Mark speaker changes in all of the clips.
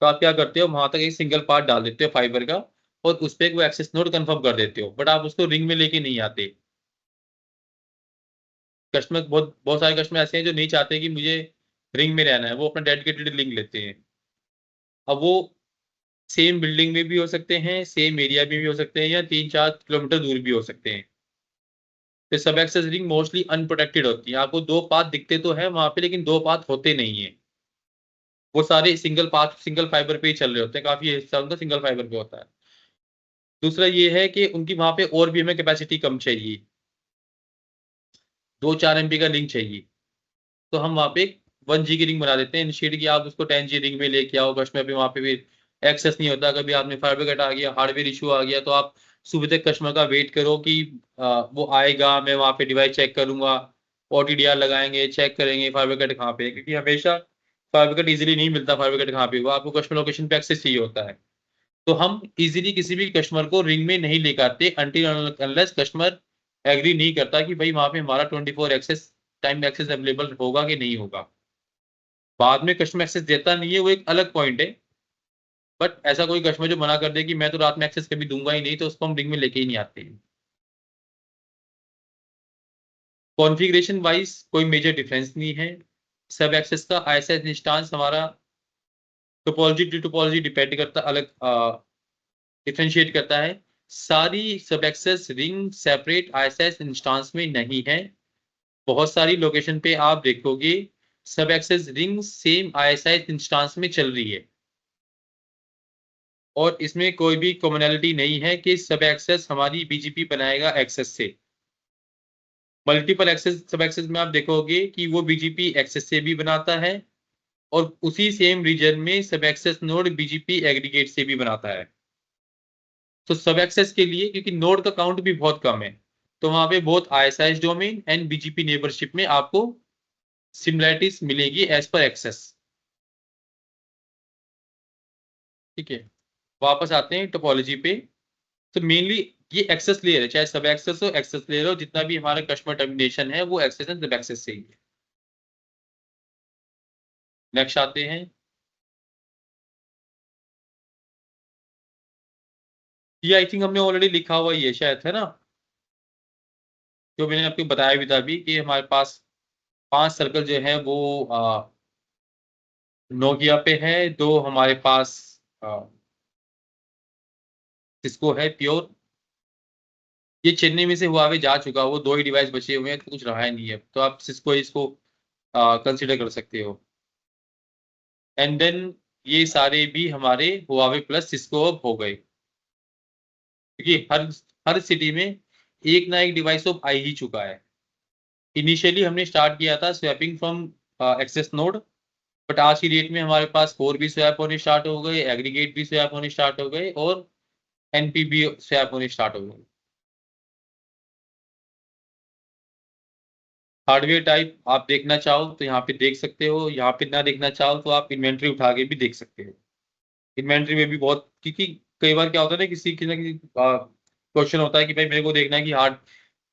Speaker 1: तो आप क्या करते हो, वहां तक एक सिंगल पार्ट डाल देते हो फाइबर का और उस पर वो एक्सेस नोड कंफर्म कर देते हो, बट आप उसको रिंग में लेके नहीं आते। कस्टमर बहुत बहुत सारे कस्टमर ऐसे हैं जो नहीं चाहते कि मुझे रिंग में रहना है, वो अपना डेडिकेटेड लिंक लेते हैं। अब वो सेम बिल्डिंग में भी हो सकते हैं, सेम एरिया में भी हो सकते हैं, या 3-4 किलोमीटर दूर भी हो सकते हैं। तो सब एक्सेस रिंग मोस्टली अनप्रोटेक्टेड होती है, आपको दो पाथ दिखते तो है वहां पे, लेकिन दो पाथ होते नहीं है। वो सारे सिंगल पाथ सिंगल फाइबर पे ही चल रहे होते हैं, काफी हिस्सा उनका सिंगल फाइबर पे होता है। दूसरा ये है कि उनकी वहां पे और भी हमें कैपेसिटी कम चाहिए, 2-4 MB का लिंक चाहिए, तो हम वहां पे 1G की रिंग बना देते हैं इंस्टेड की आप उसको 10G रिंग में लेके आओ। कस्टमर पे वहां पे भी एक्सेस नहीं होता, कभी आपने फाइबर कट आ गया, हार्डवेयर इशू आ गया, तो आप सुबह तक कस्टमर का वेट करो कि वो आएगा, मैं वहां पे डिवाइस चेक करूंगा, OTDR लगाएंगे, चेक करेंगे फाइबर कट कहाँ पे है, क्योंकि हमेशा फाइबर कट इजीली नहीं मिलता, फाइबर कट कहाँ पे हुआ, आपको कस्टमर लोकेशन पे एक्सेस चाहिए होता है। तो हम इजीली किसी भी कस्टमर को रिंग में नहीं लेकर आते अनटिल अनलेस कस्टमर एग्री नहीं करता कि भाई वहां पे हमारा 24 एक्सेस टाइम एक्सेस अवेलेबल होगा कि नहीं होगा। बाद में कस्टमर एक्सेस देता नहीं है, वो एक अलग पॉइंट है। बट ऐसा कोई कस्टमर जो मना कर दे कि मैं तो रात में एक्सेस कभी दूंगा ही नहीं, तो उसको हम रिंग में लेके ही नहीं आते। कॉन्फ़िगरेशन वाइज कोई मेजर डिफरेंस नहीं है। सब एक्सेस का ISS इंस्टांस हमारा टोपोलॉजी टू टोपोलॉजी डिपेंड करता, अलग डिफरेंशिएट करता है। सारी sub access ring separate ISS instance में नहीं है। बहुत सारी लोकेशन पे आप देखोगे sub access ring same ISS instance में चल रही है, और इसमें कोई भी कॉमनैलिटी नहीं है कि सब एक्सेस हमारी BGP बनाएगा एक्सेस से। मल्टीपल एक्सेस सब एक्सेस में आप देखोगे कि वो BGP एक्सेस से भी बनाता है, और उसी सेम रीजन में सब एक्सेस नोड BGP एग्रीगेट से भी बनाता है। तो सब एक्सेस के लिए, क्योंकि नोड का काउंट भी बहुत कम है, तो वहां पे बहुत ISIS domain and BGP neighbourship में आपको सिमिलैरिटीज मिलेगी एज पर एक्सेस। ठीक है, वापस आते हैं टोपोलॉजी पे। तो मेनली ये एक्सेस लेयर है, चाहे सब एक्सेस हो एक्सेस लेयर हो, जितना भी हमारा कस्टमर टर्मिनेशन है वो एक्सेस एंड सब एक्सेस से ही है। नेक्स्ट आते हैं। ये आई थिंक हमने ऑलरेडी लिखा हुआ ही है शायद, है ना, जो मैंने आपको बताया भी था अभी कि हमारे पास 5 सर्कल जो है वो नोकिया पे है, दो हमारे पास सिस्को है प्योर। ये चेन्नई में से हुआवे जा चुका, वो दो ही डिवाइस बचे हुए हैं, तो कुछ रहा ही नहीं है, तो आप सिस्को इसको कंसिडर कर सकते हो। एंड देन ये सारे भी हमारे हुआवे प्लस सिस्को अब हो गए, क्योंकि हर हर सिटी में एक ना एक डिवाइस तो आ ही चुका है। इनिशियली हमने स्टार्ट किया था swapping from access node, but आज की डेट में हमारे पास कोर भी स्वैप होने स्टार्ट हो गए, एग्रीगेट भी स्वैप होने स्टार्ट हो गए, और NP भी स्वैप होने स्टार्ट हो गए। हार्डवेयर टाइप आप देखना चाहो तो यहाँ पे देख सकते हो, यहाँ पे ना देखना चाहो तो आप इन्वेंट्री उठा के भी देख सकते हो। इन्वेंट्री में भी बहुत, क्योंकि कई बार क्या होता है ना, किसी ना किसी क्वेश्चन होता है कि भाई मेरे को देखना है कि हार्ड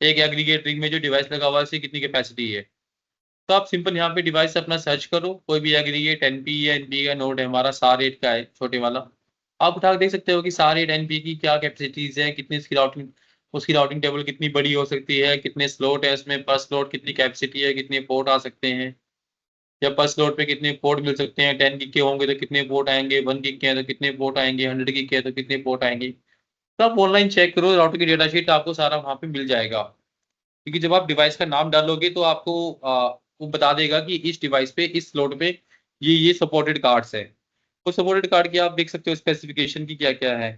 Speaker 1: एक एग्रीगेट रिंग में जो डिवाइस लगा हुआ है उसकी कितनी कैपेसिटी है। तो आप सिंपल यहाँ पे डिवाइस अपना सर्च करो, कोई भी एग्रीगेट NP या NP का नोड है, हमारा सार 8 का है छोटे वाला, आप उठा के देख सकते हो कि सार 8 NP की क्या कैपेसिटीज है, कितनी इसकी राउटिंग, उसकी राउटिंग टेबल कितनी बड़ी हो सकती है, कितने स्लॉट है उसमें, पर स्लॉट कितनी कैपेसिटी है, कितने पोर्ट आ सकते हैं, या पर स्लॉट पे कितने पोर्ट मिल सकते हैं, 10 GB के होंगे तो कितने पोर्ट आएंगे, 1 GB के हैं तो कितने पोर्ट आएंगे, 100 GB के हैं तो कितने पोर्ट आएंगे। तो आप ऑनलाइन चेक करो, राउटर की डेटा शीट आपको सारा वहां पे मिल जाएगा। क्योंकि जब आप डिवाइस का नाम डालोगे तो आपको वो बता देगा कि इस डिवाइस पे इस स्लॉट पे ये सपोर्टेड कार्ड्स है। तो सपोर्टेड कार्ड की आप देख सकते हो स्पेसिफिकेशन की क्या क्या है।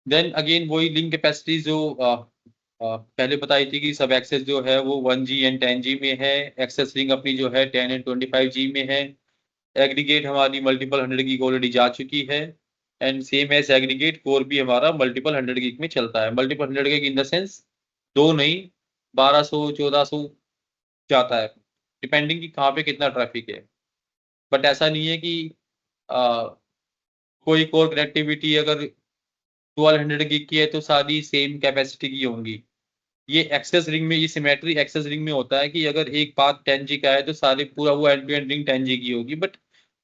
Speaker 1: देन अगेन वही लिंक कैपेसिटी जो पहले बताई थी कि सब एक्सेस जो है वो 1G एंड 10G में है, एक्सेस लिंक अपनी जो है 10 एंड 25G में है, एग्रीगेट हमारी मल्टीपल 100 GB ऑलरेडी जा चुकी है, and same as aggregate core भी हमारा मल्टीपल 100 GB में चलता है। Multiple 100 GB in the sense दो नहीं, 1200 1400 जाता है, डिपेंडिंग कि कहाँ पे कितना ट्रैफिक है। बट ऐसा नहीं है कि आ, कोई कोर कनेक्टिविटी अगर 1200 GB की है तो सारी सेम कैपेसिटी की होंगी। ये एक्सेस रिंग में, ये सिमेट्री एक्सेस रिंग में होता है कि अगर एक पाथ 10G का है तो सारी पूरा वो and to and ring 10G की होगी, बट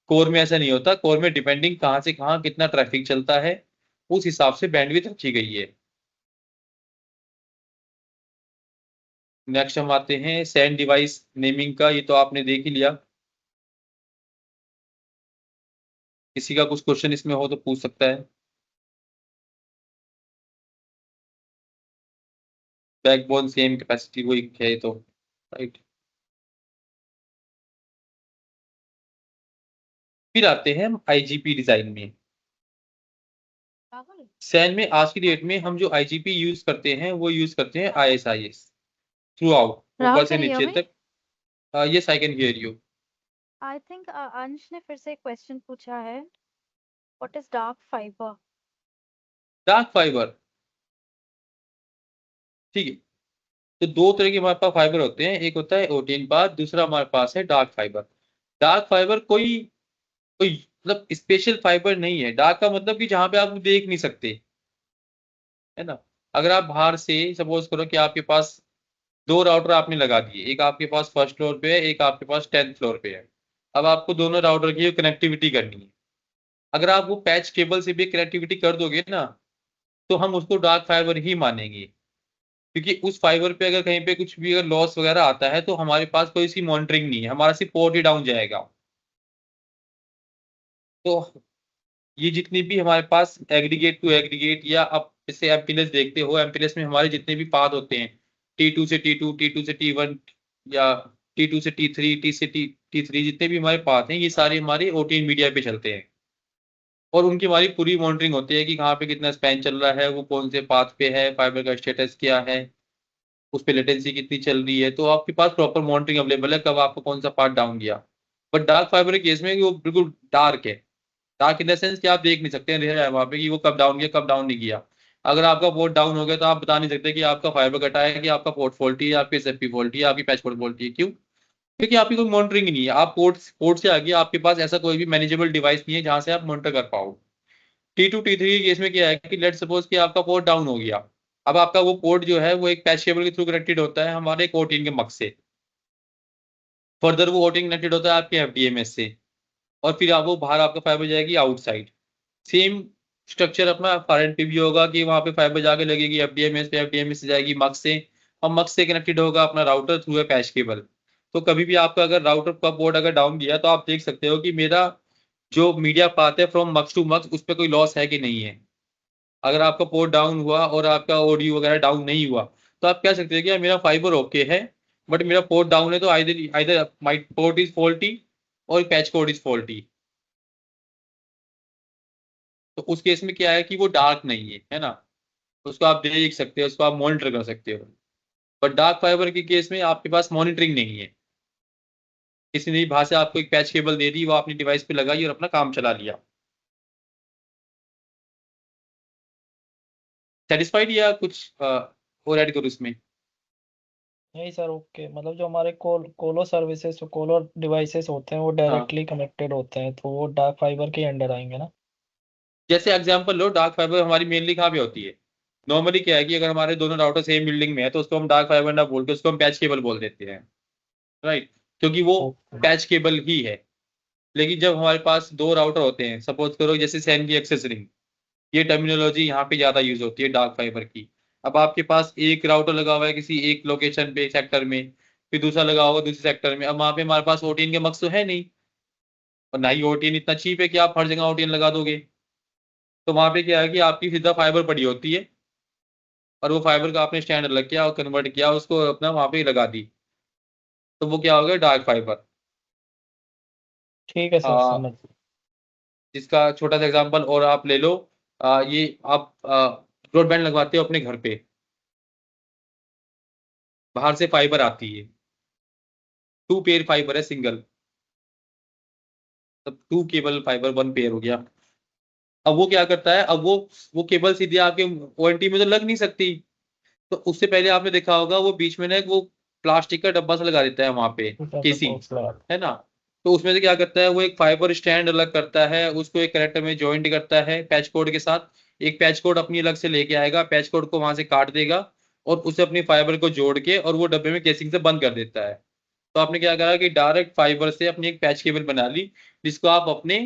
Speaker 1: कोर में ऐसा नहीं होता। कोर में डिपेंडिंग कहाँ से कहाँ कितना ट्रैफिक चलता है उस हिसाब से बैंडविड्थ रखी गई है। नेक्स्ट हम आते हैं सैन डिवाइस नेमिंग का, ये तो आपने देख ही लिया। किसी का कुछ क्वेश्चन इसमें हो तो पूछ सकता है। बैकबोन सेम कैपेसिटी वही है तो, राइट। फिर आते हैं हम आईजीपी डिजाइन में।
Speaker 2: राहुल,
Speaker 1: सैन में आज की डेट में हम जो आईजीपी यूज करते हैं वो यूज करते हैं आईएसआईएस थ्रू आउट, ऊपर
Speaker 2: राहुल
Speaker 1: से
Speaker 2: कैन यू हियर
Speaker 1: नीचे
Speaker 2: मी?
Speaker 1: तक। Yes I can hear you.
Speaker 2: I think अंश ने फिर से एक क्वेश्चन पूछा है, what is dark fibre?
Speaker 1: Dark fibre, ठीक है। तो दो तरह के हमारे पास फाइबर होते हैं, एक होता है ओटीन पाथ, दूसरा हमारे पास है डार्क फाइबर। डार्क फाइबर कोई कोई मतलब स्पेशल फाइबर नहीं है। डार्क का मतलब कि जहां पे आप देख नहीं सकते, है ना। अगर आप बाहर से सपोज करो कि आपके पास दो राउटर आपने लगा दिए, एक आपके पास फर्स्ट फ्लोर पे है, एक आपके पास 10th फ्लोर पे है। अब आपको दोनों राउटर की कनेक्टिविटी करनी है। अगर आप वो पैच केबल से भी कनेक्टिविटी कर दोगे ना, तो हम उसको डार्क फाइबर ही मानेंगे। क्योंकि उस फाइबर पे अगर कहीं पे कुछ भी अगर लॉस वगैरह आता है तो हमारे पास कोई सी मॉनिटरिंग नहीं है, हमारा सिर्फ पोर्ट ही डाउन जाएगा। तो ये जितनी भी हमारे पास एग्रीगेट टू एग्रीगेट, या आप जैसे एमपीएलएस देखते हो, एमपीएलएस में हमारे जितने भी पाथ होते हैं, T2 से T2, T2 से T1, या T2 से T3, T से T3, जितने भी हमारे पाथ हैं ये सारे हमारे ओटीएन मीडिया पे चलते हैं। और उनकी हमारी पूरी मॉनिटरिंग होती है कि कहाँ पे कितना स्पैन चल रहा है, वो कौन से पाथ पे है, फाइबर का स्टेटस क्या है, उस पे लेटेंसी कितनी चल रही है। तो आपके पास प्रॉपर मॉनिटरिंग अवेलेबल है कब आपको कौन सा पार्ट डाउन गया। बट डार्क फाइबर के केस में वो बिल्कुल डार्क है। डार्क इन द सेंस कि आप देख नहीं सकते हैं वहां पे कि वो कब डाउन किया कब डाउन नहीं किया। अगर आपका पोर्ट डाउन हो गया तो आप बता नहीं सकते कि आपका फाइबर कटा है, कि आपका पोर्ट फॉल्टी है, आपकी एसएफपी फॉल्टी है, आपकी पैच पोर्ट फॉल्टी है। क्यों? क्योंकि आपकी कोई मॉनिटरिंग ही नहीं है। आप पोर्ट पोर्ट से आगे आपके पास ऐसा कोई भी मैनेजेबल डिवाइस नहीं है जहां से आप मॉनिटर कर पाओ। T2 T3 के केस में क्या है कि लेट सपोज कि आपका पोर्ट डाउन हो गया। अब आपका वो पोर्ट जो है वो एक पैच केबल के थ्रू कनेक्टेड होता है हमारे एक ओटीएन के मक से। फर्दर वो ओटीएन कनेक्टेड होता है आपके एफडीएमएस से, और फिर आप वो बाहर आपका फाइबर जाएगी आउटसाइड। सेम स्ट्रक्चर अपना फॉरेन पे भी होगा कि वहां पे फाइबर जाके लगेगी एफडीएमएस पे, एफडीएमएस से जाएगी मक से, और मक से कनेक्टेड होगा अपना राउटर थ्रू है पैच केबल। तो कभी भी आपका अगर राउटर का पोर्ट अगर डाउन गया तो आप देख सकते हो कि मेरा जो मीडिया पाथ है फ्रॉम मक्स टू मक्स उस पर कोई लॉस है कि नहीं है। अगर आपका पोर्ट डाउन हुआ और आपका ऑडियो वगैरह डाउन नहीं हुआ तो आप कह सकते हैं कि यार मेरा फाइबर ओके है, बट मेरा पोर्ट डाउन है, तो either either my port is faulty और पैच कोड इज फॉल्टी। तो उस केस में क्या है कि वो डार्क नहीं है ना, उसको आप देख सकते हो, उसको आप मॉनिटर कर सकते हो। बट डार्क फाइबर के केस में आपके पास मॉनिटरिंग नहीं है। किसी ने भी बाहर से आपको एक पैच केबल दे दी, वो अपनी डिवाइस पे लगाई और अपना काम चला लिया। सेटिस्फाइड या कुछ और ऐड करूँ इसमें?
Speaker 3: नहीं सर, ओके। मतलब जो हमारे कोलो सर्विसेज, जो कोलो डिवाइसेस होते हैं वो
Speaker 1: हाँ,
Speaker 3: डायरेक्टली कनेक्टेड होते हैं, तो वो डार्क फाइबर के अंडर आएंगे ना।
Speaker 1: जैसे एग्जांपल लो, डार्क फाइबर हमारी मेनली कहाँ पे होती है? नॉर्मली क्या है कि अगर हमारे दोनों राउटर सेम बिल्डिंग में है तो उसको हम डार्क फाइबर ना बोल के उसको हम पैच केबल बोल देते हैं, राइट। क्योंकि वो
Speaker 3: ओके।
Speaker 1: पैच केबल ही है। लेकिन जब हमारे पास दो राउटर होते हैं, सपोज करो जैसे सैन की एक्सेस रिंग, ये टर्मिनोलॉजी यहाँ पे ज्यादा यूज होती है डार्क फाइबर की। अब आपके पास एक राउटर लगा हुआ है किसी एक लोकेशन पे सेक्टर में, फिर दूसरा लगा होगा दूसरे सेक्टर में। अब वहां पे हमारे पास ओटीएन के मकसद तो है नहीं, और ना ही ओटीएन इतना चीप है कि आप हर जगह ओटीएन लगा दोगे। तो वहां पे क्या है कि आपकी सीधा फाइबर पड़ी होती है, और वो फाइबर का आपने स्टैंड अलग किया और कन्वर्ट किया उसको अपना वहां पे लगा दी। तो वो क्या हो गया? Dark fibre.
Speaker 3: ठीक है सर,
Speaker 1: आ,
Speaker 3: समझ।
Speaker 1: जिसका छोटा सा एग्जांपल और आप ले लो। ये आप ब्रॉडबैंड लगवाते हो अपने घर पे, बाहर से फाइबर आती है, टू पेयर फाइबर है सिंगल, तब two cable fibre one pair हो गया। अब वो क्या करता है, अब वो केबल सीधे आपके ओएनटी में तो लग नहीं सकती। तो उससे पहले आपने देखा होगा वो बीच में ना एक वो प्लास्टिक का डब्बा सा लगा देता है वहां पे,
Speaker 3: छोटा सा
Speaker 1: केसी,
Speaker 3: बॉक्स लगा।
Speaker 1: है ना। तो उसमें से क्या करता है, वो एक फाइबर स्टैंड अलग करता है, उसको एक कनेक्टर में ज्वाइंट करता है पैच कोड के साथ। एक पैच कोड अपनी अलग से लेके आएगा, पैच कोड को वहां से काट देगा, और उसे अपनी फाइबर को जोड़ के और वो डब्बे में केसिंग से बंद कर देता है। तो आपने क्या करा कि डायरेक्ट फाइबर से अपनी एक पैच केबल बना ली, जिसको आप अपने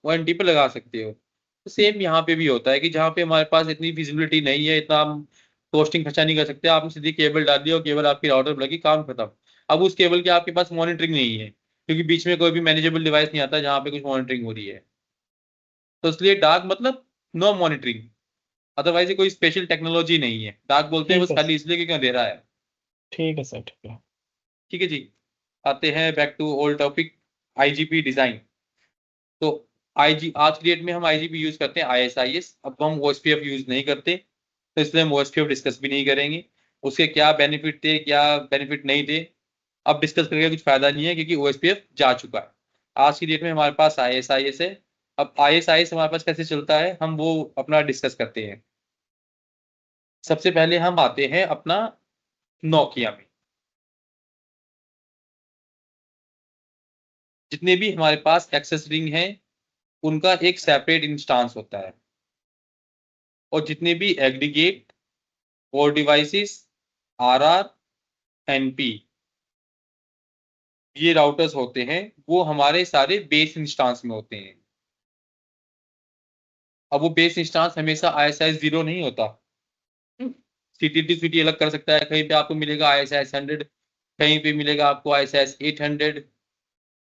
Speaker 1: वारंटी पे लगा सकते हो। तो सेम यहाँ पे भी होता है कि जहाँ पे हमारे पास इतनी फिजिबिलिटी नहीं है, इतना हम कॉस्टिंग खर्चा नहीं कर सकते, आपने सीधी केबल डाल दी और केबल आपकी राउटर पर लगी, काम खत्म। अब उस केबल के आपके पास मॉनिटरिंग नहीं है, क्योंकि बीच में कोई भी मैनेजेबल डिवाइस नहीं आता जहाँ पे कुछ मॉनिटरिंग हो रही है। तो इसलिए डार्क मतलब नो मॉनिटरिंग, अदरवाइज ये कोई स्पेशल टेक्नोलॉजी नहीं है। डार्क बोलते हैं
Speaker 3: ठीक
Speaker 1: बस
Speaker 3: है
Speaker 1: खाली इसलिए क्योंकि अंधेरा है।
Speaker 3: ठीक है सर, ठीक है।
Speaker 1: ठीक है जी। आते हैं back to old topic, IGP design. तो आईजी आज की डेट में हम आईजीपी यूज करते हैं आईएसआईएस, अब हम ओएसपीएफ यूज नहीं करते, तो इसलिए हम ओएसपीएफ डिस्कस भी नहीं करेंगे। उसके क्या बेनिफिट थे क्या बेनिफिट नहीं थे, अब डिस्कस करके कुछ फायदा नहीं है, क्योंकि ओएसपीएफ जा चुका है। आज की डेट में हमारे पास आईएसआईएस है। अब आईएसआईएस हमारे पास कैसे चलता है हम वो अपना डिस्कस करते हैं। सबसे पहले हम आते हैं अपना नोकिया में। जितने भी हमारे पास एक्सेस रिंग हैं उनका एक सेपरेट इंस्टांस होता है, और जितने भी एग्रीगेट और डिवाइसेस, आरआर, एनपी, ये राउटर्स होते हैं, वो हमारे सारे बेस इंस्टांस में होते हैं। अब वो बेस इंस्टांस हमेशा आईएसआईएस 0 नहीं होता, सिटी टू सिटी अलग कर सकता है। कहीं पे आपको मिलेगा आईएसआईएस 100, कहीं पे मिलेगा आपको आईएसआईएस 800,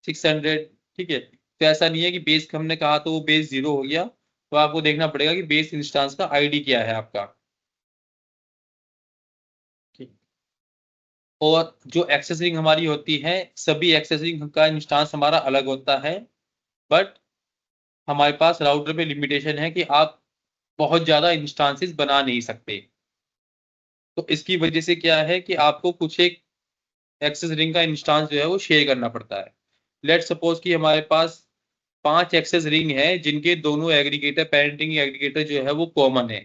Speaker 1: 600। ठीक है, तो ऐसा नहीं है कि बेस हमने कहा तो वो बेस 0 हो गया। तो आपको देखना पड़ेगा कि बेस इंस्टांस का आईडी क्या है आपका। ठीक। और जो एक्सेस रिंग हमारी होती है, सभी एक्सेस रिंग का इंस्टांस हमारा अलग होता है, बट हमारे पास राउटर पे लिमिटेशन है कि आप बहुत ज्यादा इंस्टांसेस बना नहीं सकते। तो इसकी वजह से क्या है कि आपको कुछ एक एक्सेस रिंग का इंस्टांस जो है वो शेयर करना पड़ता है। लेट सपोज कि हमारे पास 5 एक्सेस रिंग है जिनके दोनों एग्रीगेटर, पेरेंटिंग एग्रीगेटर जो है वो कॉमन है।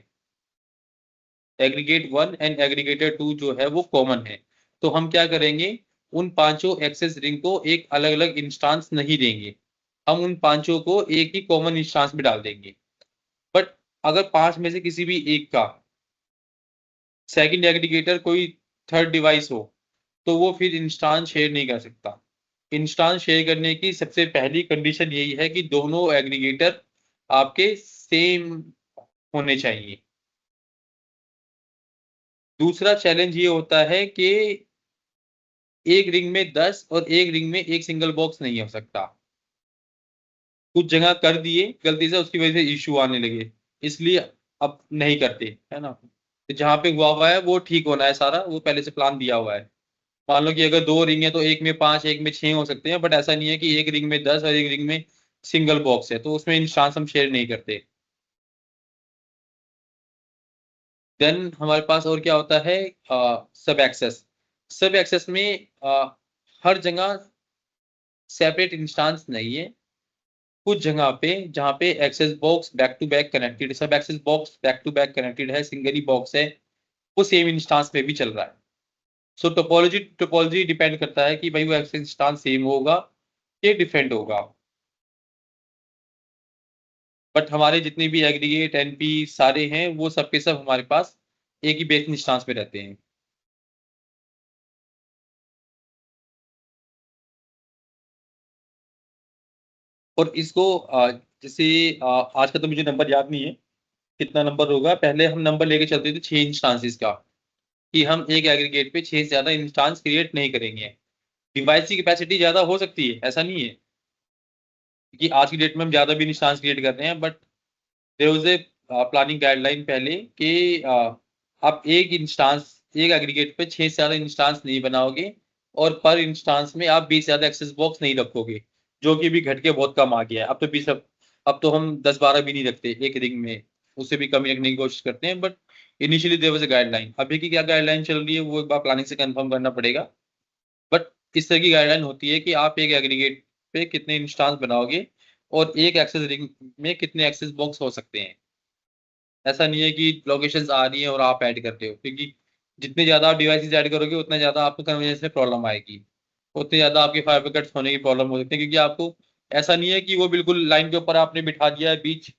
Speaker 1: एग्रीगेट 1 एंड एग्रीगेटर 2 जो है वो कॉमन है। तो हम क्या करेंगे, उन पांचों एक्सेस रिंग को एक अलग अलग इंस्टांस नहीं देंगे, हम उन पांचों को एक ही कॉमन इंस्टांस में डाल देंगे। बट अगर 5 में से किसी भी एक का सेकंड एग्रीगेटर कोई थर्ड डिवाइस हो, तो वो फिर इंस्टांस शेयर नहीं कर सकता। इंस्टांस शेयर करने की सबसे पहली कंडीशन यही है कि दोनों एग्रीगेटर आपके सेम होने चाहिए। दूसरा चैलेंज ये होता है कि एक रिंग में 10 और एक रिंग में एक सिंगल बॉक्स नहीं हो सकता। कुछ जगह कर दिए गलती से, उसकी वजह से इश्यू आने लगे, इसलिए अब नहीं करते, है ना। तो जहाँ पे हुआ है वो ठीक होना है सारा, वो पहले से प्लान दिया हुआ है। मान लो कि अगर 2 रिंग है तो एक में 5 एक में 6 हो सकते हैं, बट ऐसा नहीं है कि एक रिंग में 10 और एक रिंग में सिंगल बॉक्स है, तो उसमें इंस्टांस हम शेयर नहीं करते। देन हमारे पास और क्या होता है, सब एक्सेस। सब एक्सेस में हर जगह सेपरेट इंस्टांस नहीं है। कुछ जगह पे जहाँ पे access box back to back connected, सब access box back to back connected है, सिंगल ही बॉक्स है, वो सेम इंस्टांस में भी चल रहा है। सो टोपोलॉजी टोपोलॉजी डिपेंड करता है कि भाई वो एक्सेस इंस्टांस सेम होगा या डिफरेंट होगा। बट हमारे जितने भी एग्रीगेट एनपी सारे हैं वो सब के सब हमारे पास एक ही बेस इंस्टांस पे रहते हैं। और इसको जैसे आज का तो मुझे नंबर याद नहीं है कितना नंबर होगा, पहले हम नंबर लेके चलते थे 6 इंस्टांसेस का, कि हम एक एग्रीगेट पे 6 से ज्यादा इंस्टांस क्रिएट नहीं करेंगे। डिवाइस की कैपेसिटी ज्यादा हो सकती है, ऐसा नहीं है कि आज की डेट में हम ज्यादा भी इंस्टांस क्रिएट कर रहे हैं, but there was a planning guideline पहले कि आप एक एग्रीगेट पे 6 से ज्यादा इंस्टांस नहीं बनाओगे, और पर इंस्टांस में आप 20 से ज्यादा एक्सेस बॉक्स नहीं रखोगे, जो कि भी घट के बहुत कम आ गया है। अब तो हम 10-12 भी नहीं रखते एक रिंग में, उससे भी कम रखने की कोशिश करते हैं। But initially there was a guideline, अभी की क्या गाइडलाइन चल रही है वो एक बार प्लानिंग से कंफर्म करना पड़ेगा। बट इस तरह की गाइडलाइन होती है कि आप एक एग्रीगेट पे कितने इंस्टांस बनाओगे और एक एक्सेस रिंग में कितने एक्सेस बॉक्स हो सकते हैं। ऐसा नहीं है कि लोकेशंस आ रही है और आप ऐड करते हो, क्योंकि जितने ज्यादा आप डिवाइसेस ऐड करोगे उतना ज्यादा आपको कन्वीनियंस में प्रॉब्लम आएगी, उतने ज्यादा आपके फाइबर कट्स होने की प्रॉब्लम हो सकती है। क्योंकि आपको ऐसा नहीं है कि वो बिल्कुल लाइन के ऊपर आपने बिठा दिया है, बीच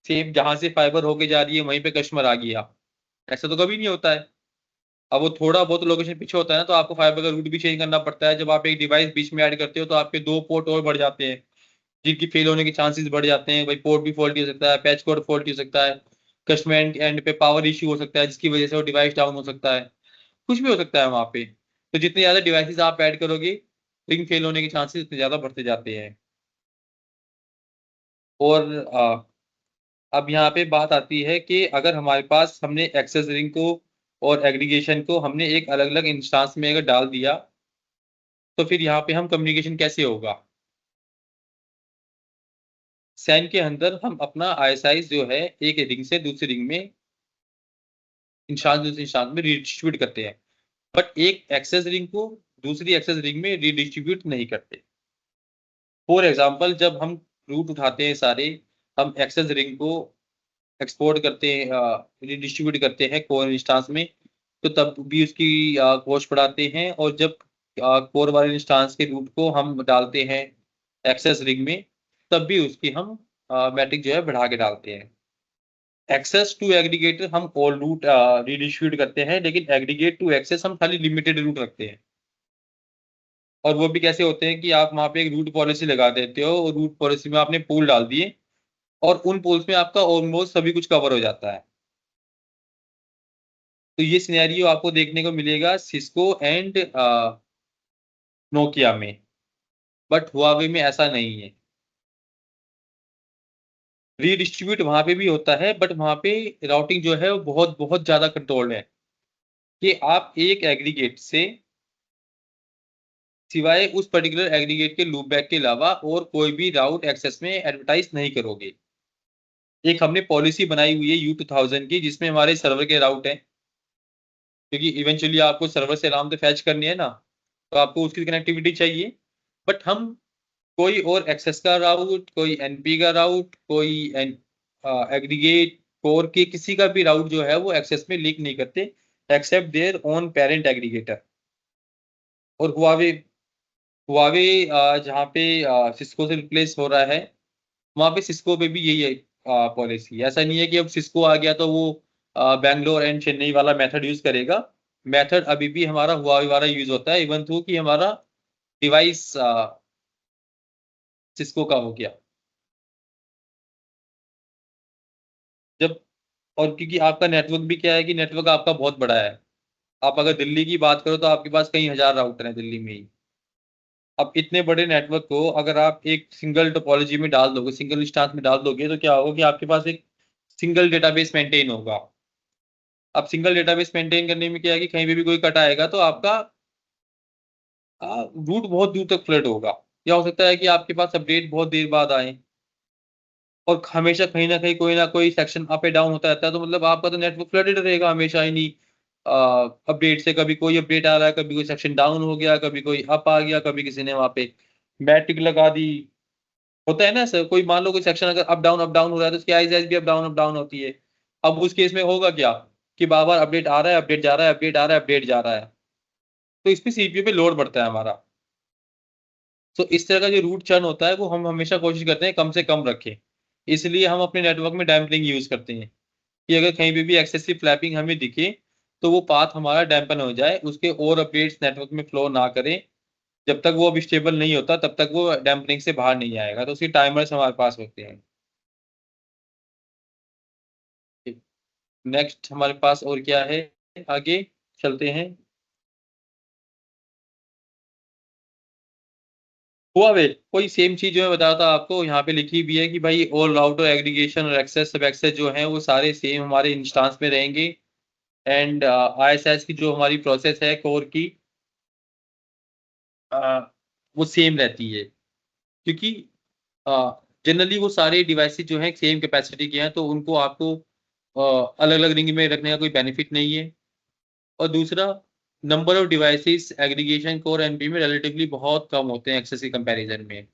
Speaker 1: सेम जहां से फाइबर होके जा रही है वहीं पे कस्टमर आ गया, ऐसा तो कभी नहीं होता है। अब वो थोड़ा बहुत लोकेशन पीछे होता है ना, तो आपको फाइबर का रूट भी चेंज करना पड़ता है। जब आप एक डिवाइस बीच में ऐड करते हो तो आपके 2 पोर्ट और बढ़ जाते हैं, जिनकी फेल होने के चांसेस बढ़ जाते हैं। भाई पोर्ट भी फॉल्टी हो सकता है, पैच कोड फॉल्टी हो सकता है, कस्टमर एंड पे पावर इश्यू हो सकता है, जिसकी वजह से वो डिवाइस डाउन हो सकता है, कुछ भी हो सकता है वहां पे। तो जितने ज्यादा डिवाइसेस आप ऐड करोगे, रिंग फेल होने के चांसेस उतने ज्यादा बढ़ते जाते हैं। और अब यहाँ पे बात आती है कि अगर हमारे पास हमने एक्सेस रिंग को और एग्रीगेशन को हमने एक अलग अलग इंस्टांस में अगर डाल दिया, तो फिर यहाँ पे हम कम्युनिकेशन कैसे होगा। सैन के अंदर हम अपना आईएसआई जो है एक रिंग से दूसरी रिंग में, इंस्टांस दूसरी इंस्टांस में रिडिस्ट्रीब्यूट करते हैं, बट एक एक्सेस रिंग को दूसरी एक्सेस रिंग में रिडिस्ट्रीब्यूट नहीं करते। फॉर एग्जाम्पल, जब हम रूट उठाते हैं सारे, हम एक्सेस रिंग को एक्सपोर्ट करते हैं, रिडिस्ट्रीब्यूट करते हैं कोर इंस्टांस में, तो तब भी उसकी कॉस्ट बढ़ाते हैं। और जब कोर वाले इंस्टांस के रूट को हम डालते हैं एक्सेस रिंग में, तब भी उसकी हम मैट्रिक जो है बढ़ा के डालते हैं। एक्सेस टू एग्रीगेटर हम ऑल रूट रिडिस्ट्रीब्यूट करते हैं, लेकिन एग्रीगेट टू एक्सेस हम खाली लिमिटेड रूट रखते हैं। और वो भी कैसे होते हैं कि आप वहां पे एक रूट पॉलिसी लगा देते हो, और रूट पॉलिसी में आपने पूल डाल दिए, और उन पोल्स में आपका ऑलमोस्ट सभी कुछ कवर हो जाता है। तो ये सिनेरियो आपको देखने को मिलेगा सिस्को एंड नोकिया में, बट हुआवे में ऐसा नहीं है। रीडिस्ट्रीब्यूट वहां पे भी होता है, बट वहां पे राउटिंग जो है वो बहुत बहुत ज्यादा कंट्रोल्ड है, कि आप एक एग्रीगेट से सिवाय उस पर्टिकुलर एग्रीगेट के लूपबैक के अलावा और कोई भी राउट एक्सेस में एडवर्टाइज नहीं करोगे। एक हमने पॉलिसी बनाई हुई है U2000 की, जिसमें हमारे सर्वर के राउट हैं, क्योंकि इवेंचुअली आपको सर्वर से आराम से फैच करनी है ना, तो आपको उसकी कनेक्टिविटी चाहिए। बट हम कोई और एक्सेस का राउट, कोई एनपी का राउट, कोई एग्रीगेट कोर के किसी का भी राउट जो है वो एक्सेस में लीक नहीं करते, except their own parent aggregator. और हुआवे हुआवे जहाँ पे सिस्को से रिप्लेस हो रहा है, वहां पे सिस्को पे भी यही है पॉलिसी। ऐसा नहीं है कि अब सिस्को आ गया तो वो बैंगलोर एंड चेन्नई वाला मेथड यूज करेगा। मेथड अभी भी हमारा हुआवे वाला यूज होता है, इवन थो कि हमारा डिवाइस सिस्को का हो गया। जब और क्योंकि आपका नेटवर्क भी क्या है कि नेटवर्क आपका बहुत बड़ा है। आप अगर दिल्ली की बात करो तो आपके पास कई हजार राउटर हैं दिल्ली में ही। अब इतने बड़े नेटवर्क को अगर आप एक सिंगल टोपोलॉजी में डाल दोगे, सिंगल इंस्टांस में डाल दोगे, तो क्या होगा कि आपके पास एक सिंगल डेटाबेस मेंटेन होगा। अब सिंगल डेटाबेस मेंटेन करने में क्या है कि कहीं पे भी कोई कट आएगा तो आपका रूट बहुत दूर तक फ्लड होगा, या हो सकता है कि आपके पास अपडेट बहुत देर बाद आए, और हमेशा कहीं ना कोई सेक्शन अप एंड डाउन होता रहता है। तो मतलब आपका तो नेटवर्क फ्लडेड रहेगा हमेशा ही नहीं, अपडेट से। कभी कोई अपडेट आ रहा है, कभी कोई सेक्शन डाउन हो गया, कभी कोई अप आ गया, कभी किसी ने वहां पे मैट्रिक लगा दी। होता है ना सर, कोई मान लो कोई सेक्शन अगर अप डाउन हो रहा है तो उसकी आईज भी अप डाउन होती है। अब उस केस में होगा क्या कि बार बार अपडेट आ रहा है, अपडेट जा रहा है, अपडेट आ रहा है, अपडेट जा रहा है, तो इस पे सीपीयू पे लोड बढ़ता है हमारा। तो इस तरह का जो रूट चर्न होता है वो हम हमेशा कोशिश करते हैं कम से कम रखें। इसलिए हम अपने नेटवर्क में डैम्पनिंग यूज करते हैं, कि अगर कहीं पे भी एक्सेसिव फ्लैपिंग हमें दिखे तो वो पाथ हमारा डैम्पन हो जाए, उसके और अपडेट्स नेटवर्क में फ्लो ना करें। जब तक वो अभी स्टेबल नहीं होता तब तक वो डैम्पनिंग से बाहर नहीं आएगा। तो उसके टाइमर्स हमारे पास होते हैं। नेक्स्ट हमारे पास और क्या है, आगे चलते हैं। हुआवे कोई सेम चीज जो मैं बता रहा था आपको, यहाँ पे लिखी भी है कि भाई ऑल राउटर एग्रीगेशन और एक्सेस, सब एक्सेस जो है वो सारे सेम हमारे इंस्टांस में रहेंगे। एंड आईएसएस की जो हमारी प्रोसेस है कोर की, वो सेम रहती है, क्योंकि जनरली वो सारे डिवाइसेस जो हैं सेम कैपेसिटी के हैं, तो उनको आपको अलग अलग रिंग में रखने का कोई बेनिफिट नहीं है। और दूसरा, number of devices aggregation core NP में रिलेटिवली बहुत कम होते हैं एक्सेस के कंपैरिजन में।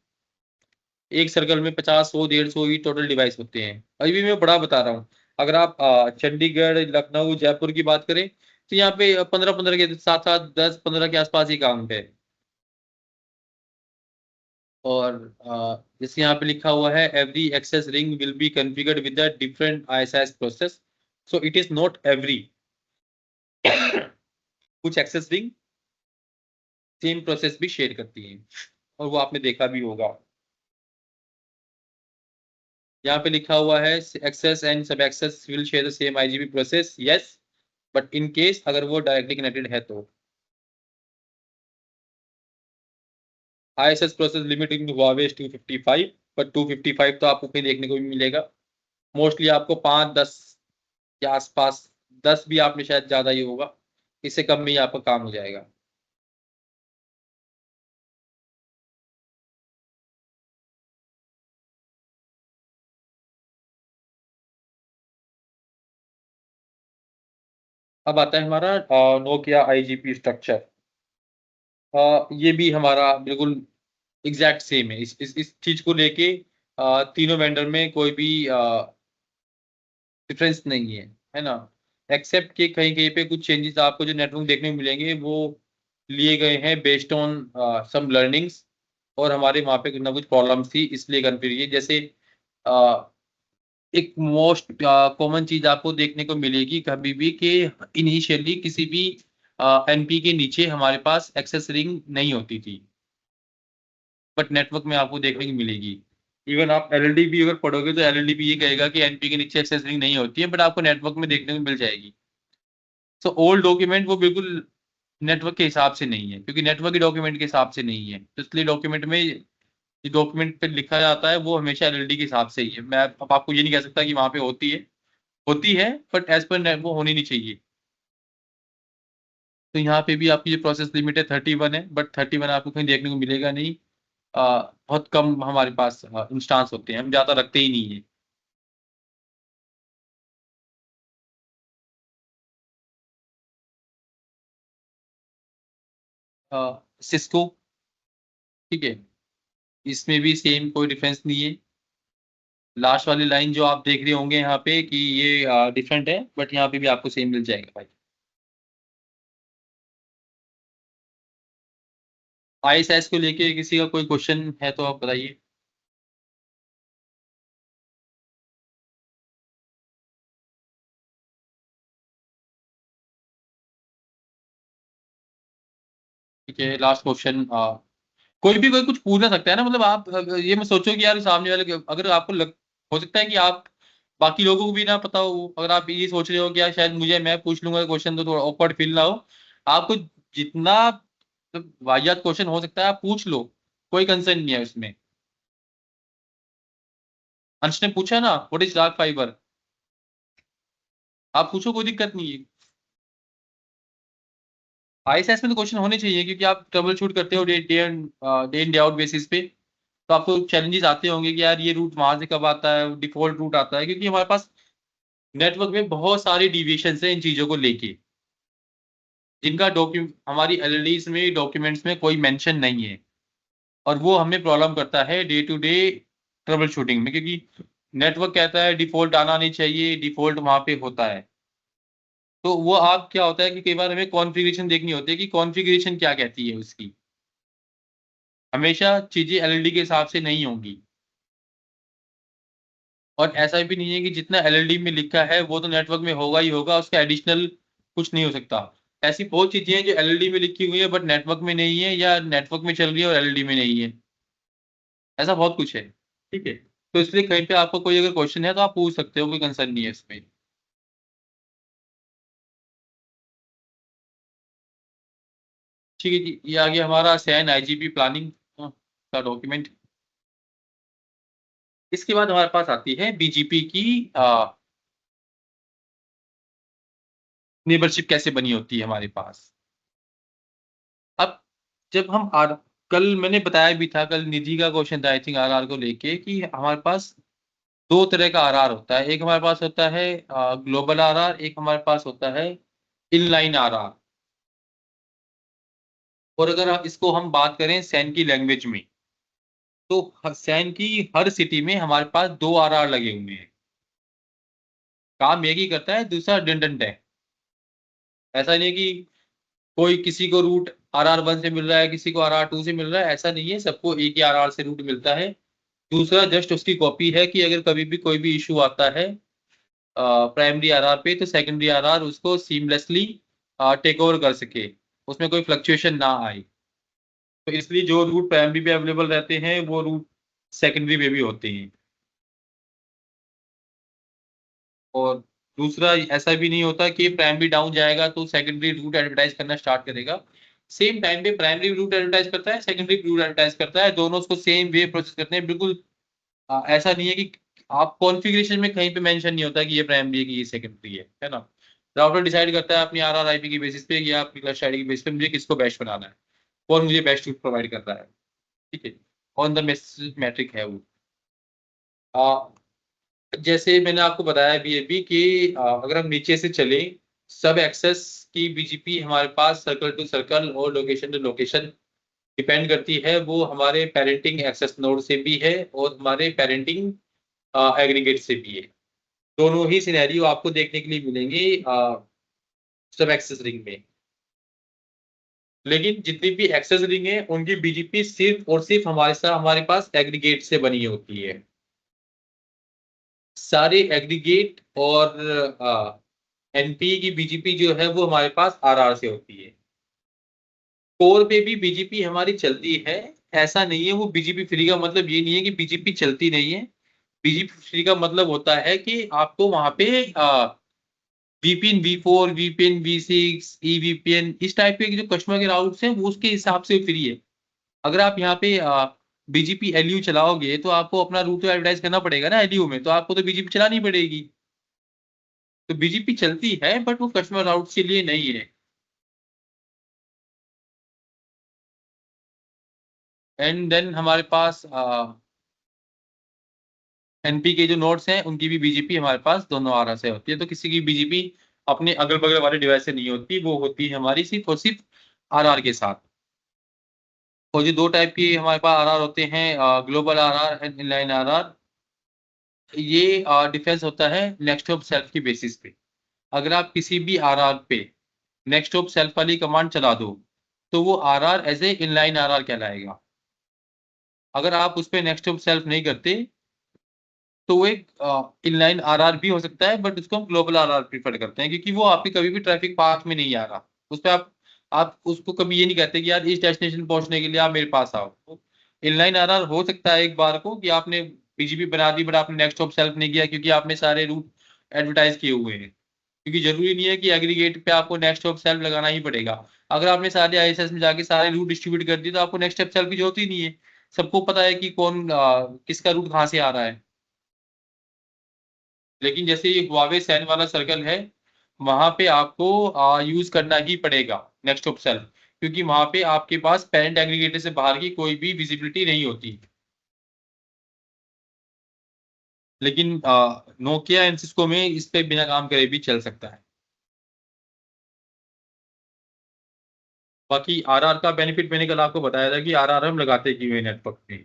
Speaker 1: एक सर्कल में 50, 100, 150 ही टोटल डिवाइस होते हैं। अभी भी मैं बड़ा बता रहा हूँ। अगर आप चंडीगढ़, लखनऊ, जयपुर की बात करें तो यहाँ पे 15-15 के साथ साथ 10-15 के आसपास ही काउंट है। और जैसे यहाँ पे लिखा हुआ है, every access ring will be configured with a different ISS process, so it is not every कुछ एक्सेस रिंग सेम प्रोसेस भी शेयर करती हैं, और वो आपने देखा भी होगा। यहाँ पे लिखा हुआ है access and sub access will share the same IGP process, yes, but in case अगर वो डायरेक्टली कनेक्टेड है तो। ISS प्रोसेस लिमिटिंग हुआवे 255, पर 255 तो आपको कहीं देखने को भी मिलेगा। मोस्टली आपको 5-10 के आसपास, 10 भी आपने शायद ज्यादा ही होगा, इससे कम में ही आपका काम हो जाएगा। अब आता है हमारा नोकिया IGP स्ट्रक्चर। ये भी हमारा बिल्कुल एग्जैक्ट सेम है। इस चीज को लेके तीनों वेंडर में कोई भी डिफरेंस नहीं है ना, एक्सेप्ट कि कहीं कहीं पे कुछ चेंजेस आपको जो नेटवर्क देखने को मिलेंगे वो लिए गए हैं बेस्ड ऑन सम लर्निंग्स, और हमारे वहाँ पे कुछ ना कुछ प्रॉब्लम्स थी इसलिए कन्फ्यूज है। जैसे एक मोस्ट कॉमन चीज आपको देखने को मिलेगी कभी भी कि इनिशियली किसी भी NP के नीचे हमारे पास एक्सेस रिंग नहीं होती थी, बट नेटवर्क में आपको देखने को मिलेगी। इवन आप LLD भी अगर पढ़ोगे तो LLD भी ये कहेगा कि NP के नीचे एक्सेस रिंग नहीं होती है, बट आपको नेटवर्क में देखने को मिल जाएगी। सो ओल्ड डॉक्यूमेंट वो बिल्कुल नेटवर्क के हिसाब से नहीं है, क्योंकि नेटवर्क के डॉक्यूमेंट के हिसाब से नहीं है, तो इसलिए डॉक्यूमेंट में जो डॉक्यूमेंट पे लिखा जाता है वो हमेशा LLD के हिसाब से ही है। मैं अब आपको ये नहीं कह सकता कि वहां पे होती है, बट एज पर वो होनी नहीं चाहिए। तो यहाँ पे भी आपकी जो प्रोसेस लिमिट है 31 है, बट 31 आपको कहीं देखने को मिलेगा नहीं। बहुत कम हमारे पास इंस्टांस होते हैं, हम ज्यादा रखते ही नहीं है। सिस्को, ठीक है, इसमें भी सेम कोई डिफरेंस नहीं है। लास्ट वाली लाइन जो आप देख रहे होंगे यहाँ पे कि ये डिफरेंट है, बट यहाँ पे भी आपको सेम मिल जाएगा भाई। ISS को लेके किसी का कोई क्वेश्चन है तो आप बताइए। ठीक है, लास्ट क्वेश्चन। कोई भी कोई कुछ पूछ ना सकता है ना, मतलब आप ये मत सोचो कि यार सामने वाले अगर आपको हो सकता है कि आप बाकी लोगों को भी ना पता हो, अगर आप ये सोच रहे हो कि यार शायद मुझे मैं पूछ लूंगा क्वेश्चन तो थोड़ा ऑकवर्ड फील ना हो, आपको जितना वाहियात क्वेश्चन हो सकता है आप पूछ लो, कोई कंसर्न नहीं है उसमें। अंश ने पूछा ना व्हाट इज डार्क फाइबर, आप पूछो, कोई दिक्कत नहीं है। ISS में तो क्वेश्चन होने चाहिए, क्योंकि आप ट्रबल शूट करते हो day in day out basis पे, तो आपको चैलेंजेस आते होंगे कि यार ये रूट वहां से कब आता है, डिफॉल्ट रूट आता है, क्योंकि हमारे पास नेटवर्क में बहुत सारी डिविएशन है इन चीजों को लेके, जिनका डॉक्यूमेंट हमारी LLDs में डॉक्यूमेंट्स में कोई मेंशन नहीं है, और वो हमें प्रॉब्लम करता है day to day troubleshooting में, क्योंकि नेटवर्क कहता है डिफॉल्ट आना नहीं चाहिए, डिफॉल्ट वहां पे होता है। तो वो आप क्या होता है कि कई बार हमें कॉन्फ़िगरेशन देखनी होती है कि कॉन्फ़िगरेशन क्या कहती है उसकी, हमेशा चीजें LLD के हिसाब से नहीं होंगी। और ऐसा भी नहीं है कि जितना LLD में लिखा है वो तो नेटवर्क में होगा ही होगा, उसका एडिशनल कुछ नहीं हो सकता। ऐसी बहुत चीजें हैं जो LLD में लिखी हुई है बट नेटवर्क में नहीं है, या नेटवर्क में चल रही है और LLD में नहीं है, ऐसा बहुत कुछ है। ठीक है, तो इसलिए कहीं पे आपको कोई अगर क्वेश्चन है तो आप पूछ सकते हो, कोई कंसर्न नहीं है इसमें। ठीक है जी, ये आ गया हमारा सैन IGP प्लानिंग का डॉक्यूमेंट। इसके बाद हमारे पास आती है BGP की नेबरशिप कैसे बनी होती है हमारे पास। अब जब हम कल मैंने बताया भी था, कल निधि का क्वेश्चन था आई थिंक RR को लेके, कि हमारे पास दो तरह का RR होता है, एक हमारे पास होता है ग्लोबल RR, एक हमारे पास होता है इनलाइन RR। और अगर इसको हम बात करें सैन की लैंग्वेज में, तो सैन की हर सिटी में हमारे पास दो RR लगे हुए हैं, काम एक ही करता है, दूसरा रिडंडेंट है। ऐसा नहीं है कि कोई किसी को रूट RR1 से मिल रहा है, किसी को RR2 से मिल रहा है, ऐसा नहीं है, सबको एक ही RR से रूट मिलता है। दूसरा जस्ट उसकी कॉपी है कि अगर कभी भी कोई भी इशू आता है प्राइमरी RR पे, तो सेकेंडरी RR उसको सीमलेसली टेक ओवर कर सके, उसमें कोई फ्लक्चुएशन ना आए। तो इसलिए जो रूट प्राइमरी पे अवेलेबल रहते हैं वो रूट सेकेंडरी पे भी होते हैं। और दूसरा ऐसा भी नहीं होता कि प्राइमरी डाउन जाएगा तो सेकेंडरी रूट एडवर्टाइज करना स्टार्ट करेगा। सेम टाइम पे प्राइमरी रूट एडवर्टाइज करता है, सेकेंडरी रूट एडवर्टाइज करता है, दोनों उसको सेम वे प्रोसेस करते हैं। बिल्कुल ऐसा नहीं है कि आप कॉन्फ़िगरेशन में कहीं पे मेंशन नहीं होता कि ये प्राइमरी है कि ये सेकेंडरी है ना। राउटर डिसाइड करता है अपनी RR IP की बेसिस पे या अपनी क्लस्टर आईडी की बेसिस पे मुझे किसको बेस्ट बनाना है, कौन मुझे बेस्ट रूट प्रोवाइड कर रहा है। ठीक है, ऑन द मैट्रिक है वो। जैसे मैंने आपको बताया अभी कि अगर हम नीचे से चले, सब एक्सेस की BGP हमारे पास सर्कल टू सर्कल और लोकेशन टू लोकेशन डिपेंड करती है। वो हमारे पेरेंटिंग एक्सेस नोड से भी है और हमारे पेरेंटिंग एग्रीगेट से भी है। दोनों ही सिनेरियो आपको देखने के लिए मिलेंगे सब एक्सेस रिंग में। लेकिन जितनी भी एक्सेस रिंग है उनकी BGP सिर्फ और सिर्फ हमारे पास एग्रीगेट से बनी होती है। सारे एग्रीगेट और NP की BGP जो है वो हमारे पास RR से होती है। कोर पे भी BGP हमारी चलती है, ऐसा नहीं है। वो BGP फ्री का मतलब ये नहीं है कि BGP चलती नहीं है। BGP फ्री का मतलब होता है कि आपको वहां पे VPN V4, VPN V6, EVPN इस टाइप के जो कस्टमर के राउट्स हैं वो उसके हिसाब से फ्री है। अगर आप यहाँ पे BGP LU चलाओगे तो आपको अपना रूट तो एडवर्टाइज करना पड़ेगा ना LU में, तो आपको तो BGP चलानी पड़ेगी। तो BGP चलती है बट वो कस्टमर राउट्स के लिए नहीं है। एंड देन हमारे पास NP के जो नोड्स हैं उनकी भी BGP हमारे पास दोनों RR से होती है। तो किसी की BGP अपने अगल बगल वाले डिवाइस से नहीं होती, वो होती है हमारी सिर्फ और सिर्फ RR के साथ। और जो दो टाइप की हमारे पास RR होते हैं, global RR and inline RR, ये डिफरेंस होता है नेक्स्ट ऑफ सेल्फ की बेसिस पे। अगर आप किसी भी RR पे नेक्स्ट ऑफ सेल्फ वाली कमांड चला दो तो वो RR as a inline RR कहलाएगा। अगर आप उस पर नेक्स्ट ऑफ सेल्फ नहीं करते तो वो एक इनलाइन RR भी हो सकता है, बट उसको हम ग्लोबल RR प्रीफर करते हैं क्योंकि वो आपके कभी भी ट्रैफिक पाथ में नहीं आ रहा। उस पर आप उसको कभी ये नहीं कहते कि यार इस डेस्टिनेशन पहुंचने के लिए आप मेरे पास आओ। इनलाइन RR हो सकता है एक बार को कि आपने BGP बना दी बट आपने नेक्स्ट ऑफ सेल्फ नहीं किया क्योंकि आपने सारे रूट एडवर्टाइज किए हुए हैं। क्योंकि जरूरी नहीं है कि एग्रीगेट पे आपको नेक्स्ट ऑफ सेल्फ लगाना ही पड़ेगा। अगर आपने सारे ISS में जाके सारे रूट डिस्ट्रीब्यूट कर दिए तो आपको नेक्स्ट ऑफ सेल्फ की जरूरत ही नहीं है। सबको पता है कि कौन किसका रूट कहाँ से आ रहा है। लेकिन जैसे ये हुआवे सैन वाला सर्कल है, वहां पे आपको यूज करना ही पड़ेगा नेक्स्ट ऑफ सेल्फ, क्योंकि वहां पे आपके पास पेरेंट एग्रीगेटर से बाहर की कोई भी विजिबिलिटी नहीं होती। लेकिन नोकिया एंड सिस्को में इस पे बिना काम करे भी चल सकता है। बाकी RR का बेनिफिट मैंने कल आपको बताया था कि RR हम लगाते क्यों है नेटवर्क में।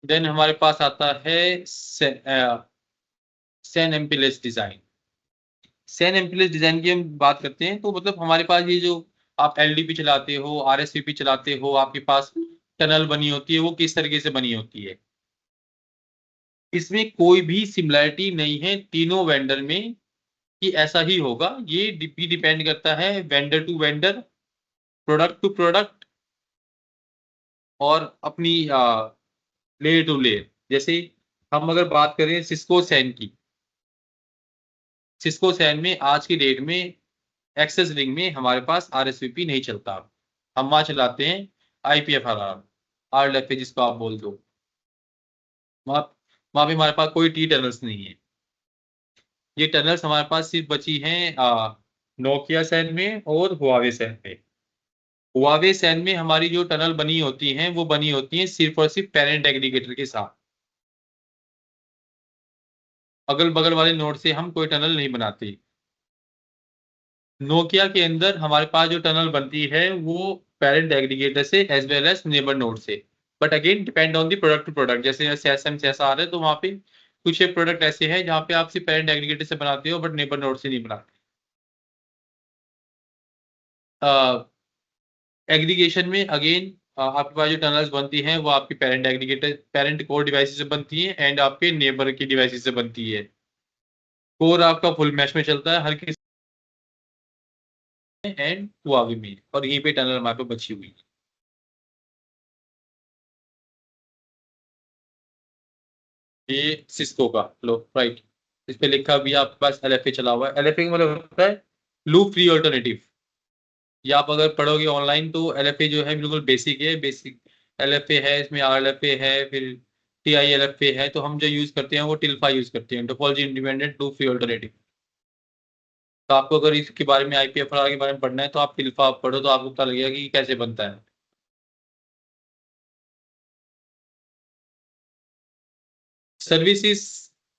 Speaker 1: देन हमारे पास आता है सेन एमपीलेस डिजाइन। सेन एमपीलेस डिजाइन की हम बात करते हैं तो मतलब हमारे पास ये जो आप LDP चलाते हो, RSVP चलाते हो, आपके पास टनल बनी होती है, वो किस तरीके से बनी होती है। इसमें कोई भी सिमिलरिटी नहीं है तीनों वेंडर में कि ऐसा ही होगा। ये भी डिपेंड करता है vendor to vendor, product to product और अपनी लेयर टू लेयर। जैसे हम अगर बात करें सिस्को सैन की, सिस्को सैन में आज की डेट में एक्सेस रिंग में हमारे पास RSVP नहीं चलता। हम वहां चलाते हैं IPFR, RLFA जिसको आप बोल दो। वहां वहां पे हमारे पास कोई T टनल्स नहीं है। ये टनल्स हमारे पास सिर्फ बची हैं नोकिया सैन में और हुआवे सैन में। हुआवे सैन में हमारी जो टनल बनी होती हैं वो बनी होती हैं सिर्फ और सिर्फ पेरेंट एग्रीगेटर के साथ। अगल बगल वाले नोड से हम कोई टनल नहीं बनाते। नोकिया के अंदर हमारे पास जो टनल बनती है वो पेरेंट एग्रीगेटर से as well as neighbour node से। But again depend on the product to product. जैसे CSM CSR है तो वहाँ पे कुछ एक प्रोडक्ट ऐसे हैं जहाँ पे आप सिर्फ पेरेंट एग्रीगेटर से बनाते हो बट नेबर नोड से नहीं बनाते। एग्रीगेशन में अगेन आपके पास जो टनल्स बनती हैं वो आपकी parent aggregator parent core devices से बनती हैं एंड आपके नेबर की डिवाइसेस से बनती है। कोर आपका फुल मैश में चलता है हर किसी एंड हुआवी में, और यहीं पे टनल हमारे पे बची हुई है। ये सिस्को का लो राइट, इस पे लिखा भी आपके पास LFA चला हुआ है। LFA का मतलब होता है लूप फ्री ऑल्टरनेटिव। ये आप अगर पढ़ोगे ऑनलाइन तो LFA जो है बिल्कुल बेसिक है, बेसिक LFA है, इसमें RLFA है, फिर TILFA है। तो हम जो यूज करते हैं वो टिल्फा यूज करते हैं, topology independent loop free alternative. तो आपको अगर इसके बारे में IPFR के बारे में पढ़ना है तो आप टिल्फा पढ़ो, तो आपको पता लगेगा कि कैसे बनता है। सर्विसेज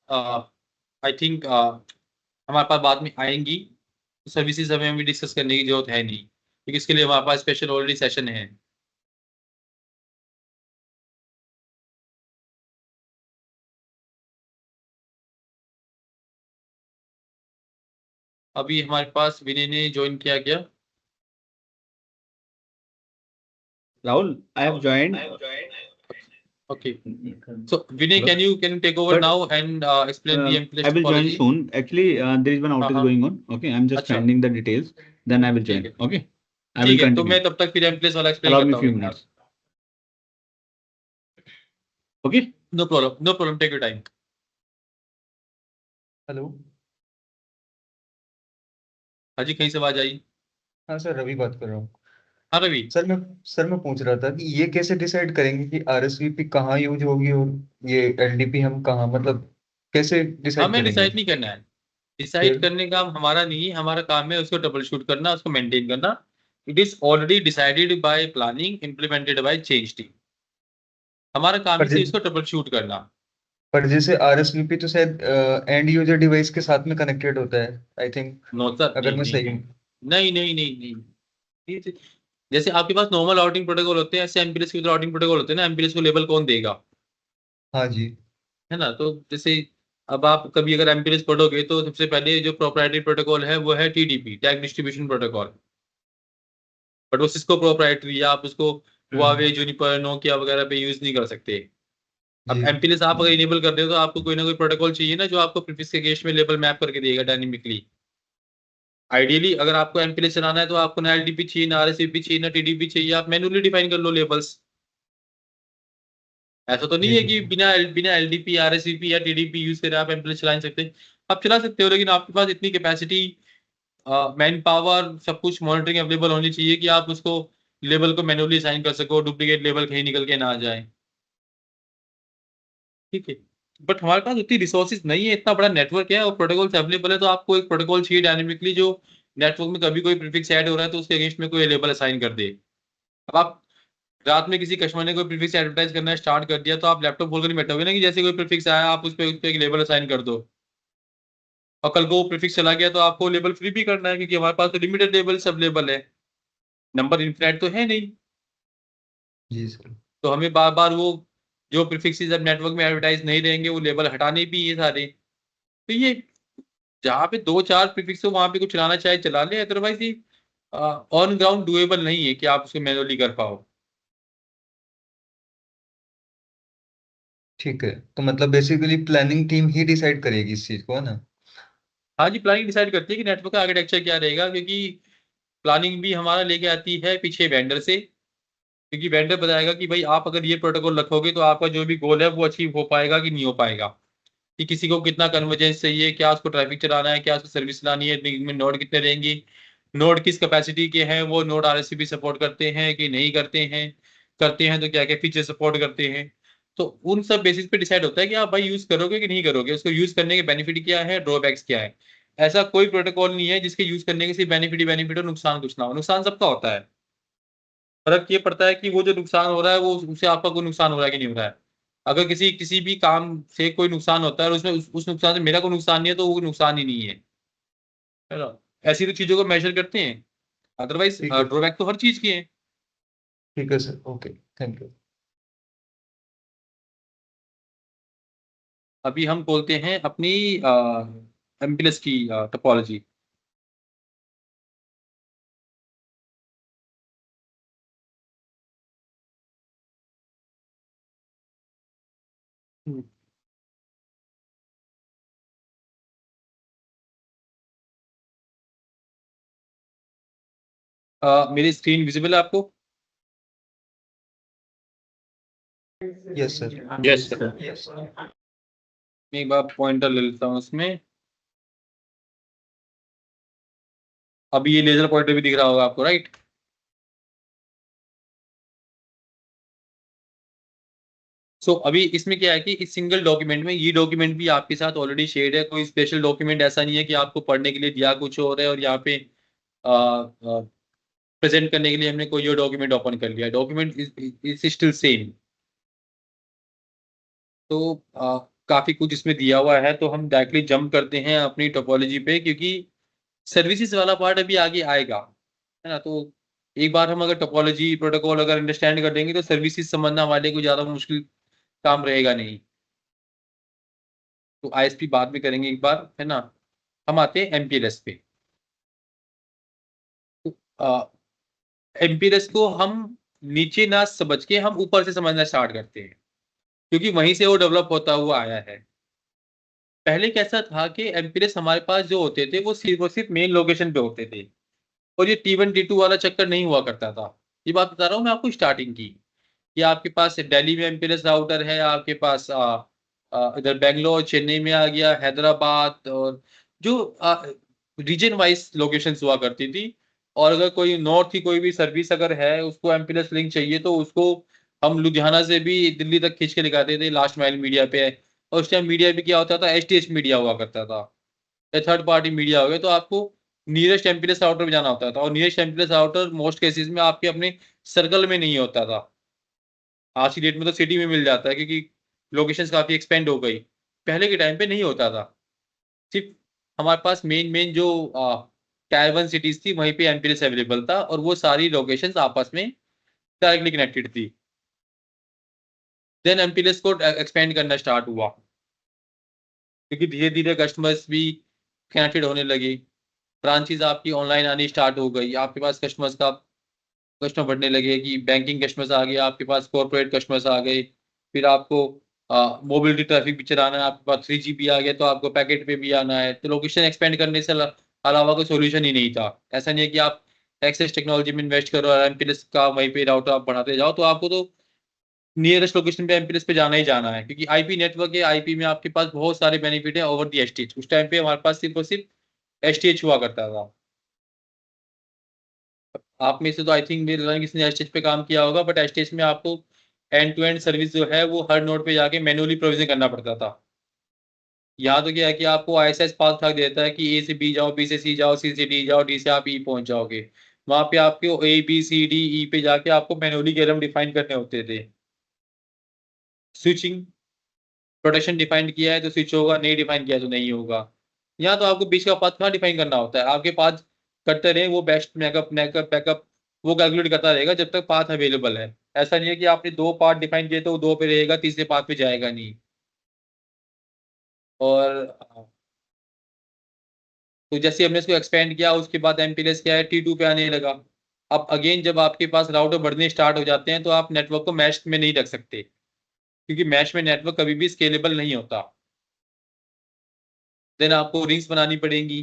Speaker 1: आई थिंक हमारे पास बाद में आएंगी, सर्विसेज हमें अभी डिस्कस करने की जरूरत है नहीं, क्योंकि इसके लिए हमारे पास स्पेशल ऑलरेडी सेशन है। अभी हमारे पास विनय ने ज्वाइन किया क्या?
Speaker 4: Rahul, I have joined.
Speaker 1: Okay, so Vinay
Speaker 4: Hello.
Speaker 1: Can you take over
Speaker 4: But
Speaker 1: now and explain the
Speaker 4: I
Speaker 1: MPLS
Speaker 4: will join
Speaker 1: topology?
Speaker 4: soon. Actually, there is one outage
Speaker 1: हाँ,
Speaker 4: going on. Okay, I'm just
Speaker 1: अच्छा,
Speaker 4: pending the details. Then I will
Speaker 1: ठीक
Speaker 4: join.
Speaker 1: है,
Speaker 4: Okay, I will
Speaker 1: ठीक है, तो
Speaker 4: continue.
Speaker 1: मैं तब तक फिर एमप्लेस वाला एक्सप्लेन
Speaker 4: Allow me
Speaker 1: करता
Speaker 4: few
Speaker 1: हूँ।
Speaker 4: minutes. Okay.
Speaker 1: No problem, no problem, take your time.
Speaker 5: Hello.
Speaker 1: हाँ जी, कहीं से आवाज आई?
Speaker 5: हाँ सर, रवि बात कर रहा हूँ।
Speaker 1: हाँ रवि।
Speaker 5: सर मैं पूछ रहा था कि ये कैसे डिसाइड करेंगे कि RSVP कहाँ यूज होगी और ये LDP हम कहाँ, मतलब कैसे डिसाइड
Speaker 1: हमें
Speaker 5: करेंगे?
Speaker 1: डिसाइड नहीं करना है, डिसाइड
Speaker 5: फिर
Speaker 1: करने का काम हमारा नहीं है, हमारा काम है उसको ट्रबल शूट करना, उसको मेंटेन करना। It is already decided by planning, implemented by change team. हमारा काम
Speaker 5: पर
Speaker 1: ही
Speaker 5: जै,
Speaker 1: सिर्फ इसको ट्रबल शूट करना।
Speaker 5: पर जैसे RSVP तो शायद एंड यूजर डिवाइस के साथ में कनेक्टेड होता है, आई थिंक,
Speaker 1: नो सर,
Speaker 5: अगर
Speaker 1: नहीं
Speaker 5: मैं
Speaker 1: नहीं
Speaker 5: सही
Speaker 1: नहीं
Speaker 5: हूँ।
Speaker 1: नहीं नहीं नहीं नहीं नहीं। ये जैसे आपके पास नॉर्मल राउटिंग प्रोटोकॉल होते हैं, ऐसे एमपीएस के राउटिंग प्रोटोकॉल होते हैं ना, एमपीएस को लेबल कौन देगा?
Speaker 5: हाँ जी।
Speaker 1: है ना? तो जैसे अब आप कभी अगर एमपीएस पढ़ोगे तो सबसे पहले जो प्रोप्राइटरी प्रोटोकॉल है वो है TDP, tag distribution protocol. But वो सिस्को प्रोप्राइटरी है, आप उसको
Speaker 5: हम्म।
Speaker 1: हुआवे, जूनिपर, नोकिया वगैरह पे यूज नहीं कर सकते। अब
Speaker 5: जी।
Speaker 1: एमपीएस आप अगर इनेबल कर रहे हो तो आपको कोई ना कोई प्रोटोकॉल चाहिए ना, जो आपको प्रीफिक्स के अगेंस्ट में लेबल मैप करके देगा डायनेमिकली। आइडियली अगर आपको एमपीएस चलाना है तो आपको ना LDP चाहिए, ना RSVP चाहिए, ना TDP चाहिए, आप मैन्युअली डिफाइन कर लो लेबल्स। ऐसा तो नहीं
Speaker 5: जी
Speaker 1: है कि
Speaker 5: बिल्कुल।
Speaker 1: बिना LDP, RSVP या TDP यूज करे आप एमपीएस चला नहीं सकते। आप चला सकते हो, लेकिन आपके पास इतनी कैपेसिटी, मैन पावर, सब कुछ मॉनिटरिंग अवेलेबल होनी चाहिए कि आप उसको लेबल को मैन्युअली असाइन कर सको, डुप्लीकेट लेबल कहीं निकल के ना आ जाए। ठीक है, बट हमारे पास उतनी रिसोर्सेज नहीं है, इतना बड़ा नेटवर्क है और प्रोटोकॉल्स अवेलेबल है, तो आपको एक प्रोटोकॉल चाहिए डायनेमिकली जो नेटवर्क में कभी कोई प्रीफिक्स ऐड हो रहा है तो उसके अगेंस्ट में कोई लेबल असाइन कर दे। अब आप रात में किसी कस्टमर ने कोई प्रीफिक्स एडवर्टाइज करना स्टार्ट कर दिया तो आप लैपटॉप खोल कर नहीं बैठोगे ना कि जैसे कोई प्रीफिक्स आया आप उस पर एक लेबल असाइन कर दो, और कल को वो प्रीफिक्स चला गया तो आपको लेबल फ्री भी करना है, क्योंकि हमारे पास तो लिमिटेड लेबल्स अवेलेबल है, नंबर इनफिनाइट तो है नहीं।
Speaker 5: जी सर।
Speaker 1: तो हमें बार बार वो जो प्रीफिक्सेस अब नेटवर्क में एडवर्टाइज नहीं रहेंगे वो लेबल हटाने भी ये सारे। तो ये जहाँ पे दो चार प्रीफिक्स हो वहां पे कुछ चलाना चाहे चला ले, अदरवाइज ये ऑन ग्राउंड डुएबल नहीं है कि आप उसको मैनुअली कर पाओ।
Speaker 5: ठीक है, तो मतलब बेसिकली प्लानिंग टीम ही डिसाइड करेगी इस चीज को, है ना?
Speaker 1: हाँ जी, प्लानिंग डिसाइड करती है कि नेटवर्क का आर्किटेक्चर क्या रहेगा, क्योंकि प्लानिंग भी हमारा लेके आती है पीछे वेंडर से, क्योंकि वेंडर बताएगा कि भाई आप अगर ये प्रोटोकॉल रखोगे तो आपका जो भी गोल है वो अचीव हो पाएगा कि नहीं हो पाएगा, कि किसी को कितना कन्वर्जेंस चाहिए, क्या उसको ट्रैफिक चलाना है, क्या उसको सर्विस चलानी है, इनमें नोड कितने रहेंगी, नोड किस कैपेसिटी के हैं, वो नोड RSVP सपोर्ट करते हैं कि नहीं करते हैं, करते हैं तो क्या क्या फीचर सपोर्ट करते हैं। तो उन सब बेसिस पे डिसाइड होता है कि आप भाई यूज करोगे कि नहीं करोगे, उसको यूज करने के बेनिफिट क्या है, ड्रॉबैक्स क्या है। ऐसा कोई प्रोटोकॉल नहीं है जिसके यूज करने के सिर्फ बेनिफिट ही बेनिफिट हो, नुकसान कुछ ना हो। नुकसान सबका होता है, फर्क ये पड़ता है कि वो जो नुकसान हो रहा है वो उससे आपका कोई नुकसान हो रहा है कि नहीं हो रहा है। अगर किसी किसी भी काम से कोई नुकसान होता है और उसमें उस नुकसान से मेरा कोई नुकसान नहीं है तो वो नुकसान ही नहीं है ना? ऐसी तो चीजों को मेजर करते हैं, अदरवाइज
Speaker 5: ठीक है।
Speaker 1: ड्रॉबैक तो हर चीज की है।
Speaker 5: ठीक है सर, ओके, थैंक यू।
Speaker 1: अभी हम बोलते हैं अपनी एमपीएस की टोपोलॉजी। मेरी स्क्रीन विजिबल है आपको?
Speaker 5: Yes sir.
Speaker 1: Yes sir. मैं एक बार पॉइंटर ले लेता हूँ उसमें। अभी ये लेजर पॉइंटर भी दिख रहा होगा आपको, राइट? सो अभी इसमें क्या है कि इस सिंगल डॉक्यूमेंट में ये डॉक्यूमेंट भी आपके साथ ऑलरेडी शेयर्ड है। कोई स्पेशल डॉक्यूमेंट ऐसा नहीं है कि आपको पढ़ने के लिए दिया कुछ और है और यहाँ पे प्रेजेंट करने के लिए हमने कोई और डॉक्यूमेंट ओपन कर लिया। Document is still same. तो काफी कुछ इसमें दिया हुआ है, तो हम डायरेक्टली जंप करते हैं अपनी टोपोलॉजी पे, क्योंकि सर्विसेज वाला पार्ट अभी आगे आएगा, है ना। तो एक बार हम अगर टोपोलॉजी प्रोटोकॉल अगर अंडरस्टैंड कर लेंगे तो सर्विसेज समझना हमारे को ज्यादा मुश्किल काम रहेगा नहीं। तो आईएसपी बाद में करेंगे एक बार, है ना। हम आते हैं एमपीएलएस पे। तो एमपीएलएस को हम नीचे ना समझ के हम ऊपर से समझना स्टार्ट करते हैं, क्योंकि वहीं से वो डेवलप होता हुआ आया है। पहले कैसा था कि एमपीएलएस हमारे पास जो होते थे वो सिर्फ मेन लोकेशन पे होते थे, और ये T1 T2 वाला चक्कर नहीं हुआ करता था। ये बात बता रहा हूँ मैं आपको स्टार्टिंग की, कि आपके पास दिल्ली में एमपीएलएस राउटर है, आपके पास इधर बेंगलोर चेन्नई में आ गया, हैदराबाद, और जो रीजन वाइज लोकेशन हुआ करती थी। और अगर कोई नॉर्थ की कोई भी सर्विस अगर है, उसको एमपीएलएस लिंक चाहिए, तो उसको हम लुधियाना से भी दिल्ली तक खींच के दिखाते थे लास्ट माइल मीडिया पे। और उस टाइम मीडिया भी क्या होता था, एचटीएच मीडिया हुआ करता था, या थर्ड पार्टी मीडिया हो गया। तो आपको नियरेस्ट एमपीएलएस राउटर पे जाना होता था, और nearest MPLS router most cases में आपके अपने सर्कल में नहीं होता था। आज की डेट में तो सिटी में मिल जाता है, क्योंकि लोकेशंस काफी एक्सपेंड हो गई। पहले के टाइम पे नहीं होता था। सिर्फ हमारे पास मेन मेन जो टायर 1 सिटीज थी वहीं पे एमपीएलएस अवेलेबल था, और वो सारी लोकेशंस आपस में डायरेक्टली कनेक्टेड थी। देन एमपीएलएस को एक्सपेंड करना स्टार्ट हुआ, क्योंकि धीरे धीरे कस्टमर्स भी कनेक्टेड होने लगे। ब्रांचेस आपकी ऑनलाइन आनी स्टार्ट हो गई, आपके पास कस्टमर बढ़ने लगे, कि बैंकिंग कस्टमर्स आ गए, आपके पास कॉर्पोरेट कस्टमर्स आ गए। फिर आपको मोबिलिटी ट्रैफिक भी चलाना है, आपके पास 3GP आ गया, तो आपको पैकेट पे भी आना है। तो लोकेशन एक्सपेंड करने से अलावा कोई सोल्यूशन ही नहीं था। ऐसा नहीं है कि आप एक्सेस टेक्नोलॉजी में इन्वेस्ट करो और एमपीएलएस का वहीं पे राउटर आप बढ़ाते जाओ, तो आपको तो नियरेस्ट लोकेशन पे एमपीएलएस पे जाना ही जाना है, क्योंकि आईपी नेटवर्क है। आईपी में आपके पास बहुत सारे बेनिफिट है ओवर दी एसटीएच। उस टाइम पे हमारे पास सिर्फ और सिर्फ एसटीएच हुआ करता था। आप में से तो आई थिंक मेरे किसी ने एसटीएच पे काम किया होगा, बट एसटीएच में आपको एंड टू एंड सर्विस जो है वो हर नोड पे जाके मैन्युअली प्रोविजन करना पड़ता था। यहाँ तो क्या है कि आपको आईएसएस पाथ तक देता है कि ए से बी जाओ, बी से सी जाओ, सी से डी जाओ, डी से आप ई पहुंच जाओगे। वहां पे आपको A B C D E पे जाके आपको मैन्युअली कैरम डिफाइन करने होते थे। स्विचिंग प्रोटेक्शन डिफाइन किया है तो स्विच होगा, नहीं डिफाइन किया है तो नहीं होगा। यहाँ तो आपको बीच का पाथ कहाँ डिफाइन करना होता है, आपके पाथ करते रहे वो बेस्ट बैकअप बैकअप बैकअप वो कैलकुलेट करता रहेगा जब तक पाथ अवेलेबल है। ऐसा नहीं है कि आपने 2 पार्ट डिफाइन किए तो वो 2 पे रहेगा, तीसरे पाथ पे जाएगा नहीं। और तो जैसे हमने इसको एक्सपेंड किया, उसके बाद एमपीएलएस क्या है, T2 पे आने लगा। अब अगेन जब आपके पास राउटर बढ़ने स्टार्ट हो जाते हैं, तो आप नेटवर्क को मैश में नहीं रख सकते, क्योंकि मैश में नेटवर्क कभी भी स्केलेबल नहीं होता। देन आपको रिंग्स बनानी पड़ेंगी।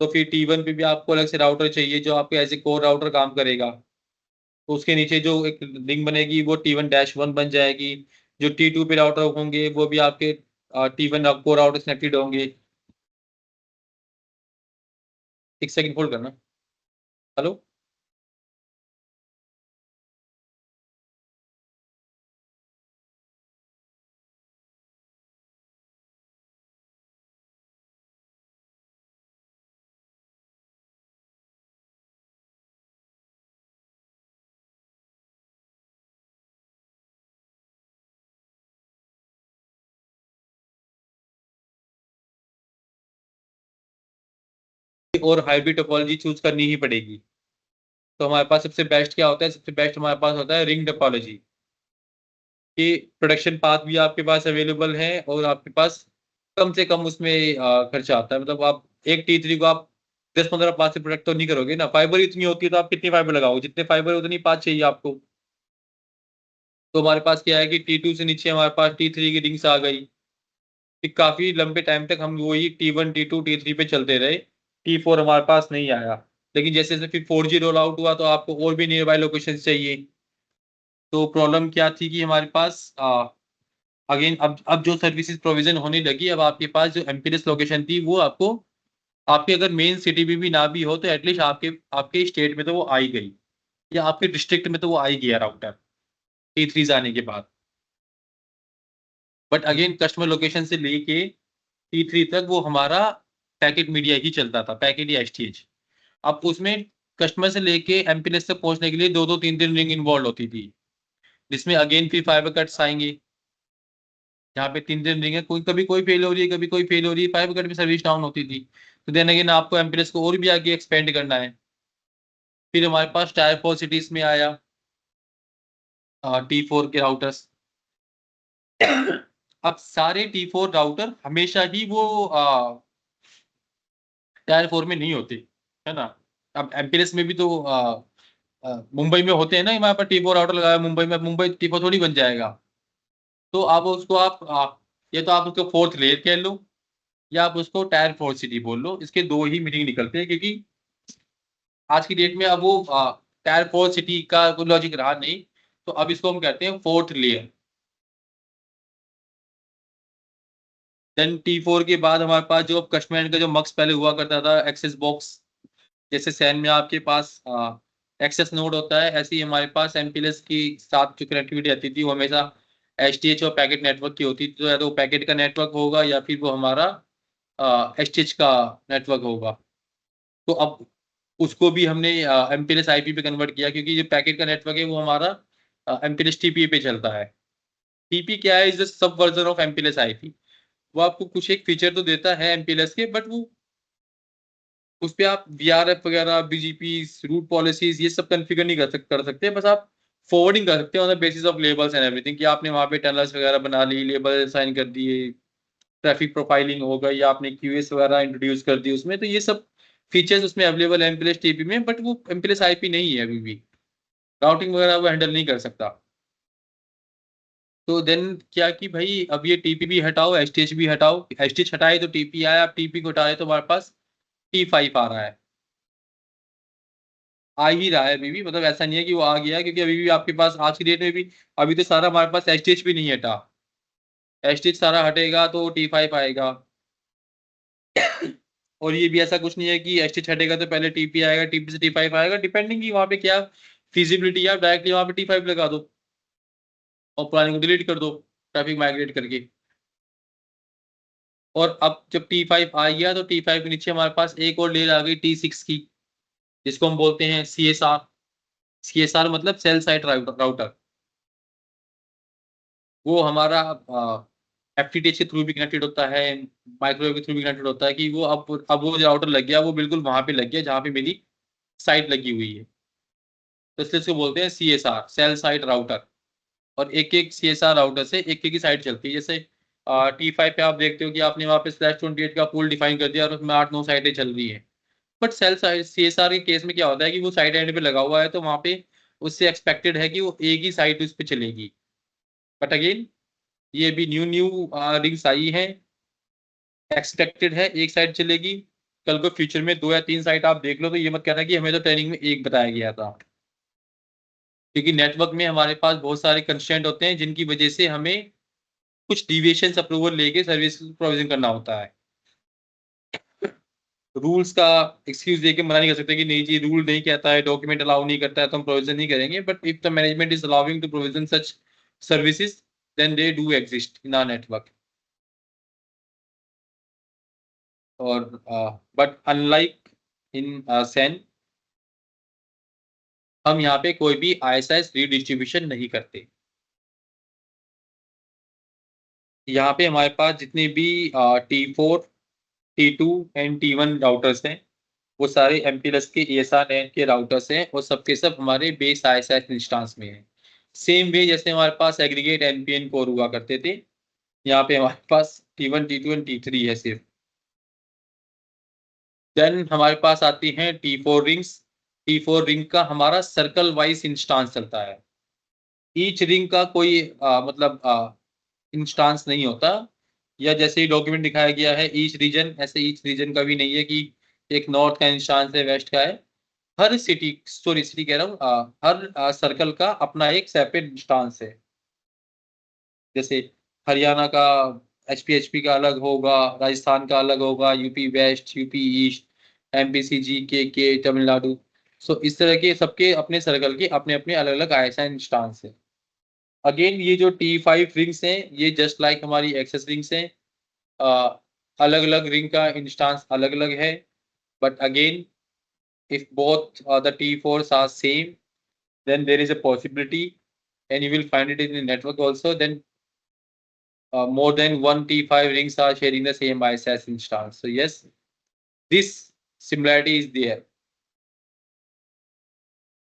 Speaker 1: तो फिर T1 पे भी आपको अलग से राउटर चाहिए जो आपके एज ए कोर राउटर काम करेगा। तो उसके नीचे जो एक रिंग बनेगी वो T1-1 बन जाएगी। जो T2 पे राउटर होंगे वो भी आपके T1 कोर राउटर कनेक्टेड होंगे। एक सेकंड होल्ड करना। हेलो। और हाइब्रिड टोपोलॉजी चूज करनी ही पड़ेगी। तो हमारे पास सबसे बेस्ट क्या होता है, सबसे बेस्ट हमारे पास होता है रिंग टोपोलॉजी। कि प्रोडक्शन पाथ भी आपके पास अवेलेबल है, और आपके पास कम से कम उसमें खर्चा आता है। मतलब आप एक T3 को आप 10-15 पाथ से प्रोडक्ट तो नहीं करोगे ना। फाइबर इतनी होती है तो आप कितनी फाइबर लगाओगे, जितने फाइबर उतनी पाथ चाहिए आपको। तो हमारे पास क्या है कि T2 से नीचे हमारे पास T3 की रिंग्स आ गई। फिर काफी लंबे टाइम तक हम वही T1 T2 T3 पे चलते रहे। T4 हमारे पास नहीं आया। लेकिन जैसे जैसे फिर 4G रोल आउट हुआ तो आपको और भी नियर बाय लोकेशन चाहिए। तो प्रॉब्लम क्या थी कि हमारे पास अगेन अब जो सर्विसेज प्रोविजन होने लगी, अब आपके पास जो एमपीएलएस लोकेशन थी वो आपको आपके अगर मेन सिटी में भी ना भी हो तो एटलीस्ट आपके आपके स्टेट में तो वो आई गई, या आपके डिस्ट्रिक्ट में तो वो आई गया राउटर T3 आने के बाद। बट अगेन कस्टमर लोकेशन से लेके T3 तक वो हमारा पैकेट मीडिया ही चलता था, पैकेट या एसटीएच। अब उसमें कस्टमर से लेके एमपीएलएस तक पहुंचने के लिए 2-3 रिंग इन्वॉल्व होती थी, जिसमें अगेन फिर फाइबर कट्स आएंगे। यहाँ पे 3 रिंग है, कोई कभी कोई फेल हो रही है, कभी कोई फेल हो रही है, फाइबर कट में सर्विस डाउन होती थी। तो देन अगेन आपको एमपीएलएस को और भी आगे एक्सपेंड करना है। फिर हमारे पास टायर 4 सिटीज में आया T4 के राउटर्स। अब सारे T4 राउटर हमेशा ही वो टायर 4 में नहीं होते, है ना। अब एमपीएलएस में भी तो मुंबई में होते हैं ना, हमारे पास T4 राउटर लगाया मुंबई में, मुंबई T4 थोड़ी बन जाएगा। तो आप उसको या तो आप उसको 4th लेयर कह लो, या आप उसको टायर 4 सिटी बोल लो। इसके दो ही मीनिंग निकलते हैं, क्योंकि आज की डेट में अब वो टायर 4 सिटी का कोई लॉजिक रहा नहीं, तो अब इसको हम कहते हैं 4th लेयर। देन T4 के बाद हमारे पास जो कस्टमर का जो मक्स पहले हुआ करता था, एक्सेस बॉक्स। जैसे सैन में आपके पास एक्सेस नोड होता है, ऐसे ही हमारे पास एमपीएलएस की साथ जो कनेक्टिविटी आती थी वो हमेशा एसटीएच और पैकेट नेटवर्क की होती थी। तो या तो पैकेट का नेटवर्क होगा या फिर वो हमारा एसटीएच का नेटवर्क होगा। तो अब उसको भी हमने एमपीएलएस आईपी पे कन्वर्ट किया, क्योंकि जो पैकेट का नेटवर्क है वो हमारा एमपीएलएस टीपी पे चलता है। टीपी क्या है, is the sub version of MPLS IP. वो आपको कुछ एक फीचर तो देता है एमपीएलएस के, बट वो उस पे आप वीआरएफ वगैरह, बीजीपी, रूट पॉलिसीज ये सब कॉन्फ़िगर नहीं कर सकते। बस आप फॉरवर्डिंग कर सकते हैं on the basis of labels and everything, कि आपने वहाँ पे टनल्स वगैरह बना ली, लेबल साइन कर दिए, ट्रैफिक प्रोफाइलिंग हो गई, या आपने क्यूएस वगैरह इंट्रोड्यूस कर दी उसमें। तो ये सब फीचर्स उसमें अवेलेबल है एमपीएलएस टीपी में, बट वो एमपीएलएस आईपी नहीं है अभी भी। राउटिंग वगैरह वो हैंडल नहीं कर सकता। तो देन क्या कि भाई अब ये टीपी भी हटाओ, एसटीएच भी हटाओ। एसटीएच हटाए तो टीपी आया, अब टीपी को हटाए तो हमारे पास T5 आ रहा है, आ ही रहा है अभी भी। मतलब ऐसा नहीं है कि वो आ गया, क्योंकि अभी भी आपके पास आज की डेट में भी अभी तो सारा हमारे पास एसटीएच भी नहीं हटा। एसटीएच सारा हटेगा तो T5 आएगा। और ये भी ऐसा कुछ नहीं है कि एसटीएच हटेगा तो पहले टीपी आएगा, टीपी से T5 आएगा, डिपेंडिंग की वहाँ पे क्या फिजिबिलिटी है। आप डायरेक्टली वहाँ पे T5 लगा दो और पुराने को डिलीट कर दो ट्रैफिक माइग्रेट करके। और अब जब T5 आ गया तो T5 के नीचे हमारे पास एक और लेयर आ गई T6 की, जिसको हम बोलते हैं CSR। CSR मतलब सेल साइट राउटर। वो हमारा एफटीटीएच के थ्रू भी कनेक्टेड होता है, माइक्रोवेव के थ्रू भी कनेक्टेड होता है। कि वो अब वो जो राउटर लग गया वो बिल्कुल वहां पे लग गया जहाँ पे मेरी साइट लगी हुई है। तो इसलिए इसको बोलते हैं CSR, सेल साइट राउटर। और एक एक CSR राउटर से एक एक की साइट चलती है। जैसे T5 पे आप देखते हो कि आपने वहाँ पे /28 का पूल डिफाइन कर दिया और उसमें 8-9 साइटें चल रही है। बट सेल साइट CSR के केस में क्या होता है कि वो साइट एंड पे लगा हुआ है, तो वहाँ पे उससे एक्सपेक्टेड है कि वो एक ही साइट उस पर चलेगी। बट अगेन ये भी न्यू रिंग्स आई हैं, एक्सपेक्टेड है एक साइड चलेगी। कल को फ्यूचर में 2 या 3 साइट आप देख लो, तो ये मत कहना कि हमें तो ट्रेनिंग में एक बताया गया था। क्योंकि नेटवर्क में हमारे पास बहुत सारे कंस्ट्रेंट होते हैं, जिनकी वजह से हमें कुछ डिविएशन अप्रूवल लेके सर्विस प्रोविजन करना होता है। रूल्स का एक्सक्यूज देके मना नहीं कर सकते कि नहीं जी रूल नहीं कहता है, डॉक्यूमेंट अलाउ नहीं करता है तो हम प्रोविजन नहीं करेंगे। But if the management is allowing to provision such services, then they do exist in our network. और बट अनलाइक इन सैन, हम यहाँ पे कोई भी ISIS रीडिस्ट्रीब्यूशन नहीं करते। यहाँ पे हमारे पास जितने भी T4, T2 and T1 routers हैं, वो सारे MPLS के ESR NAN के राउटर्स हैं, और सबके सब हमारे बेस ISIS इंस्टांस में हैं। सेम वे जैसे हमारे पास एग्रीगेट NPN कोर हुआ करते थे, यहाँ पे हमारे पास T1, T2 एंड T3 है सिर्फ। देन हमारे पास आती हैं T4 रिंग्स। T4 रिंग का हमारा सर्कल वाइज इंस्टांस चलता है। ईच रिंग का कोई मतलब इंस्टांस नहीं होता, या जैसे ही डॉक्यूमेंट दिखाया गया है ईच रीजन, ऐसे ईच रीजन का भी नहीं है कि एक नॉर्थ का इंस्टांस है, वेस्ट का है। हर सिटी कह रहा हूँ, हर सर्कल का अपना एक सेपरेट इंस्टांस है। जैसे हरियाणा का HPHP का अलग होगा, राजस्थान का अलग होगा, UP west, UP east, MPCG के तमिलनाडु। सो इस तरह के सबके अपने सर्कल के अपने अपने अलग अलग ISI इंस्टांस है। अगेन ये जो T5 रिंग्स हैं, ये जस्ट लाइक हमारी एक्सेस रिंग्स हैं। अलग अलग रिंग का इंस्टांस अलग अलग है, but again if both the T4s are same, then there is a possibility, and you will find it in the network also, then more than one T5 rings are sharing the same ISS instance. So yes, this similarity is there.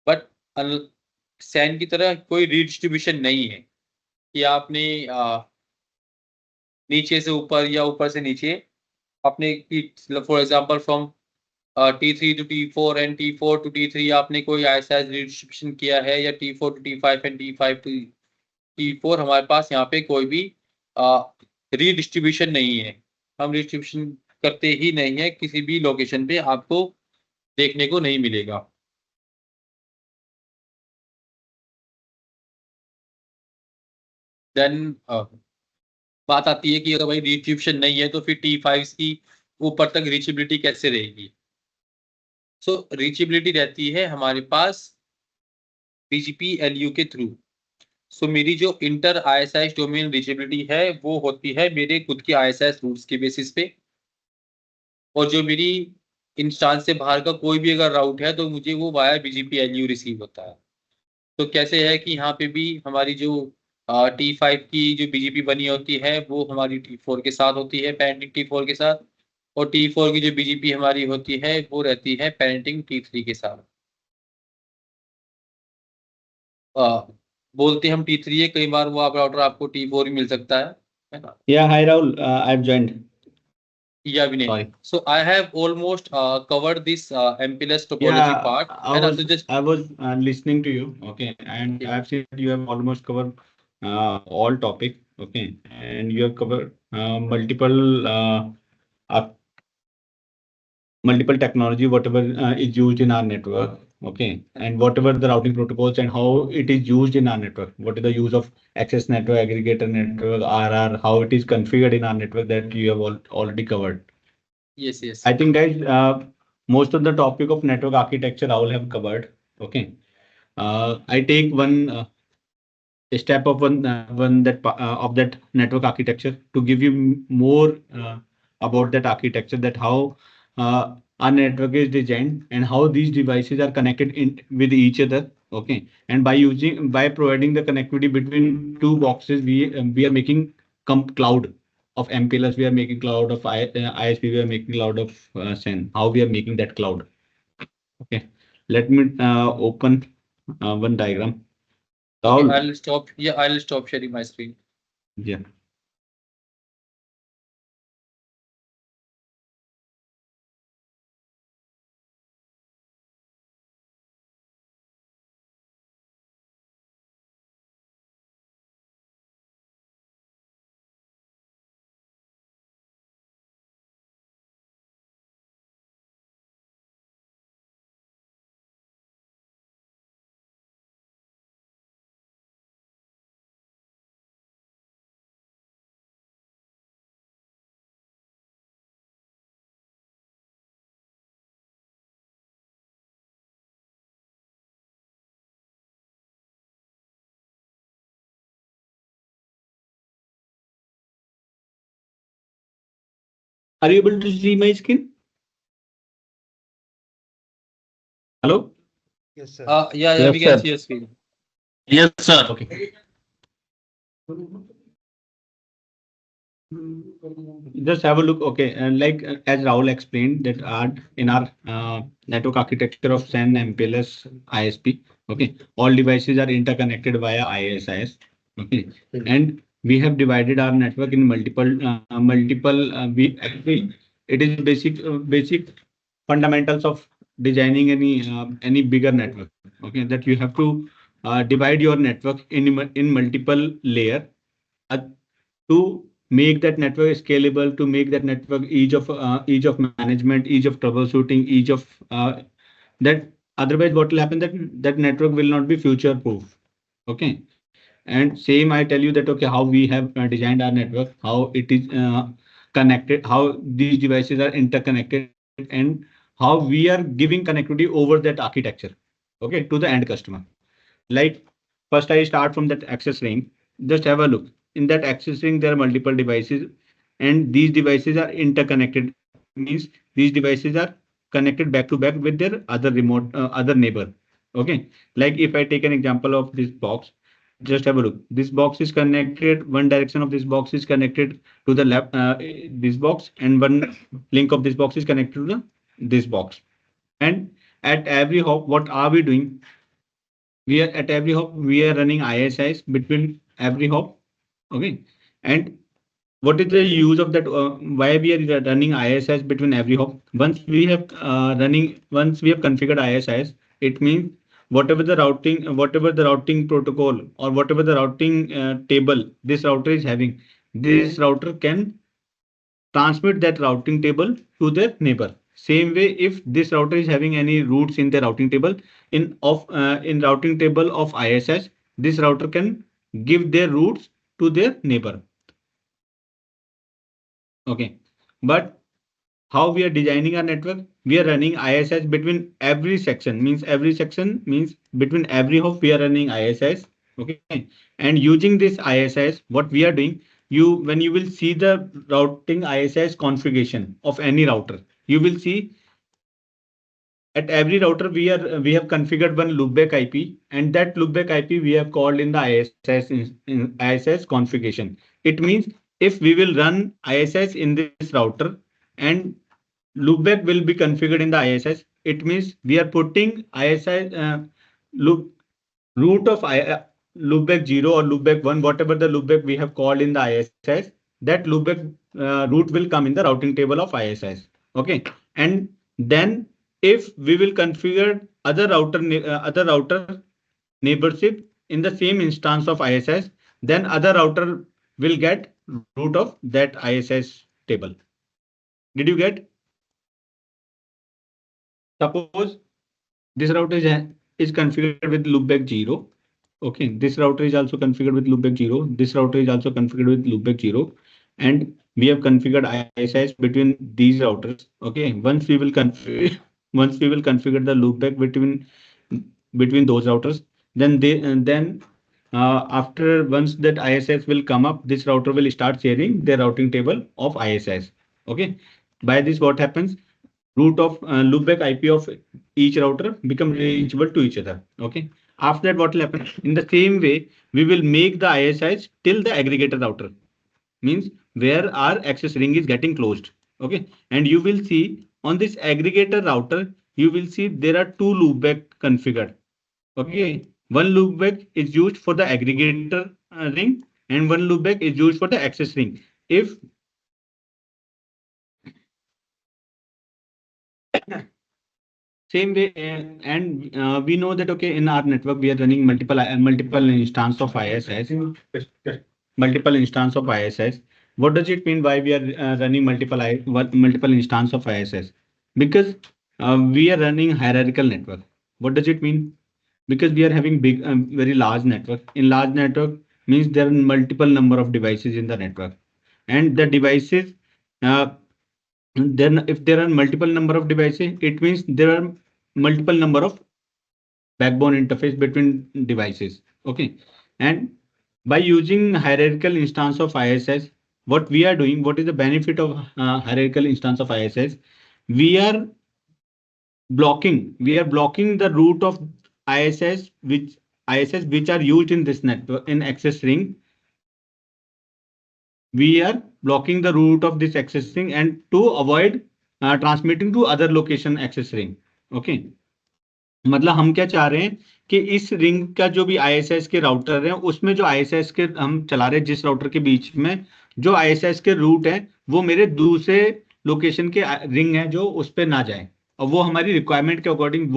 Speaker 1: But SAN की तरह कोई redistribution नहीं है कि आपने नीचे से ऊपर या ऊपर से नीचे अपने for example from T3 to T4 and T4 to T3 आपने कोई ऐसा डिस्ट्रीब्यूशन किया है, या T4 to T5 and T5 to T4, हमारे पास यहाँ पे कोई भी रीडिस्ट्रीब्यूशन नहीं है। हम डिस्ट्रीब्यूशन करते ही नहीं है, किसी भी लोकेशन पे आपको देखने को नहीं मिलेगा। देन बात आती है कि अगर भाई डिस्ट्रीब्यूशन नहीं है तो फिर T5 की ऊपर तक रीचेबिलिटी कैसे रहेगी। सो रीचेबिलिटी रहती है हमारे पास BGP LU के थ्रू। सो मेरी जो इंटर ISIS डोमेन रीचेबिलिटी है वो होती है मेरे खुद के ISIS रूट्स के बेसिस पे, और जो मेरी इंस्टांस से बाहर का कोई भी अगर राउट है तो मुझे वो वाया BGP LU रिसीव होता है। तो कैसे है कि यहाँ पे भी हमारी जो T5 की जो BGP बनी होती है वो हमारी T4 के साथ होती है, पेरेंटिंग T4 के साथ, और T4 की जो BGP हमारी होती है वो रहती है पेरेंटिंग T3 के साथ। बोलते हम T3 है, कई बार वो आप राउटर आपको T4 भी मिल सकता है ना?
Speaker 4: Yeah, hi Rahul. I've joined.
Speaker 1: Yeah, Vinay.
Speaker 4: Sorry.
Speaker 1: So I have almost covered this MPLS topology part.
Speaker 4: I
Speaker 1: And
Speaker 4: was
Speaker 1: also just
Speaker 4: listening to you. Okay, and
Speaker 1: Yeah.
Speaker 4: I've seen you have almost covered all topic. Okay, and you have covered multiple technology, whatever is used in our network. Okay, and whatever the routing protocols and how it is used in our network. What is the use of access network, aggregator network, RR, how it is configured in our network, that you have already covered.
Speaker 1: yes, yes.
Speaker 4: I think guys, most of the topic of network architecture I will have covered. Okay. I take one step of one that of that network architecture to give you more about that architecture, that how our network is designed and how these devices are connected in with each other. Okay, and by providing the connectivity between two boxes, we are making cloud of MPLS, we are making cloud of ISP, we are making cloud of SAN. How we are making that cloud? Okay, let me open one diagram.
Speaker 1: Okay,
Speaker 4: Rahul,
Speaker 1: I'll stop. Yeah, I'll stop sharing my screen.
Speaker 4: yeah. Are you able to see my screen? Hello?
Speaker 5: Yes, sir.
Speaker 1: Yeah,
Speaker 4: Yes,
Speaker 1: we can
Speaker 4: sir.
Speaker 1: see your screen.
Speaker 4: Yes, sir. Okay. Just have a look. Okay, and like as Rahul explained, that are in our network architecture of SAN, MPLS, ISP. Okay, all devices are interconnected via ISIS. Okay, and we have divided our network in multiple. We actually, it is basic fundamentals of designing any bigger network. Okay, that you have to divide your network in multiple layer to make that network scalable, to make that network ease of management, ease of troubleshooting, ease of that otherwise what will happen, that network will not be future proof. Okay. And same, I tell you that, okay, how we have designed our network, how it is connected, how these devices are interconnected, and how we are giving connectivity over that architecture, okay, to the end customer. Like, first I start from that access ring. Just have a look. In that access ring, there are multiple devices, and these devices are interconnected. Means these devices are connected back to back with their other remote, other neighbor. Okay. Like if I take an example of this box, just have a look. This box is connected. One direction of this box is connected to the left, this box, and one link of this box is connected to this box. And at every hop, what are we doing? We are at every hop, we are running ISIs between every hop. Okay. And what is the use of that? Why we are running ISIs between every hop? Once we have configured ISIs, it means whatever the routing protocol or whatever the routing table this router is having, this router can transmit that routing table to their neighbor. Same way, if this router is having any routes in the routing table, in routing table of ISS, this router can give their routes to their neighbor. Okay, but how we are designing our network? We are running ISS between every section. Means between every hop we are running ISS. Okay, and using this ISS, what we are doing, when you will see the routing ISS configuration of any router, you will see at every router we have configured one loopback IP, and that loopback IP we have called in the ISS in ISS configuration. It means if we will run ISS in this router and loopback will be configured in the ISS, it means we are putting ISS root of loopback 0 or loopback 1, whatever the loopback we have called in the ISS, that loopback root will come in the routing table of ISS. Okay, and then if we will configure other router neighborship in the same instance of ISS, then other router will get root of that ISS table. Did you get? Suppose this router is configured with loopback 0. Okay, this router is also configured with loopback 0. This router is also configured with loopback 0. And we have configured ISIs between these routers. Okay, once we will configure the loopback between those routers, then after once that ISS will come up, this router will start sharing their routing table of ISS. Okay, by this what happens? Root of loopback IP of each router become reachable to each other. Okay. After that, what will happen? In the same way, we will make the ISIs till the aggregator router, means where our access ring is getting closed. Okay. And you will see on this aggregator router, you will see there are two loopback configured. Okay. One loopback is used for the aggregator ring, and one loopback is used for the access ring. If same way, and we know that, okay, in our network we are running multiple instance of ISS. Multiple instance of ISS. What does it mean? Why we are running multiple instance of ISS? Because we are running hierarchical network. What does it mean? Because we are having big, very large network. In large network means there are multiple number of devices in the network, and the devices. Then if there are multiple number of devices, it means there are multiple number of backbone interface between devices. Okay, and by using hierarchical instance of ISS, what we are doing, what is the benefit of hierarchical instance of ISS? We are blocking the root of ISS which are used in this network in access ring. We are blocking the root of this access ring and to avoid transmitting to other location access ring. Okay, मतलब हम क्या चाह रहे हैं कि इस ring का जो भी ISS के राउटर है उसमें जो ISS के हम चला रहे हैं, जिस राउटर के बीच में जो ISS के रूट है वो मेरे दूसरे लोकेशन के रिंग है जो उस पर ना जाए, और वो हमारी रिक्वायरमेंट के according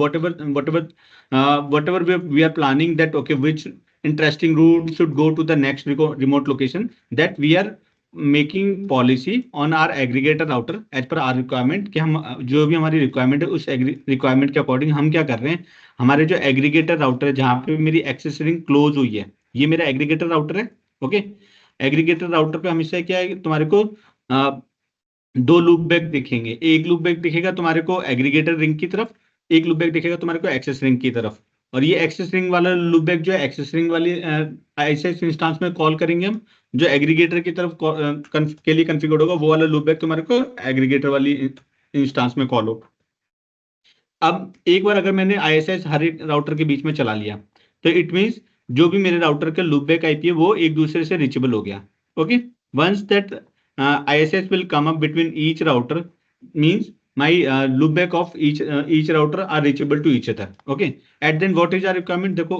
Speaker 4: whatever we are planning that, okay, which interesting route should go to the next remote location, that we are making policy on our aggregator router as पर आर रिक्वायरमेंट, कि हम जो भी हमारी रिक्वायरमेंट है उस requirement के according हम क्या कर रहे हैं, हमारे जो एग्रीगेटर राउटर है जहाँ पे मेरी एक्सेस रिंग क्लोज हुई है, ये मेरा एग्रीगेटर राउटर है। ओके, एग्रीगेटर राउटर पे हमेशा क्या है, तुम्हारे को दो लूप बैक दिखेंगे। एक लूप बैक दिखेगा तुम्हारे को एग्रीगेटर रिंग की तरफ, एक लूप बैक दिखेगा तुम्हारे को एक्सेस रिंग की तरफ। और ये एक्सेस रिंग वाला लूप बैक जो है एक्सेस रिंग वाली ISS इंस्टेंस में कॉल करेंगे हम, जो एग्रीगेटर की तरफ के लिए कॉन्फ़िगर होगा वो वाला लूप बैक तुम्हारे को एग्रीगेटर वाली इंस्टेंस में कॉल हो। अब एक बार अगर मैंने ISS हर एक राउटर के बीच में चला लिया तो इट मीन्स जो भी मेरे राउटर का लूप बैक IP है वो एक दूसरे से रीचेबल हो गया। Okay, once that ISS will come up between each router means my loopback of each router are reachable to each other. Okay, and then what is our requirement? देखो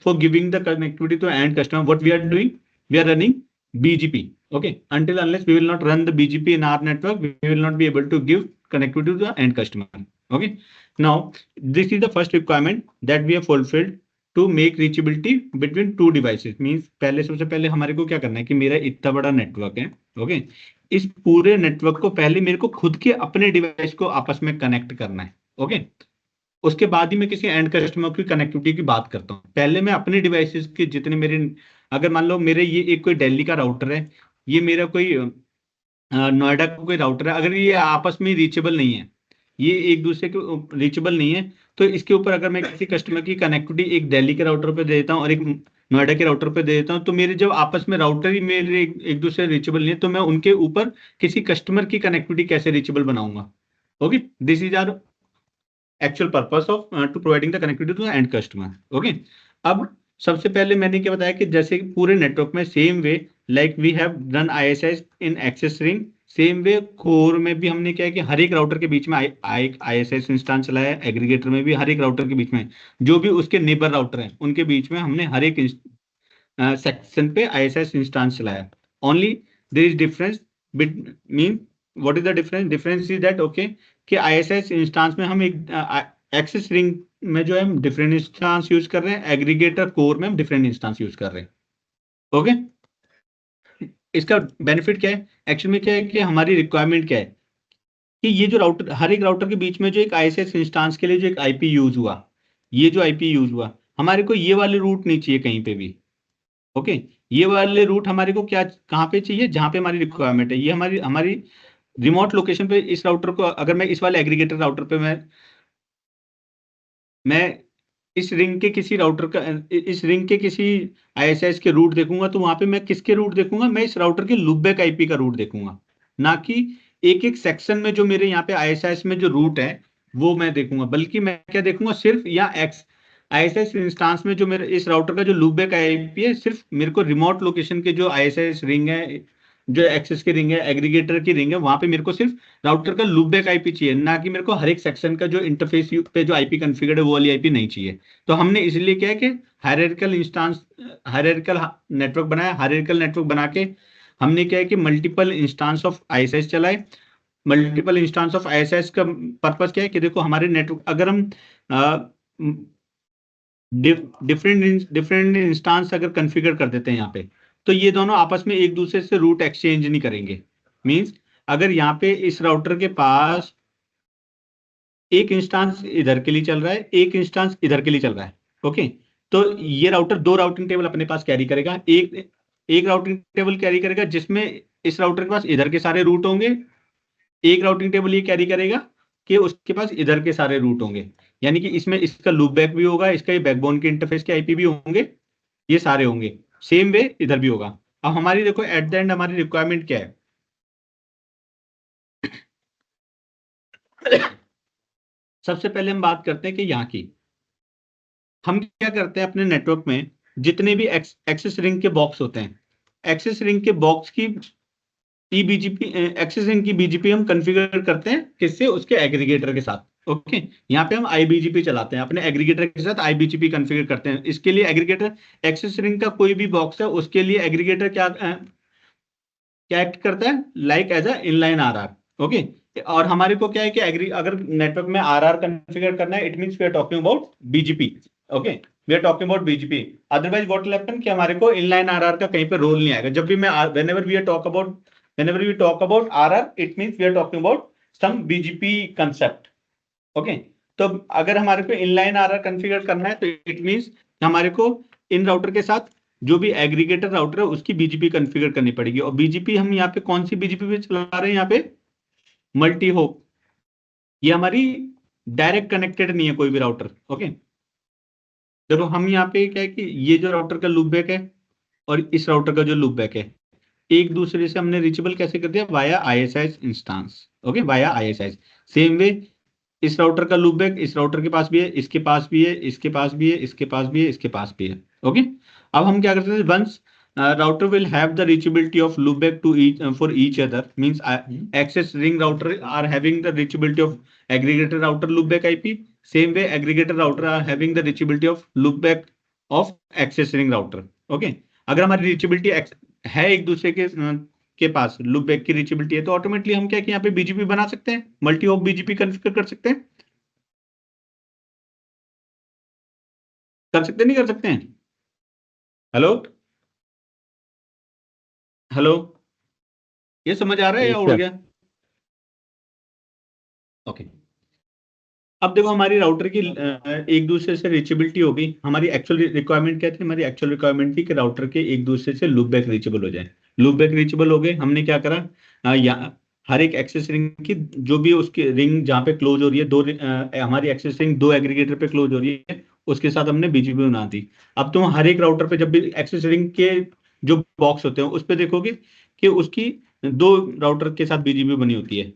Speaker 4: for giving the connectivity to end customer, what we are doing, we are running BGP. Okay, until unless we will not run the BGP in our network, we will not be able to give connectivity to the end customer. Okay, now this is the first requirement that we have fulfilled to make reachability between two devices. Means पहले सबसे पहले हमारे को क्या करना है कि मेरा इतना बड़ा नेटवर्क है। ओके, इस पूरे नेटवर्क को पहले मेरे को खुद के अपने डिवाइस को आपस में कनेक्ट करना है। ओके, उसके बाद ही मैं किसी एंड कस्टमर की कनेक्टिविटी की बात करता हूँ। पहले मैं अपने डिवाइसेस के जितने मेरे, अगर मान लो मेरे ये एक कोई दिल्ली का राउटर है, ये मेरा कोई नोएडा का कोई राउटर है, अगर ये आपस में रीचेबल नहीं है, ये एक दूसरे को रीचेबल नहीं है, तो इसके ऊपर अगर मैं किसी कस्टमर की कनेक्टिविटी एक दिल्ली के राउटर पे दे देता हूँ और एक नोएडा के राउटर पे दे देता हूँ, तो मेरे जब आपस में राउटर ही मेरे एक दूसरे रीचेबल नहीं है, तो मैं उनके ऊपर किसी कस्टमर की कनेक्टिविटी कैसे रीचेबल बनाऊंगा। Okay, this is our actual purpose of to providing the connectivity to end customer. Okay, अब सबसे पहले मैंने क्या बताया कि जैसे पूरे नेटवर्क में same way like we have run ISS in access ring, same way core में भी हमने क्या है कि हर एक राउटर के बीच में ISS इंस्टेंस चलाया है। एग्रीगेटर में भी हर एक राउटर के बीच में जो भी उसके नेबर राउटर हैं उनके बीच में हमने हर एक सेक्शन पे ISS इंस्टेंस चलाया। Only there is difference mean what is the difference? Difference is that okay कि ISS इंस्टेंस में हम एक एक्सेस रिंग में जो है हम डिफरेंट इंस्टेंस यूज कर रहे हैं, एग्रीगेटर कोर में हम डिफरेंट इंस्टेंस यूज कर रहे हैं। ओके, इसका बेनिफिट क्या है? एक्चुअली में क्या है कि हमारी रिक्वायरमेंट क्या है कि ये जो राउटर, हर एक राउटर के बीच में जो एक ISS इंस्टेंस के लिए जो एक IP यूज हुआ, ये जो IP यूज हुआ, हमारे को ये वाले रूट नहीं चाहिए कहीं पे भी। ओके, ये वाले रूट हमारे को क्या कहाँ पे चाहिए? जहाँ पे हमारी रिक्वायरमेंट है। ये हमारी रिमोट लोकेशन पे इस राउटर को, अगर मैं इस वाले एग्रीगेटर राउटर पे मैं इस रिंग के किसी राउटर का, इस रिंग के किसी ISS के रूट देखूंगा, तो वहां पे मैं किसके रूट देखूंगा? मैं इस राउटर के लूपबैक IP का रूट देखूंगा, ना कि एक एक सेक्शन में जो मेरे यहाँ पे ISS में जो रूट है वो मैं देखूंगा, बल्कि मैं क्या देखूंगा? सिर्फ या ISS इंस्टेंस में जो मेरे इस राउटर का जो लूपबैक IP है, सिर्फ मेरे को रिमोट लोकेशन के जो ISS रिंग है, जो एक्सेस की रिंग है, एग्रीगेटर की रिंग है, वहां पे मेरे को सिर्फ राउटर का लूपबैक IP चाहिए, ना कि मेरे को हर एक सेक्शन का जो इंटरफेस पे जो IP कॉन्फ़िगर्ड है वो वाली IP नहीं चाहिए। तो हमने इसलिए क्या है कि हायरार्किकल नेटवर्क बनाया। हायरार्किकल नेटवर्क बना के हमने क्या है कि मल्टीपल इंस्टेंस ऑफ ISS चलाए। मल्टीपल इंस्टेंस ऑफ ISS का पर्पस क्या है कि देखो हमारे नेटवर्क, अगर हम डिफरेंट इंस्टेंस अगर कॉन्फ़िगर कर देते हैं यहाँ पे, तो ये दोनों आपस में एक दूसरे से रूट एक्सचेंज नहीं करेंगे। मींस अगर यहाँ पे इस राउटर के पास एक इंस्टेंस इधर के लिए चल रहा है, एक इंस्टेंस इधर के लिए चल रहा है, ओके, तो ये राउटर दो राउटिंग टेबल अपने पास कैरी करेगा। एक राउटिंग टेबल कैरी करेगा जिसमें इस राउटर के पास इधर के सारे रूट होंगे, एक राउटिंग टेबल ये कैरी करेगा कि उसके पास इधर के सारे रूट होंगे, यानी कि इसमें इसका लूपबैक भी होगा, इसका ये बैकबोन के इंटरफेस के IP भी होंगे, ये सारे होंगे। सेम वे इधर भी होगा। अब हमारी देखो एट द एंड हमारी रिक्वायरमेंट क्या है? सबसे पहले हम बात करते हैं कि यहाँ की हम क्या करते हैं अपने नेटवर्क में, जितने भी एक्सेस रिंग के बॉक्स होते हैं, एक्सेस रिंग के बॉक्स की BGP, एक्सेस रिंग की BGP हम कॉन्फ़िगर करते हैं किससे? उसके एग्रीगेटर के साथ। ओके, यहाँ पे हम IBGP चलाते हैं, अपने एग्रीगेटर के साथ IBGP कॉन्फ़िगर करते हैं। इसके लिए एग्रीगेटर, एक्सेस रिंग का कोई भी बॉक्स है उसके लिए एग्रीगेटर क्या एक्ट करता है? Like as a inline RR। Okay, और हमारे को क्या है कि अगर नेटवर्क में RR कॉन्फ़िगर करना है, it means we are talking about BGP। Okay, we are talking about BGP. Otherwise what will happen कि हमारे को इनलाइन आरआर का कहीं पे रोल नहीं आएगा। जब भी मैं whenever we talk about RR, it means we are talking about some BGP concept. Okay, तो अगर हमारे को इनलाइन आरआर कॉन्फ़िगर करना है तो इट मींस हमारे को इन राउटर के साथ जो भी एग्रीगेटर राउटर है उसकी बीजीपी कॉन्फ़िगर करनी पड़ेगी। और बीजीपी हम यहाँ पे कौन सी बीजीपी पे चला रहे हैं, यहाँ पे मल्टी होप। ये हमारी डायरेक्ट कनेक्टेड नहीं है कोई भी राउटर। ओके, देखो हम यहाँ पे क्या है कि ये जो राउटर का लूप बैक है और इस राउटर का जो लूप बैक है, एक दूसरे से हमने रीचेबल कैसे कर दिया, via ISI instance. Okay, via ISI. Same way इस राउटर का लूप बैक इस राउटर के पास भी है, इसके पास भी है, इसके पास भी है, इसके पास भी है, इसके पास भी है। ओके, अब हम क्या करते हैं, once router will have the reachability of loopback to each for each other, means access ring router are having the reachability of aggregator router loopback IP. Same way aggregator router are having the reachability of loopback of access ring router. Okay, अगर हमारी reachability है एक दूसरे के पास loopback की reachability है तो automatically हम क्या कि यहाँ पे बीजीपी बना सकते हैं, मल्टी होप बीजीपी कॉन्फ़िगर कर सकते हैं। नहीं कर सकते हैं? हेलो हेलो, ये समझ आ रहा है या उड़ गया? ओके, अब देखो हमारी राउटर की एक दूसरे से रीचेबिलिटी हो गई। हमारी एक्चुअल रिक्वायरमेंट क्या थी, हमारी एक्चुअल रिक्वायरमेंट थी कि राउटर के एक दूसरे से लूप बैक रीचेबल हो जाए। लूप बैक रीचेबल हो गए, हमने क्या करा, हर एक एक्सेस रिंग की जो भी उसकी रिंग जहाँ पे क्लोज हो रही है, हमारी एक्सेस रिंग 2 एग्रीगेटर पे क्लोज हो रही है, उसके साथ हमने बीजीपी बना दी। अब तुम हर एक राउटर पे जब भी एक्सेस रिंग के जो बॉक्स होते हैं उस पर देखोगे कि उसकी 2 राउटर के साथ बीजीपी बनी होती है।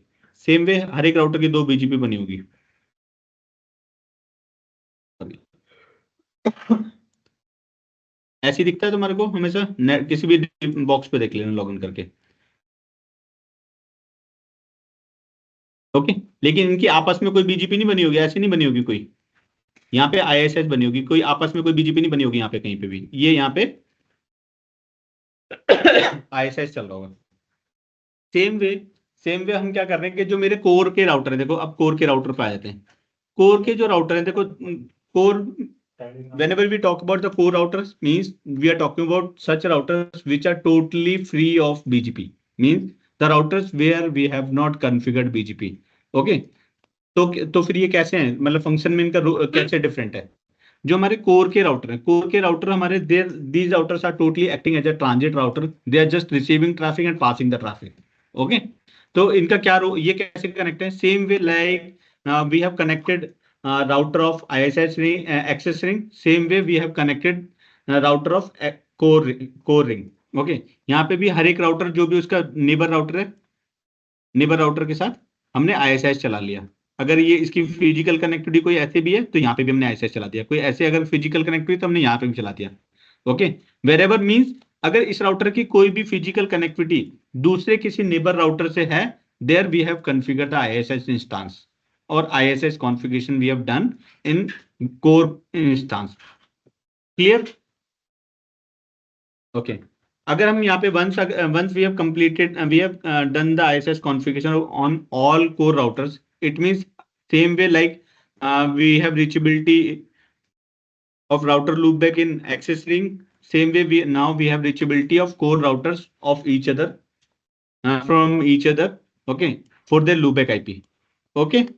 Speaker 4: सेम वे हर एक राउटर की 2 बीजीपी बनी होगी। ऐसी दिखता है तुम्हारे को हमेशा, किसी भी बॉक्स पे देख लेना लॉगिन करके। ओके, लेकिन इनकी आपस में कोई बीजीपी नहीं बनी होगी, ऐसी नहीं बनी होगी कोई। यहाँ पे आईएसएस बनी होगी, कोई आपस में कोई बीजीपी नहीं बनी होगी यहाँ पे कहीं पे भी। ये यहाँ पे आईएसएस चल रहा होगा। सेम वे हम क्या कर रहे हैं कि जो मेरे कोर के राउटर है, देखो अब कोर के राउटर पे आ जाते हैं। कोर के जो राउटर है, देखो core, whenever we talk about the core routers, means we are talking about such routers which are totally free of BGP, means the routers where we have not configured BGP. Okay, तो फिर ये कैसे हैं, मतलब function में इनका कैसे different है। जो हमारे कोर के राउटर हैं, कोर के राउटर हमारे these routers are totally acting as a transit router, they are just receiving traffic and passing the traffic. Okay, तो इनका क्या ये कैसे कनेक्ट है, same way like we have connected router of ISS ring, access ring, same way we have connected router of core ring. Okay, यहाँ पे भी हर एक राउटर जो भी उसका नेबर राउटर है, नेबर राउटर के साथ हमने ISS चला लिया। अगर ये इसकी फिजिकल कनेक्टिविटी कोई ऐसे भी है तो यहाँ पे भी हमने ISS चला दिया। कोई ऐसे अगर फिजिकल कनेक्टिविटी तो हमने यहाँ पे भी चला दिया। ओके, वेरेवर मीन्स अगर इस राउटर की कोई भी फिजिकल कनेक्टिविटी दूसरे किसी नेबर राउटर से है, there we have configured the ISS instance or ISS configuration we have done in core instance. Clear? Okay. अगर हम यहाँ पे once we have completed, we have done the ISS configuration on all core routers, it means same way like we have reachability of router loopback in access ring. Same way we have reachability of core routers of each other from each other. Okay, for their loopback IP. Okay.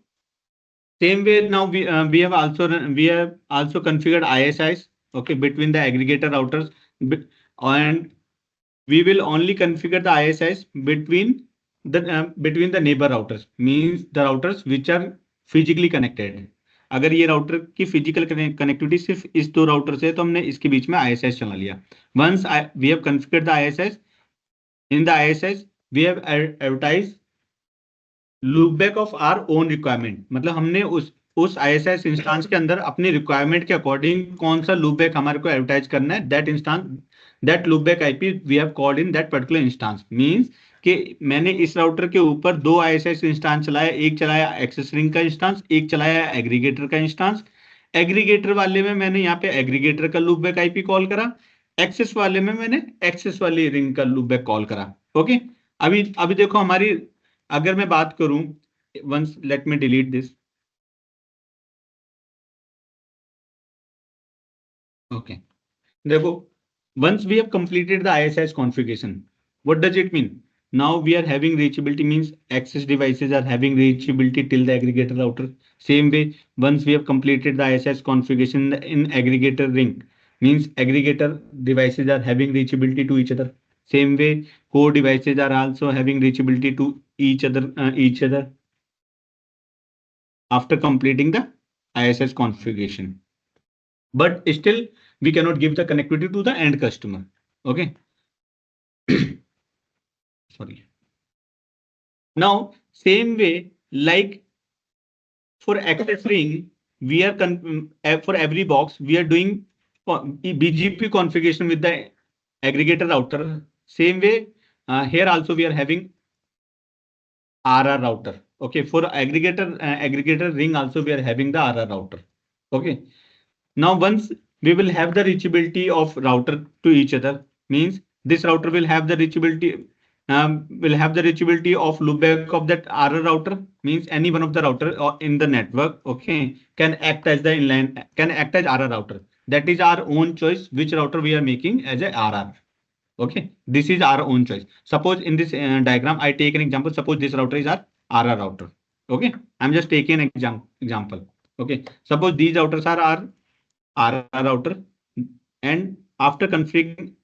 Speaker 4: Same way now we have also configured ISIs, okay, between the aggregator routers, and we will only configure the ISIs between the neighbor routers, means the routers which are physically connected. अगर ये router की physical connectivity सिर्फ इस 2 router से है तो हमने इसके बीच में ISIs चला लिया। Once we have configured the ISIs, in the ISIs we have advertised loopback of our own requirement, मतलब हमने उस ISS इंस्टेंस के अंदर अपनी रिक्वायरमेंट के अकॉर्डिंग कौन सा लूपबैक हमारे को एडवर्टाइज करना है, that instance, that loopback IP we have called in that particular instance. Means कि मैंने इस राउटर के ऊपर 2 ISS इंस्टेंस चलाया, एक चलाया एक्सेस रिंग का इंस्टेंस, एक चलाया एग्रीगेटर का इंस्टेंस। एग्रीगेटर वाले में मैंने यहाँ पे एग्रीगेटर का लूपबैक IP कॉल करा, एक्सेस वाले में मैंने एक्सेस वाली रिंग का लूपबैक कॉल करा। ओके, अभी देखो हमारी, अगर मैं बात करूं, once let me delete this, Okay. Therefore, once we have completed the ISIS configuration, what does it mean? Now we are having reachability means access devices are having reachability till the aggregator router. Same way, once we have completed the ISIS configuration in aggregator ring, means aggregator devices are having reachability to each other. Same way, core devices are also having reachability to each other after completing the ISIS configuration. But still, we cannot give the connectivity to the end customer. Okay. Sorry. Now, same way, like for access ring, we are for every box, we are doing BGP configuration with the aggregator router. Same way, here also we are having RR router. Okay, for aggregator ring also we are having the RR router. Okay. Now, once we will have the reachability of router to each other, means this router will have the reachability of loopback of that RR router, means any one of the router or in the network, okay, can act as the inline, can act as RR router. That is our own choice, which router we are making as a RR. Okay, this is our own choice. Suppose in this diagram, I take an example. Suppose this router is our RR router. Okay, I'm just taking an example. Okay, suppose these routers are our RR router, and after completing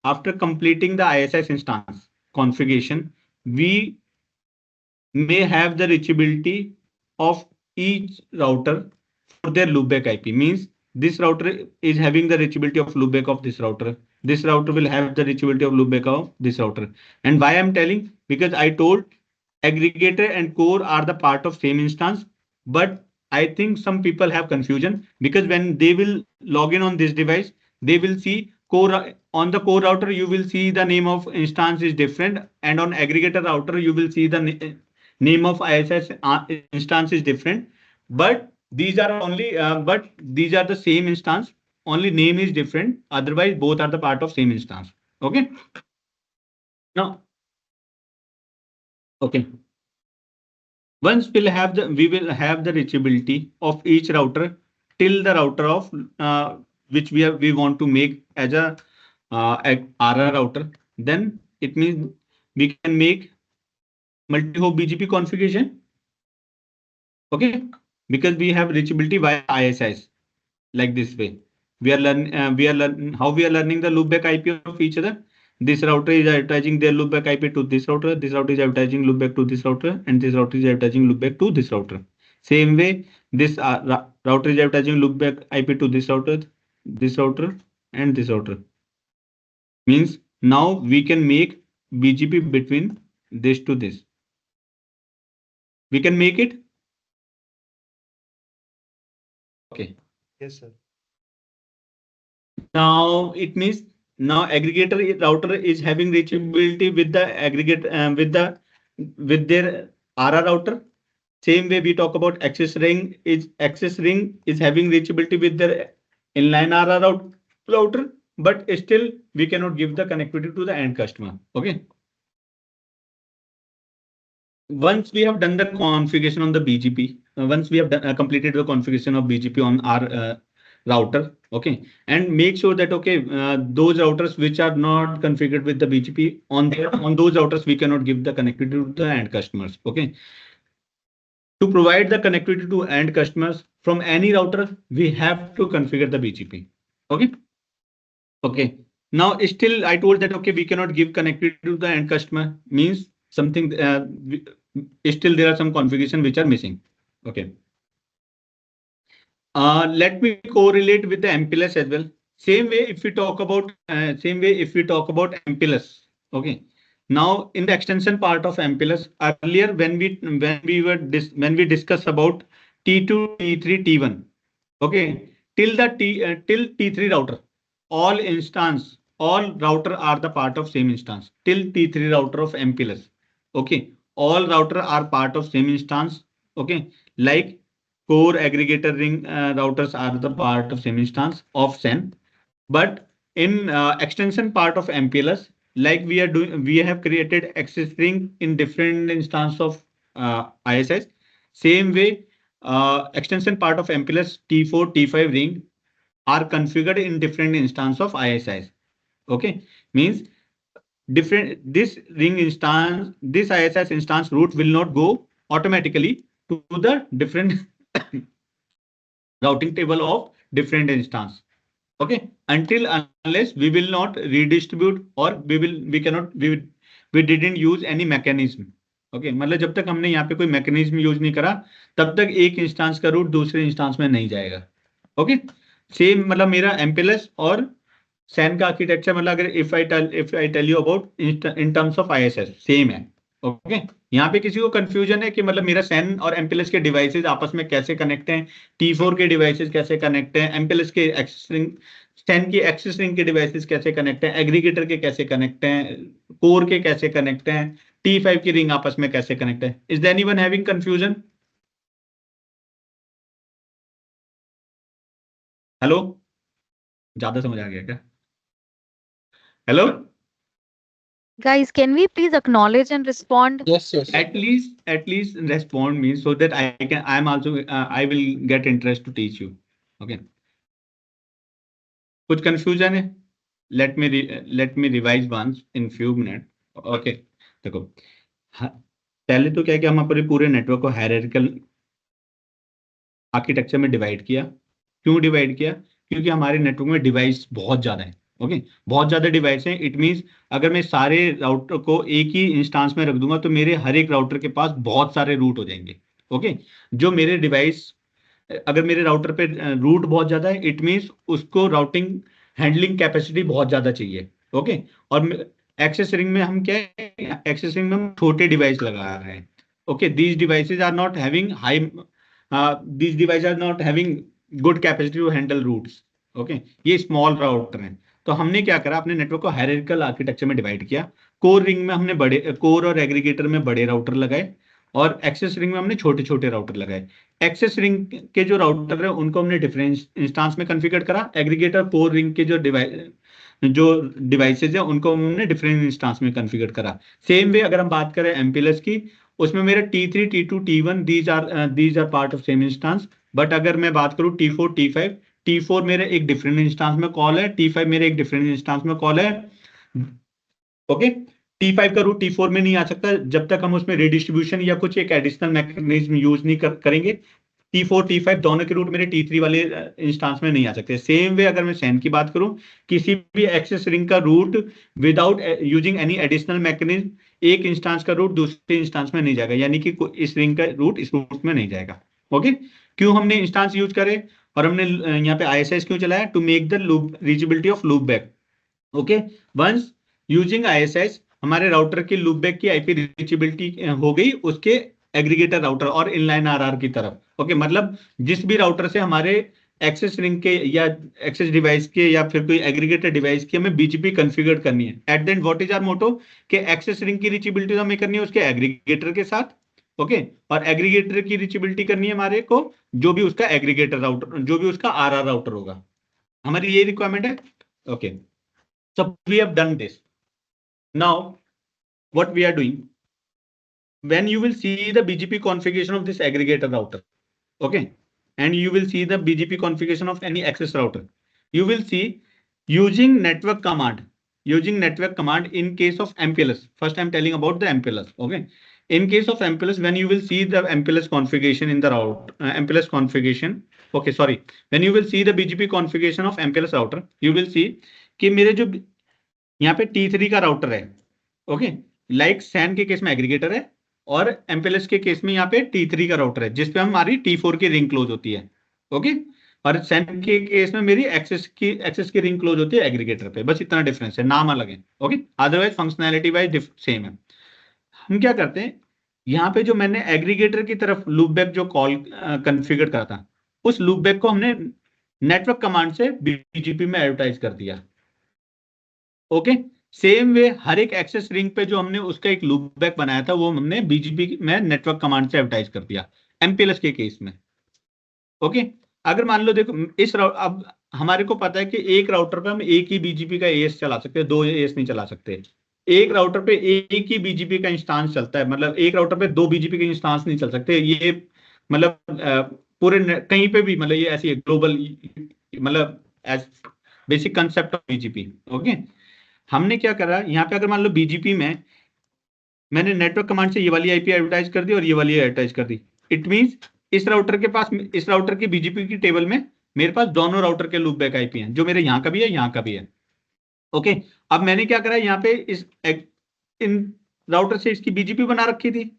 Speaker 4: the ISIS instance configuration, we may have the reachability of each router for their loopback IP. Means this router is having the reachability of loopback of this router. This router will have the reachability of loopback of this router. And why I'm telling? Because I told aggregator and core are the part of same instance, but I think some people have confusion because when they will log in on this device, they will see core on the core router. You will see the name of instance is different, and on aggregator router you will see the name of ISIS instance is different. But these are the same instance. Only name is different. Otherwise, both are the part of same instance. Okay. Now, okay. Once we will have the reachability of each router till the router of which we want to make as a RR router. Then it means we can make multi-hop BGP configuration. Okay, because we have reachability via ISIS like this way. We are learning how we are learning the loopback IP of each other. This router is advertising their loopback IP to this router. This router is advertising loopback to this router, and this router is advertising loopback to this router. Same way, this router is advertising loopback IP to this router, and this router. Means now we can make BGP between this to this. We can make it. Okay.
Speaker 5: Yes, sir.
Speaker 4: Now it means now aggregator router is having reachability with the aggregate with their RR router. Same way we talk about access ring is having reachability with their inline RR router, but still we cannot give the connectivity to the end customer. Okay. Once we have done the configuration on the BGP, once we have completed the configuration of BGP on our router, okay, and make sure that those routers which are not configured with the BGP on those routers we cannot give the connectivity to the end customers. Okay, to provide the connectivity to end customers from any router, we have to configure the BGP. Okay. Now still I told that we cannot give connectivity to the end customer, means something still there are some configuration which are missing. Okay. Let me correlate with the MPLS as well. Same way if we talk about MPLS. Okay. Now in the extension part of MPLS, earlier when we discuss about T2, T3, T1. Okay, till T3 router, all router are the part of same instance till T3 router of MPLS. Okay, all router are part of same instance. Okay, like core aggregator ring routers are the part of same instance of SEN. But in extension part of MPLS, like we have created access ring in different instance of ISS. Same way, extension part of MPLS T4, T5 ring are configured in different instance of ISIS. Okay, means different this ISIS instance route will not go automatically to the different routing table of different instance. Okay, until unless we will not redistribute or we didn't use any mechanism. Okay, मतलब जब तक हमने यहाँ पे कोई mechanism use नहीं करा तब तक एक इंस्टांस का रूट दूसरे इंस्टांस में नहीं जाएगा. ओके, सेम मतलब मेरा एमपीएलएस और सैन का आर्किटेक्चर मतलब अगर if I tell you about in terms of ISS same है. ओके, यहाँ पे किसी को कंफ्यूजन है कि मतलब मेरा सैन और एमपीएलएस के डिवाइसेस आपस में कैसे कनेक्ट हैं, T4 के डिवाइसेस कैसे कनेक्ट हैं, एमपीएलएस के एक्सेस रिंग, सैन की एक्सेस रिंग के डिवाइसेस कैसे कनेक्ट हैं, एग्रीगेटर के कैसे कनेक्ट हैं, कोर के कैसे कनेक्ट हैं, T5 की रिंग आपस में कैसे कनेक्ट है. Is there anyone having confusion? Hello, ज्यादा समझ आ गया क्या? Hello,
Speaker 2: Guys, can we please acknowledge and respond?
Speaker 3: Yes, yes.
Speaker 4: at least respond me so that I will get interest to teach you. Okay, कुछ confusion है? let me revise once in few minutes. Okay, देखो पहले तो क्या है कि हम अपने पूरे नेटवर्क को हायरार्किकल आर्किटेक्चर में डिवाइड किया. क्यों डिवाइड किया? क्योंकि हमारे नेटवर्क में डिवाइस बहुत ज्यादा है. ओके, बहुत ज्यादा डिवाइस हैं. इट मींस अगर मैं सारे राउटर को एक ही इंस्टांस में रख दूंगा तो मेरे हर एक राउटर के पास बहुत सारे रूट हो जाएंगे. ओके, जो मेरे डिवाइस अगर मेरे राउटर पे रूट बहुत ज्यादा है इट मींस उसको राउटिंग हैंडलिंग कैपेसिटी बहुत ज्यादा चाहिए. ओके, और एक्सेस रिंग में हम क्या है, एक्सेस रिंग में हम छोटे डिवाइस लगा रहे हैं. Okay, these devices are not having good capacity to handle routes. Okay, ये स्मॉल राउटर हैं. तो हमने क्या करा, अपने नेटवर्क को हायरार्किकल आर्किटेक्चर में डिवाइड किया. कोर रिंग में हमने बड़े कोर और एग्रीगेटर में बड़े राउटर लगाए और एक्सेस रिंग में हमने छोटे छोटे राउटर लगाए. एक्सेस रिंग के जो राउटर है उनको हमने डिफरेंट इंस्टांस में कॉन्फ़िगर करा. एग्रीगेटर कोर रिंग के जो डिवाइसेज है उनको हमने डिफरेंट इंस्टांस में कॉन्फ़िगर करा. सेम वे अगर हम बात करें एमपीएलएस की, उसमें मेरे T3, T2, T1 these are part of same instance. But अगर मैं बात करूं T4, T5, T4 मेरे एक डिफरेंट इंस्टांस में कॉल है, T5 मेरे एक डिफरेंट इंस्टांस में कॉल है. ओके, T5 का रूट T4 में नहीं आ सकता जब तक हम उसमें रिडिस्ट्रीब्यूशन या कुछ एक एडिशनल मैकेनिज्म यूज नहीं करेंगे. T4, T5 दोनों के रूट मेरे T3 वाले इंस्टांस में नहीं आ सकते. सेम वे अगर मैं सैन की बात करूं, किसी भी एक्सेस रिंग का route without using any additional mechanism एक इंस्टांस का रूट दूसरे इंस्टांस में नहीं जाएगा, यानी कि इस रिंग का रूट इस रूट में नहीं जाएगा. ओके, क्यों हमने इंस्टांस यूज करे और हमने यहाँ पे ISIS क्यों चलाया? To make the reachability of loopback. Okay, once using ISIS हमारे राउटर की लूप बैक की आईपी रीचेबिलिटी हो गई उसके एग्रीगेटर राउटर और इनलाइन आरआर की तरफ. ओके, मतलब जिस भी राउटर से हमारे एक्सेस रिंग के या एक्सेस डिवाइस के या फिर कोई एग्रीगेटर डिवाइस की हमें बीजीपी कॉन्फ़िगर करनी है. At the end what is our motto कि एक्सेस रिंग की रीचेबिलिटी हमें करनी है उसके एग्रीगेटर के साथ. ओके, और एग्रीगेटर की रीचेबिलिटी करनी है हमारे को जो भी उसका एग्रीगेटर राउटर, जो भी उसका आरआर राउटर होगा. हमारी ये रिक्वायरमेंट है. Okay, so we have done this. Now what we are doing, when you will see the BGP configuration of this aggregator router, okay, and you will see the BGP configuration of any access router, you will see using network command in case of MPLS. First I'm telling about the MPLS. Okay, in case of MPLS, when you will see the MPLS configuration in the route MPLS configuration, okay, sorry, when you will see the BGP configuration of MPLS router, you will see कि मेरे जो यहाँ पे T3 का router है. Okay, like San के case में aggregator है और एमपीएलएस के केस में यहाँ पे T3 का राउटर है जिसपे हमारी T4 की रिंग क्लोज होती है. ओके, और सैन के केस में मेरी एक्सेस की रिंग क्लोज होती है एग्रीगेटर पे. बस इतना डिफरेंस है, नाम अलग है. Okay, otherwise functionality wise same है. हम क्या करते हैं, यहाँ पे जो मैंने एग्रीगेटर की तरफ लूप बैक जो कॉल कॉन्फ़िगर करा था उस लूप बैक को हमने नेटवर्क कमांड से बीजीपी में एडवर्टाइज कर दिया. ओके, सेम वे हर एक एक्सेस रिंग पे जो हमने उसका एक लूप बैक बनाया था वो हमने बीजीपी में नेटवर्क कमांड से एडवर्टाइज कर दिया एमपीएलएस के केस में. ओके, अगर मान लो देखो अब हमारे को पता है कि एक राउटर पे हम एक ही बीजीपी का एएस चला सकते हैं, दो एएस नहीं चला सकते. एक राउटर पे एक ही बीजीपी का इंस्टांस चलता है, मतलब एक राउटर पे दो बीजीपी के इंस्टांस नहीं चल सकते. ये मतलब पूरे कहीं पे भी मतलब ये ऐसी ग्लोबल मतलब as basic concept of BGP. Okay, हमने क्या करा यहाँ पे, अगर मान लो बीजीपी में मैंने नेटवर्क कमांड से ये वाली आईपी एडवर्टाइज कर दी और ये वाली एडवर्टाइज कर दी, इट मींस इस राउटर के पास, इस राउटर की बीजीपी की टेबल में मेरे पास दोनों राउटर के लूप बैक आईपी हैं, जो मेरे यहाँ का भी है यहाँ का भी है। ओके, अब मैंने क्या करा, यहाँ पे इन राउटर से इसकी बीजीपी बना रखी थी।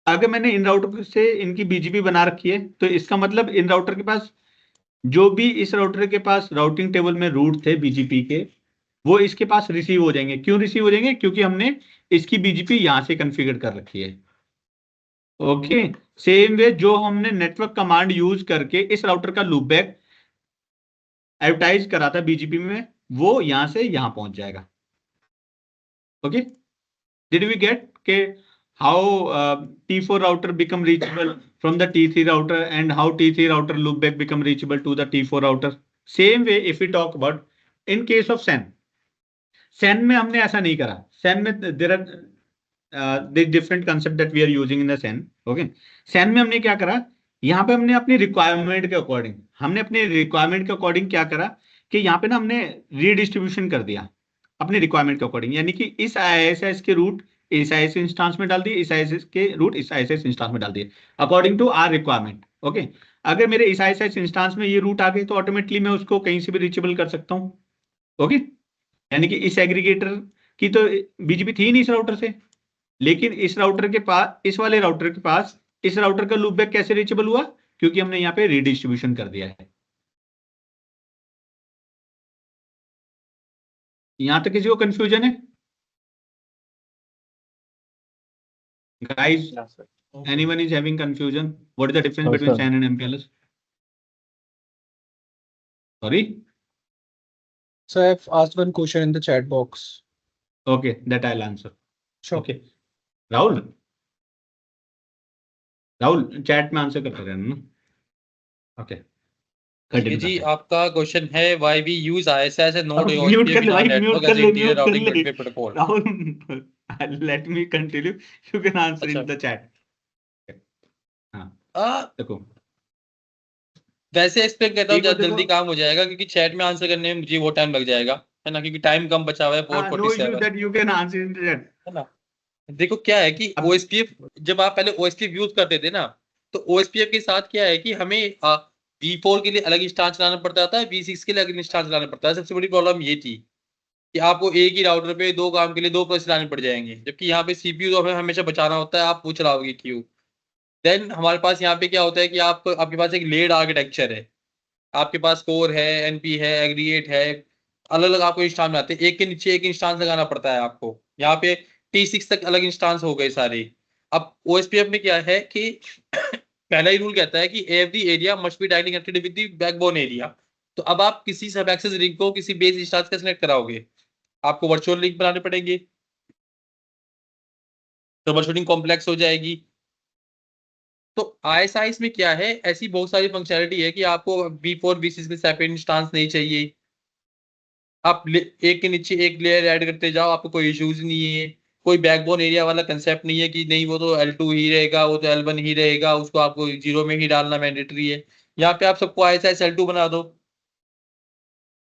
Speaker 4: अगर मैंने इन राउटर से इनकी बीजीपी बना रखी है तो इसका मतलब इन राउटर के पास जो भी इस राउटर के पास राउटिंग टेबल में रूट थे बीजीपी के, वो इसके पास रिसीव हो जाएंगे। क्यों रिसीव हो जाएंगे? क्योंकि हमने इसकी बीजीपी यहां से कॉन्फ़िगर कर रखी है। ओके, सेम वे जो हमने नेटवर्क कमांड यूज करके इस राउटर का लूप बैक एडवर्टाइज करा था बीजीपी में, वो यहां से यहां पहुंच जाएगा। ओके, डिड वी गेट के how T4 router become reachable from the T3 router and how T3 router loopback become reachable to the T4 router? Same way if we talk about in case of SAN, SAN में हमने ऐसा नहीं करा। SAN में there are the different concept that we are using in the SAN. Okay, SAN में हमने क्या करा, यहाँ पे हमने अपनी रिक्वायरमेंट के अकॉर्डिंग क्या करा कि यहाँ पे ना हमने रीडिस्ट्रीब्यूशन कर दिया अपनी रिक्वायरमेंट के अकॉर्डिंग, यानी कि इस IISS के रूट इस IISS इंस्टांस में डाल दिए, इस IISS के रूट इस IISS इंस्टांस में डाल दिए according to our requirement. Okay, अगर मेरे इस IISS इंस्टांस में ये रूट आ गए तो ऑटोमेटिकली मैं उसको कहीं से भी रीचेबल कर सकता हूँ। ओके, यानी कि इस एग्रीगेटर की तो बीजीपी थी नहीं इस राउटर से, लेकिन इस राउटर के पास, इस वाले राउटर के पास इस राउटर का लूपबैक कैसे रीचेबल हुआ? क्योंकि हमने यहाँ पे रीडिस्ट्रीब्यूशन कर दिया है। यहां तक किसी को कंफ्यूजन है guys? Anyone is having confusion? What is the difference
Speaker 6: No,
Speaker 4: between
Speaker 6: sir.
Speaker 4: SAN and MPLS? Sorry?
Speaker 6: So I've asked one question in the chat box.
Speaker 4: Okay, that I'll answer.
Speaker 6: Sure.
Speaker 4: Okay, Rahul chat में answer करते रहना ना। Okay,
Speaker 1: ये जी आपका question है why we use IISS and not
Speaker 4: mute कर ले भाई, म्यूट कर ले, म्यूट कर ले
Speaker 1: protocol.
Speaker 4: Rahul let me continue, you can answer in the chat. हाँ देखो,
Speaker 1: वैसे एक्सप्लेन करता हूँ
Speaker 4: एक बार
Speaker 1: जल्दी
Speaker 4: देखो-
Speaker 1: काम हो जाएगा, क्योंकि चैट में आंसर करने में मुझे वो टाइम लग जाएगा, है ना, क्योंकि टाइम कम बचा हुआ है,
Speaker 4: no issue
Speaker 1: 4:47
Speaker 4: that you can answer in the chat.
Speaker 1: है ना। देखो क्या है कि
Speaker 4: अब-
Speaker 1: OSPF, जब आप पहले OSPF यूज करते थे ना, तो OSPF के साथ क्या है कि हमें V4 के लिए अलग इंस्टांस चलाना पड़ता था, V6 के लिए अलग इंस्टांस चलाना पड़ता है। सबसे बड़ी प्रॉब्लम ये थी कि आपको एक ही राउटर पे दो काम के लिए दो प्रोसेस चलाने पड़ जाएंगे, जबकि यहाँ पे CPU तो हमें हमेशा बचाना होता है, आप वो चलाओगे क्यों। देन हमारे पास यहाँ पे क्या होता है कि आपके पास एक लेड आर्किटेक्चर है, आपके पास कोर है, NP है, एग्रीगेट है, अलग अलग आपको इंस्टांस बनाते हैं, एक के नीचे एक इंस्टांस लगाना पड़ता है आपको। यहाँ पे T6 तक अलग इंस्टांस हो गए सारे। अब OSPF में क्या है कि पहला ही रूल कहता है कि every area must be directly connected with the backbone area. तो अब आप किसी सब एक्सेस रिंग को किसी बेस इंस्टांस का कनेक्ट कराओगे, आपको वर्चुअल लिंक बनाने पड़ेंगे, तो वर्चुअलिंग कॉम्प्लेक्स हो जाएगी। तो ISIS में क्या है, ऐसी बहुत सारी फंक्शनैलिटी है कि आपको V4 V6 में सेपरेट इंस्टांस नहीं चाहिए, आप एक के नीचे एक लेयर ऐड करते जाओ, आपको कोई इश्यूज नहीं है। कोई बैकबोन एरिया वाला कंसेप्ट नहीं है कि नहीं वो तो L2 ही रहेगा, वो तो L1 ही रहेगा, उसको आपको 0 में ही डालना मैंडेटरी है। यहाँ पे आप सबको ISIS L2 बना दो,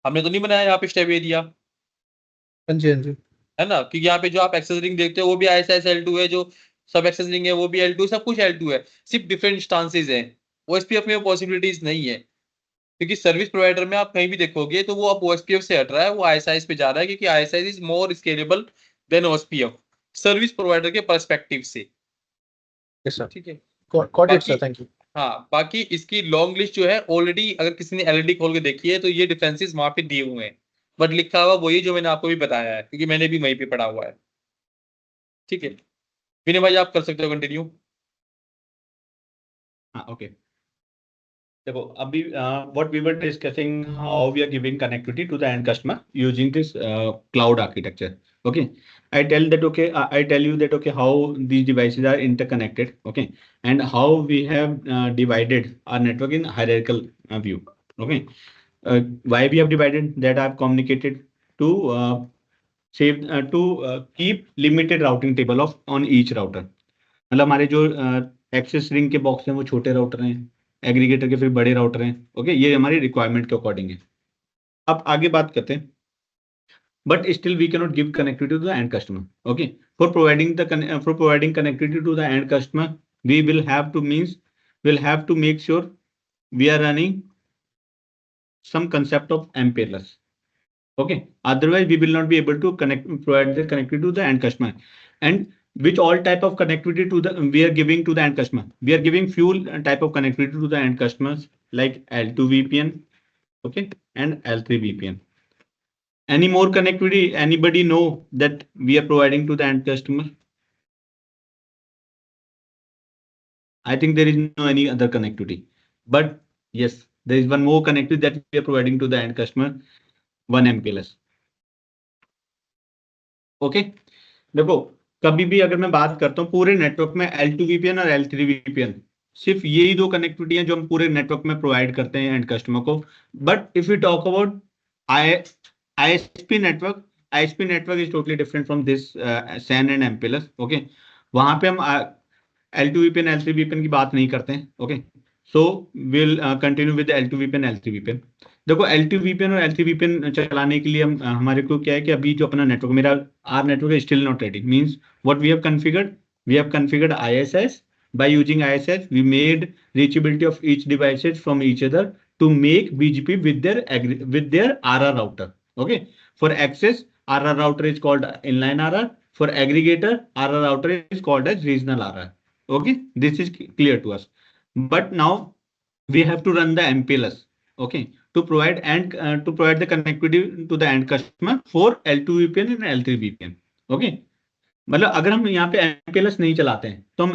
Speaker 1: हमने तो नहीं बनाया यहाँ पे स्टेप एरिया,
Speaker 6: हाँ जी, हाँ जी।
Speaker 1: है ना, क्योंकि यहाँ पे जो आप एक्सेस रिंग देखते हो वो भी ISIS L2 है, जो सब एक्सेस रिंग है वो भी L2, सब कुछ L2 है, सिर्फ डिफरेंट इंस्टांसेस हैं। OSPF में पॉसिबिलिटीज नहीं है, क्योंकि सर्विस प्रोवाइडर में आप कहीं भी देखोगे तो वो अब OSPF से हट रहा है, वो ISIS पे जा रहा है, क्योंकि ISIS is more scalable than OSPF service provider के पर्सपेक्टिव से।
Speaker 6: Yes, sir.
Speaker 1: ठीक है,
Speaker 6: Got it, sir.
Speaker 1: बाकी-
Speaker 6: Thank you.
Speaker 1: हाँ, बाकी इसकी लॉन्ग लिस्ट जो है ऑलरेडी, अगर किसी ने LLD खोल के देखी है तो ये डिफरेंसेस वहां पे दिए हुए हैं, बट लिखा हुआ वही जो मैंने आपको भी बताया है, क्योंकि मैंने भी वहीं पे पढ़ा हुआ है। ठीक है, विनय भाई आप कर सकते हो कंटिन्यू।
Speaker 4: हाँ ओके, देखो अभी what we were discussing how we are giving connectivity to the end customer using this cloud architecture. Okay, I tell that okay, I tell you that okay, how these devices are interconnected, okay, and how we have divided our network in hierarchical view. Okay, why we have divided that? I have communicated to save to keep limited routing table of on each router. मतलब हमारे जो access ring के box हैं वो छोटे router हैं, aggregator के फिर बड़े राउटर हैं. ओके, ये हमारी रिक्वायरमेंट के अकॉर्डिंग है. अब आगे बात करते हैं. But still we cannot give connectivity to the end customer. Okay, for providing connectivity to the end customer, we'll have to make sure we are running some concept of MPLS. Okay, otherwise we will not be able to provide the connectivity to the end customer. And which all type of connectivity we are giving to the end customer? We are giving few type of connectivity to the end customers like L2 VPN, okay, and L3 VPN. Any more connectivity anybody know that we are providing to the end customer? I think there is no any other connectivity, but yes, there is one more connectivity that we are providing to the end customer, one MPLS. Okay, देखो कभी भी अगर मैं बात करता हूँ पूरे network में L2 VPN और L3 VPN, सिर्फ यही दो कनेक्टिविटी हैं जो हम पूरे नेटवर्क में प्रोवाइड करते हैं एंड कस्टमर को. But if you talk about ISP network is totally different from this SAN and MPLS. Okay, वहां पे हम L2 VPN L3 VPN की बात नहीं करते हैं. Okay, so we'll continue with the L2 VPN L3 VPN. देखो L2 VPN और L3 VPN चलाने के लिए हम हमारे को क्या है कि अभी जो अपना नेटवर्क मेरा our network is still not ready. Means what we have configured ISS. By using ISS, we made reachability of each devices from each other to make BGP with their RR router. Okay, for access, RR router is called inline RR. For aggregator, RR router is called as regional RR. Okay, this is clear to us. But now we have to run the MPLS. Okay, to provide the connectivity to the end customer for L2 VPN and L3 VPN. Okay, मतलब अगर हम यहाँ पे MPLS नहीं चलाते हैं तो हम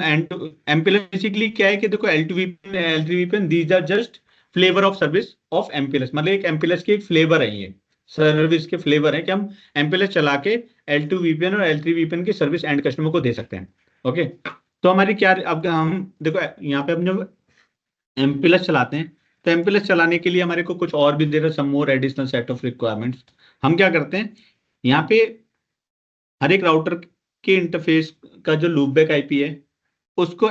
Speaker 4: MPLS बेसिकली क्या है कि देखो L2 VPN L3 VPN these are just flavour of service of MPLS. मतलब एक MPLS की एक फ्लेवर है, ये सर्विस के फ्लेवर है कि हम MPLS चला के L2 VPN और L3 VPN की सर्विस एंड कस्टमर को दे सकते हैं. ओके, तो हमारी क्या, अब हम देखो यहाँ पे हम जब MPLS चलाते हैं तो MPLS चलाने के लिए हमारे को कुछ और भी there some more additional set of requirements. हम क्या करते हैं, यहाँ पे हर एक राउटर के इंटरफेस का जो लूपबैक आईपी है उसको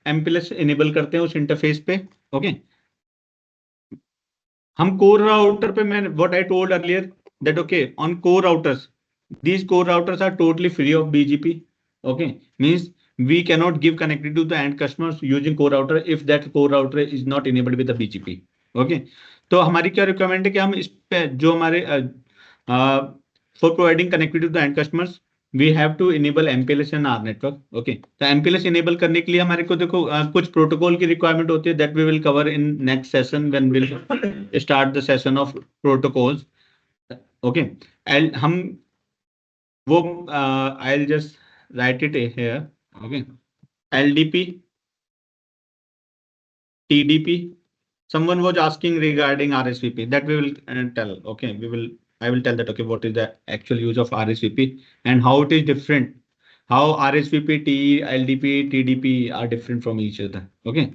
Speaker 4: MPLS इनेबल करते हैं उस इंटरफेस पे. ओके, हम कोर राउटर पे, मैं what I told earlier that okay on core routers, these core routers are totally free of BGP. Okay, means we cannot give connectivity to the end customers using core router if that core router is not enabled with the BGP. Okay, तो हमारी क्या requirement है कि हम इस पे जो हमारे for providing connectivity to the end customers we have to enable MPLS and R network. Okay, तो MPLS enable करने के लिए हमारे को देखो कुछ प्रोटोकॉल की रिक्वायरमेंट होती है that we will cover in next session when we'll start the session of protocols. Okay, and हम वो I'll just write it here. Okay, LDP, TDP. Someone was asking regarding RSVP, that we will tell. Okay, I will tell that. Okay, what is the actual use of RSVP and how it is different, how RSVP, LDP, TDP are different from each other. Okay,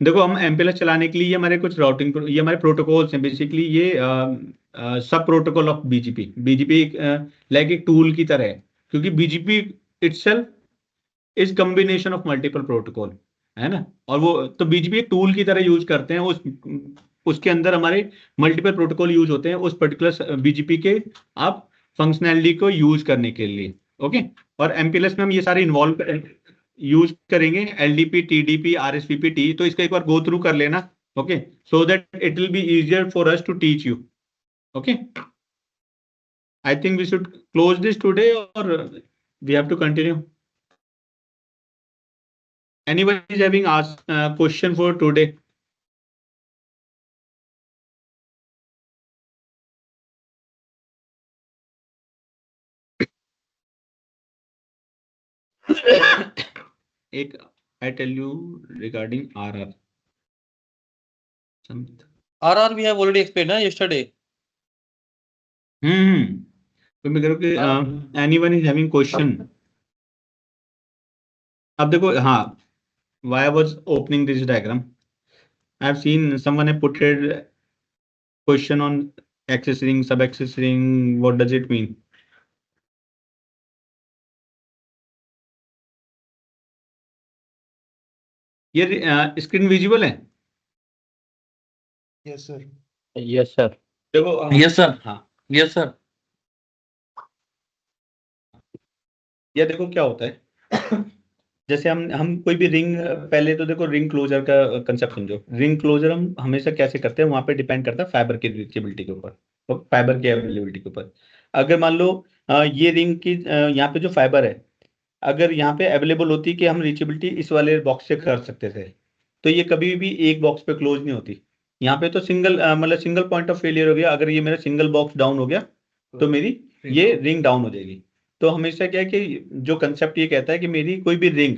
Speaker 4: देखो हम MPLS चलाने के लिए ये हमारे कुछ routing, ये हमारे प्रोटोकॉल्स हैं बेसिकली. ये सब प्रोटोकॉल ऑफ BGP लाइक एक टूल की तरह है, क्योंकि BGP itself is combination of multiple protocol, है ना. और वो तो BGP एक टूल की तरह यूज करते हैं, उसके अंदर हमारे मल्टीपल प्रोटोकॉल यूज होते हैं उस पर्टिकुलर BGP के आप फंक्शनैलिटी को यूज करने के लिए. ओके, और MPLS में हम ये सारे इन्वॉल्व यूज करेंगे, LDP, TDP, RSVP, T. तो इसका एक बार गो थ्रू कर लेना. Okay, so that it will be easier for us to teach you. Okay, I think we should close this today or we have to continue. Anyone is having asked question for today? एक I tell you regarding RR.
Speaker 1: RR we have already explained yesterday.
Speaker 4: तो मैं कह रहा हूँ कि anyone is having question. अब देखो, हाँ, why I was opening this diagram, I have seen someone have put a question on access ring, sub access ring. What does it mean? ये स्क्रीन विजिबल है?
Speaker 5: Yes sir.
Speaker 3: Yes, sir.
Speaker 4: देखो
Speaker 1: Yes, sir.
Speaker 4: हाँ,
Speaker 1: Yes, sir.
Speaker 4: या देखो क्या होता है जैसे हम कोई भी रिंग, पहले तो देखो रिंग क्लोजर का कंसेप्ट समझो। रिंग क्लोजर हम हमेशा कैसे करते हैं, वहां पे डिपेंड करता है फाइबर की रीचेबिलिटी के ऊपर, तो फाइबर की अवेलेबिलिटी के ऊपर। अगर मान लो ये रिंग की यहाँ पे जो फाइबर है, अगर यहाँ पे अवेलेबल होती कि हम रीचेबिलिटी इस वाले बॉक्स से कर सकते थे, तो ये कभी भी एक बॉक्स पे क्लोज नहीं होती। यहाँ पे तो सिंगल मतलब सिंगल पॉइंट ऑफ फेलियर हो गया। अगर ये मेरा सिंगल बॉक्स डाउन हो गया तो मेरी ये रिंग डाउन हो जाएगी। तो हमेशा क्या है कि जो कंसेप्ट ये कहता है कि मेरी कोई भी रिंग,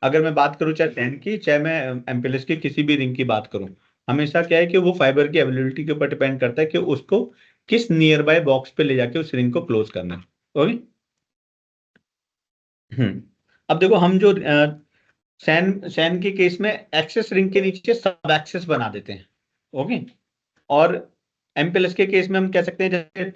Speaker 4: अगर मैं बात करूं चाहे 10 की, चाहे मैं एमपीएलएस की किसी भी रिंग की बात करूं, हमेशा क्या है कि वो फाइबर की अवेलेबिलिटी के ऊपर डिपेंड करता है कि उसको किस नियर बाय बॉक्स पे ले जाके उस रिंग को क्लोज करना है। ओके। अब देखो हम जो सैन सैन के केस में एक्सेस रिंग के नीचे सब एक्सेस बना देते हैं। ओके। और एमपीएलएस के केस में हम कह सकते हैं जैसे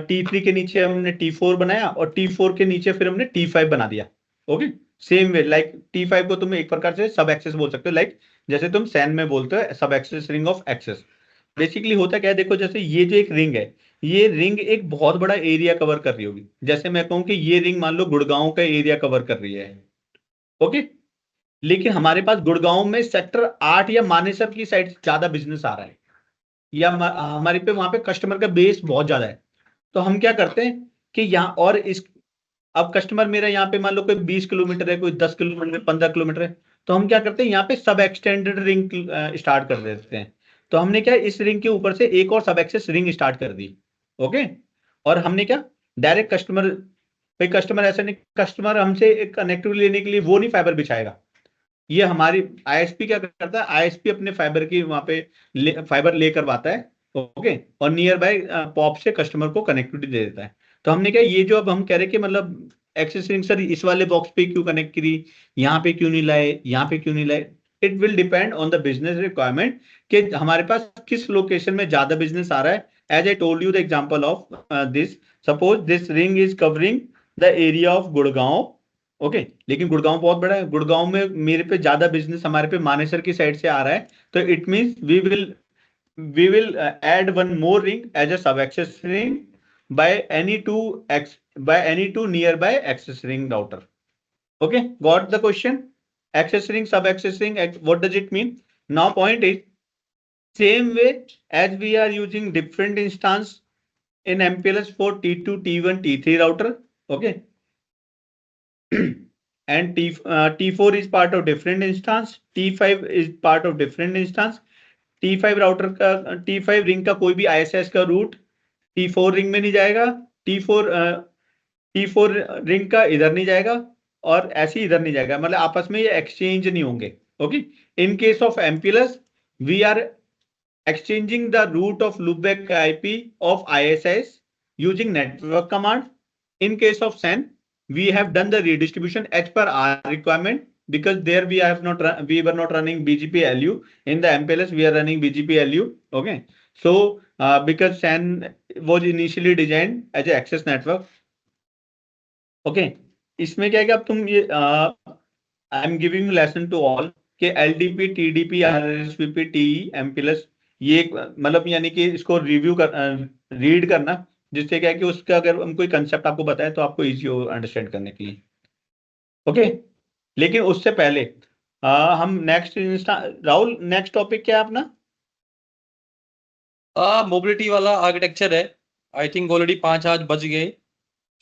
Speaker 4: T3 के नीचे हमने T4 बनाया और T4 के नीचे फिर हमने T5 बना दिया। Okay. Same way like T5 को तुम एक प्रकार से सब एक्सेस बोल सकते हो, लाइक जैसे तुम सैन में बोलते हो sub access ring of access. Basically होता क्या है, देखो जैसे ये जो एक रिंग है, ये रिंग एक बहुत बड़ा एरिया कवर कर रही होगी। जैसे मैं कहूँ कि ये रिंग मान लो गुड़गांव का एरिया कवर कर रही है। ओके। लेकिन हमारे पास गुड़गांव में सेक्टर 8 या मानेसर की साइड से ज्यादा बिजनेस आ रहा है, या हमारे पे वहां पे कस्टमर का बेस बहुत ज्यादा है। तो हम क्या करते हैं कि यहाँ और इस, अब कस्टमर मेरा यहाँ पे मान लो कोई 20 किलोमीटर है, कोई 10 किलोमीटर, 15 किलोमीटर है, तो हम क्या करते हैं यहाँ पे सब एक्सटेंडेड रिंग स्टार्ट कर देते हैं। तो हमने क्या इस रिंग के ऊपर से एक और सब एक्सेस रिंग स्टार्ट कर दी। ओके। और हमने क्या डायरेक्ट कस्टमर, भाई कस्टमर ऐसा नहीं, कस्टमर हमसे कनेक्टिविटी लेने के लिए वो नहीं फाइबर बिछाएगा। ये हमारी आईएसपी क्या करता है, आईएसपी अपने फाइबर की वहां पे फाइबर ले करवाता है। ओके। और नियर बाय पॉप से कस्टमर को कनेक्टिविटी दे देता है। तो हमने क्या ये जो अब हम कह रहे हैं कि मतलब एक्सेस रिंग सर इस वाले बॉक्स पे क्यों कनेक्ट करी, यहाँ पे क्यों नहीं लाए, यहाँ पे क्यों नहीं लाए, it will depend on the business requirement कि हमारे पास किस लोकेशन में ज्यादा बिजनेस आ रहा है। As I told you the example of this, suppose this ring is covering the area of Gurgaon. Okay. लेकिन गुड़गांव बहुत बड़ा है, गुड़गांव में मेरे पे ज्यादा बिजनेस हमारे पे मानेसर की साइड से आ रहा है, तो it means we will add one more ring as a sub access ring by any two nearby access ring router. Okay, got the question? Access ring, sub access ring, what does it mean? Now point is same way as we are using different instance in MPLS for T2, T1, T3 router. Okay. And T4 is part of different instance, T5 is part of different instance. T5 router का, T5 ring का कोई भी ISS का root T4 ring में नहीं जाएगा, T4 ring का इधर नहीं जाएगा और ऐसे ही इधर नहीं जाएगा, मतलब आपस में ये एक्सचेंज नहीं होंगे। Okay. In case of MPLS we are exchanging the root of loopback IP of ISS using network command. In case of SAN, we have done the redistribution as per our requirement, because there we were not running BGP LU. In the MPLS we are running BGP LU. Okay. So because SAN was initially designed as an access network. Okay. इसमें क्या है कि अब तुम ये I am giving lesson to all के LDP, TDP, RSVP, TE, MPLS, ये मतलब यानी कि इसको रिव्यू कर रीड करना, जिससे क्या है कि उसका अगर हम कोई कंसेप्ट आपको बताए तो आपको इजी हो अंडरस्टैंड करने के लिए। ओके। लेकिन उससे पहले हम नेक्स्ट राहुल नेक्स्ट टॉपिक क्या है अपना?
Speaker 1: मोबिलिटी वाला आर्किटेक्चर है। आई थिंक ऑलरेडी 5 आज बज गए,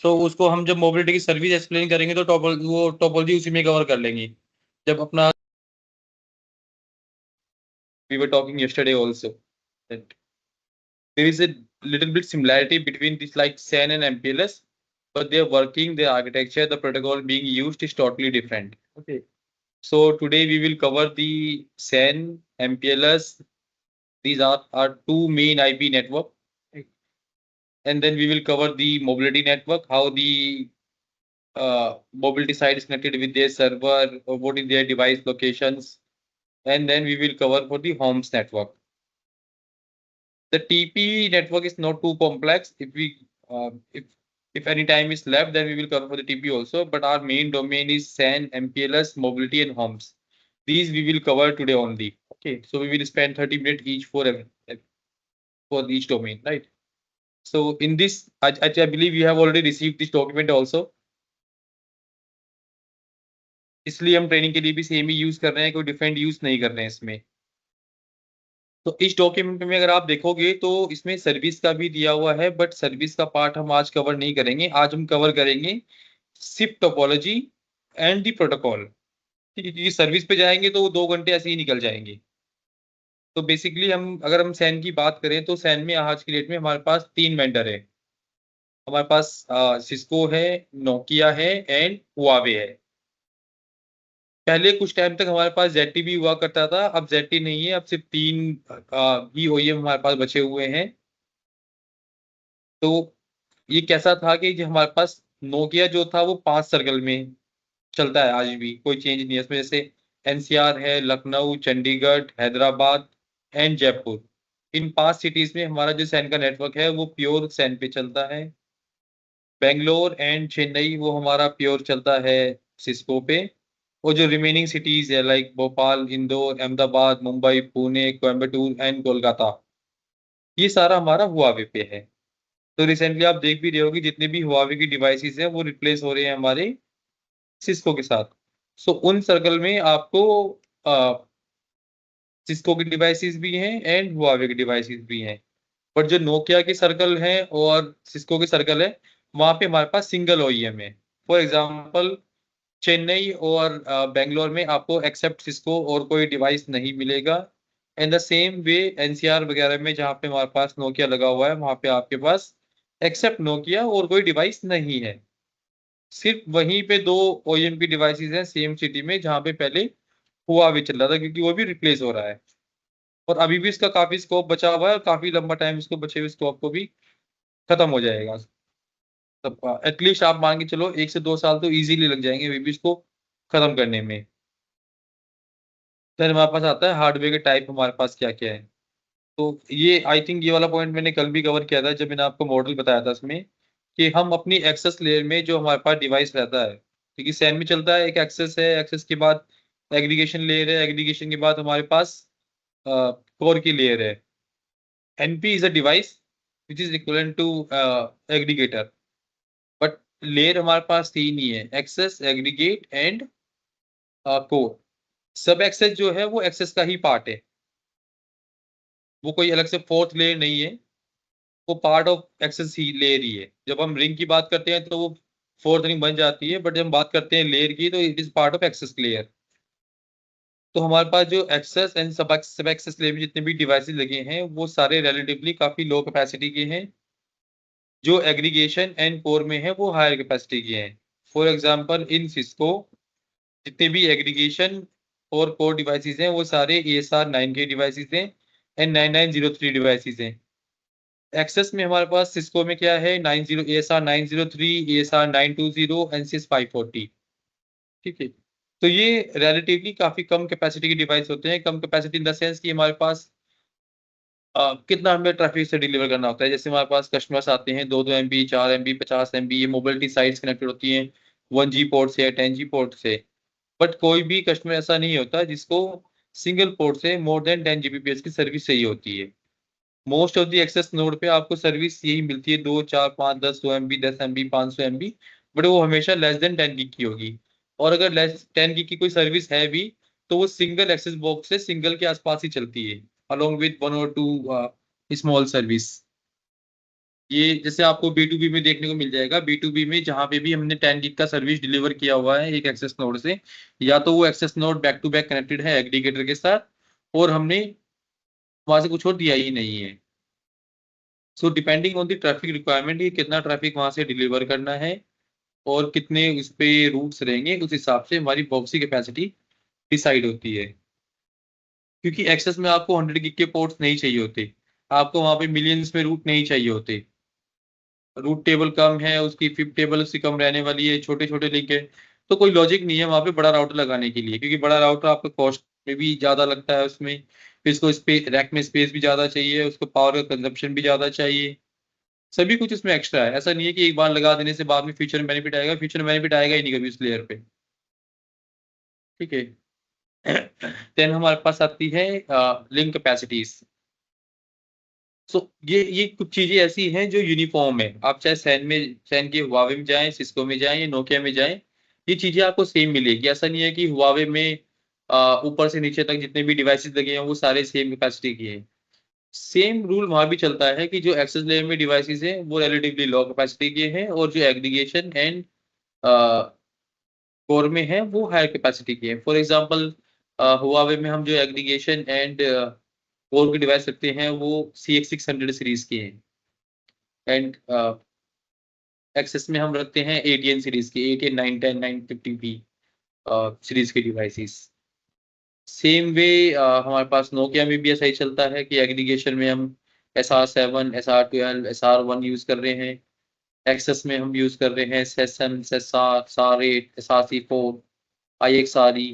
Speaker 1: सो उसको हम जब मोबिलिटी की सर्विस एक्सप्लेन करेंगे तो टोपोलॉजी उसी में कवर कर लेंगे। जब अपना we were talking yesterday also that there is a little bit similarity between this like SAN and MPLS, but they are working, the architecture, the protocol being used is totally different. Okay. So today we will cover the SAN, MPLS. These are our two main IP network. And then we will cover the mobility network, how the mobility side is connected with their server, or what is their device locations. And then we will cover for the homes network. The TP network is not too complex. If we if any time is left, then we will cover for the TP also. But our main domain is SAN, MPLS, mobility, and homes. These we will cover today only. Okay, so we will spend 30 minutes each for for each domain, right? So in this, I believe you have already received this document also. इसलिए हम training के लिए भी same ही use कर रहे हैं, कोई different use नहीं कर रहे हैं इसमें। तो इस डॉक्यूमेंट में अगर आप देखोगे तो इसमें सर्विस का भी दिया हुआ है, बट सर्विस का पार्ट हम आज कवर नहीं करेंगे। आज हम कवर करेंगे SIP topology and the protocol, क्योंकि सर्विस पे जाएंगे तो वो 2 घंटे ऐसे ही निकल जाएंगे। तो बेसिकली अगर हम सैन की बात करें तो सैन में आज की डेट में हमारे पास 3 वेंडर है। हमारे पास सिस्को है, नोकिया है एंड हुआवे है। पहले कुछ टाइम तक हमारे पास जेटी भी हुआ करता था, अब जेटी नहीं है, अब सिर्फ 3 ही ओईएम हमारे पास बचे हुए हैं। तो ये कैसा था कि जो हमारे पास नोकिया जो था वो 5 सर्कल में चलता है, आज भी कोई चेंज नहीं है इसमें। जैसे एनसीआर है, Lucknow, Chandigarh, Hyderabad and Jaipur. In 5 cities में हमारा जो सैन का नेटवर्क है वो प्योर सैन पे चलता है। बेंगलोर एंड चेन्नई वो हमारा प्योर चलता है सिस्को पे। वो जो रिमेनिंग सिटीज है लाइक भोपाल, इंदौर, अहमदाबाद, मुंबई, पुणे, कोयम्बटूर एंड कोलकाता, ये सारा हमारा हुआवे पे है। तो रिसेंटली आप देख भी रहे हो कि जितने भी हुआवे की डिवाइसेस हैं वो रिप्लेस हो रहे हैं हमारे सिस्को के साथ। सो उन सर्कल में आपको सिस्को की डिवाइसेस भी हैं एंड हुआवे की डिवाइसेस भी हैं। बट जो नोकिया के सर्कल है और सिस्को के सर्कल है, वहां पे हमारे पास सिंगल ओईएम है। फॉर एग्जांपल चेन्नई और बेंगलोर में आपको एक्सेप्ट सिस्को और कोई डिवाइस नहीं मिलेगा। And the same way NCR वगैरह में जहाँ पे हमारे पास नोकिया लगा हुआ है, वहां पे आपके पास एक्सेप्ट नोकिया और कोई डिवाइस नहीं है। सिर्फ वहीं पे 2 ओईएम की डिवाइसेस हैं सेम सिटी में, जहाँ पे पहले हुआवे चल रहा था, क्योंकि वो भी रिप्लेस हो रहा है। और अभी भी इसका काफी स्कोप बचा हुआ है और काफी लंबा टाइम इसको बचे हुए स्कोप को भी खत्म हो जाएगा। तब एटलीस्ट आप मान के चलो 1 से 2 साल तो इजीली लग जाएंगे अभी भी इसको खत्म करने में। फिर हमारे पास आता है हार्डवेयर के टाइप हमारे पास क्या क्या है। तो ये आई थिंक ये वाला पॉइंट मैंने कल भी कवर किया था जब मैंने आपको मॉडल बताया था इसमें, कि हम अपनी एक्सेस लेयर में जो हमारे पास डिवाइस रहता है, क्योंकि सैन में चलता है, एक एक्सेस है, एक्सेस के बाद एग्रीगेशन लेयर है, एग्रीगेशन के बाद हमारे पास कोर की लेयर है। NP is a device which is equivalent to aggregator. But layer हमारे पास 3 ही है, access, aggregate and core. Sub access जो है वो एक्सेस का ही पार्ट है, वो कोई अलग से 4th लेयर नहीं है, वो पार्ट ऑफ एक्सेस ही लेयर ही है। जब हम रिंग की बात करते हैं तो वो 4th रिंग बन जाती है, बट जब हम बात करते हैं लेयर की तो it is part of access layer. तो हमारे पास जो access and sub access layer में जितने भी डिवाइसेस लगे हैं वो सारे रिलेटिवली काफी लो कैपेसिटी के हैं। जो एग्रीगेशन एंड कोर में है वो हायर कैपेसिटी के हैं। फॉर एग्जाम्पल इन सिस्को जितने भी एग्रीगेशन और कोर डिवाइसेस हैं वो सारे ASR 9 के डिवाइसेस हैं एंड 9903 डिवाइसेस हैं। एक्सेस में हमारे पास सिस्को में क्या है, 90 ASR 903, ASR 920, NCS 540। ठीक है, तो ये रिलेटिवली काफी कम कैपेसिटी के डिवाइस होते हैं। कम कैपेसिटी इन द सेंस कि हमारे पास कितना हमें ट्रैफिक से डिलीवर करना होता है। जैसे हमारे पास कस्टमर्स आते हैं 2-2 MB, 4 MB, 50 MB, ये मोबिलिटी साइट्स कनेक्टेड होती हैं 1G पोर्ट से या 10G पोर्ट से। बट कोई भी कस्टमर ऐसा नहीं होता जिसको सिंगल पोर्ट से मोर देन 10 Gbps की सर्विस चाहिए होती है। Most of the access node पे आपको सर्विस यही मिलती है 2, 4, 5, 10, 2 MB, 10 MB, 500 MB, बट वो हमेशा लेस देन 10 gig की होगी। और अगर लेस 10 gig की कोई सर्विस है भी तो वो सिंगल एक्सेस बॉक्स से सिंगल के आसपास ही चलती है, अलोंग विद 1 और 2 स्मॉल सर्विस। ये जैसे आपको B2B में देखने को मिल जाएगा। B2B में जहां पे भी हमने 10 gig का सर्विस डिलीवर किया हुआ है एक एक्सेस नोड से, या तो वो access node back to back connected है एग्रीगेटर के साथ, और हमने वहां से कुछ और दिया ही नहीं है। So depending on the traffic requirement, ये कितना ट्रैफिक वहां से डिलीवर करना है और कितने उस पे रूट्स रहेंगे, उस हिसाब से हमारी बॉक्स की कैपेसिटी डिसाइड होती है। क्योंकि एक्सेस में आपको 100 गिग के पोर्ट्स नहीं चाहिए होते, आपको वहां पे मिलियंस में रूट नहीं चाहिए होते। रूट टेबल कम है, उसकी फिब टेबल उसकी कम रहने वाली है, छोटे छोटे लिंक है, तो कोई लॉजिक नहीं है वहां पे बड़ा राउटर लगाने के लिए, क्योंकि बड़ा राउटर आपको कॉस्ट में भी ज्यादा लगता है उसमें, फिर इसको रैक में स्पेस भी ज्यादा चाहिए, उसको पावर का कंजप्शन भी ज्यादा चाहिए, सभी कुछ इसमें एक्स्ट्रा है। ऐसा नहीं है कि एक बार लगा देने से बाद में फ्यूचर बेनिफिट आएगा, फ्यूचर बेनिफिट आएगा ही नहीं कभी उस लेयर पे। ठीक है। देन हमारे पास आती है लिंक कैपेसिटीज। ये कुछ चीजें ऐसी हैं जो यूनिफॉर्म है। आप चाहे सैन के हुआवे में जाएं, सिस्को में जाएं या नोकिया में जाएं, ये चीजें आपको सेम मिलेगी। ऐसा नहीं है कि हुआवे में ऊपर से नीचे तक जितने भी डिवाइसेस लगे हैं वो सारे सेम कैपेसिटी के हैं। सेम रूल वहां भी चलता है कि जो एक्सेस लेयर में डिवाइसेस हैं वो रिलेटिवली लो कैपेसिटी के हैं, और जो एग्रीगेशन एंड कोर में है वो हायर कैपेसिटी के हैं। फॉर एग्जांपल हुआवे में हम जो एग्रीगेशन एंड कोर के डिवाइस रखते हैं वो CX600 सीरीज के हैं, एंड एक्सेस में हम रखते हैं ATN सीरीज के, ATN 910 950p सीरीज के डिवाइसेस। सेम वे हमारे पास नोकिया में भी ऐसा ही चलता है कि एग्रीगेशन में हम SR7 SR12 SR1 यूज कर रहे हैं, एक्सेस में हम यूज कर रहे हैं SESM SESAR SAR8 SRC4 IXRE,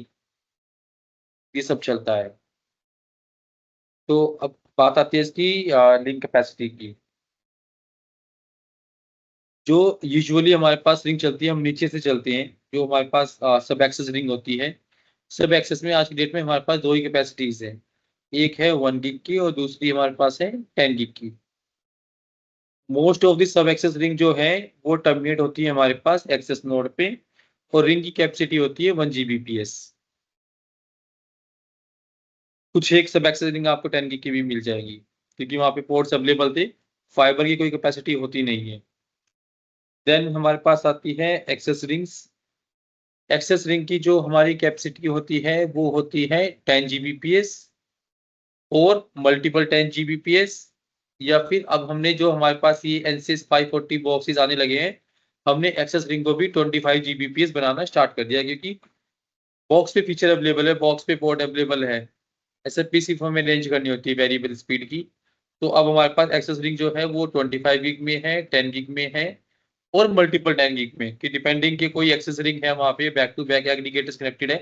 Speaker 1: ये सब चलता है। तो अब बात आती है इसकी लिंक कैपेसिटी की। जो यूजुअली हमारे पास रिंग चलती है हम नीचे से चलते हैं, जो हमारे पास सब एक्सेस रिंग होती है। सब एक्सेस में आज की डेट में हमारे पास दो ही कैपेसिटीज है, एक है 1 गिग की और दूसरी हमारे पास है 10 गिग की। Most of the sub access ring जो है वो टर्मिनेट होती है हमारे पास एक्सेस नोड पे, और रिंग की कैपेसिटी होती है 1 Gbps। कुछ एक सब एक्सेस रिंग आपको 10 गिग की भी मिल जाएगी, क्योंकि वहां पे पोर्ट्स अवेलेबल थे, फाइबर की कोई कैपेसिटी होती नहीं है। देन हमारे पास आती है एक्सेस रिंग्स। एक्सेस रिंग की जो हमारी कैपेसिटी होती है वो होती है 10 Gbps और मल्टीपल 10 Gbps, या फिर अब हमने जो हमारे पास ये NCS 540 बॉक्सेस आने लगे हैं, हमने एक्सेस रिंग को भी 25 Gbps बनाना स्टार्ट कर दिया, क्योंकि बॉक्स पे फीचर अवेलेबल है, बॉक्स पे पोर्ट अवेलेबल है। SFP सिर्फ हमें रेंज करनी होती है वेरिएबल स्पीड की। तो अब हमारे पास एक्सेस रिंग जो है वो 25 गिग में है, 10 गिग में है और मल्टीपल 10 गिग में, कि डिपेंडिंग के कोई एक्सेस रिंग है वहाँ पे back to back aggregators connected है,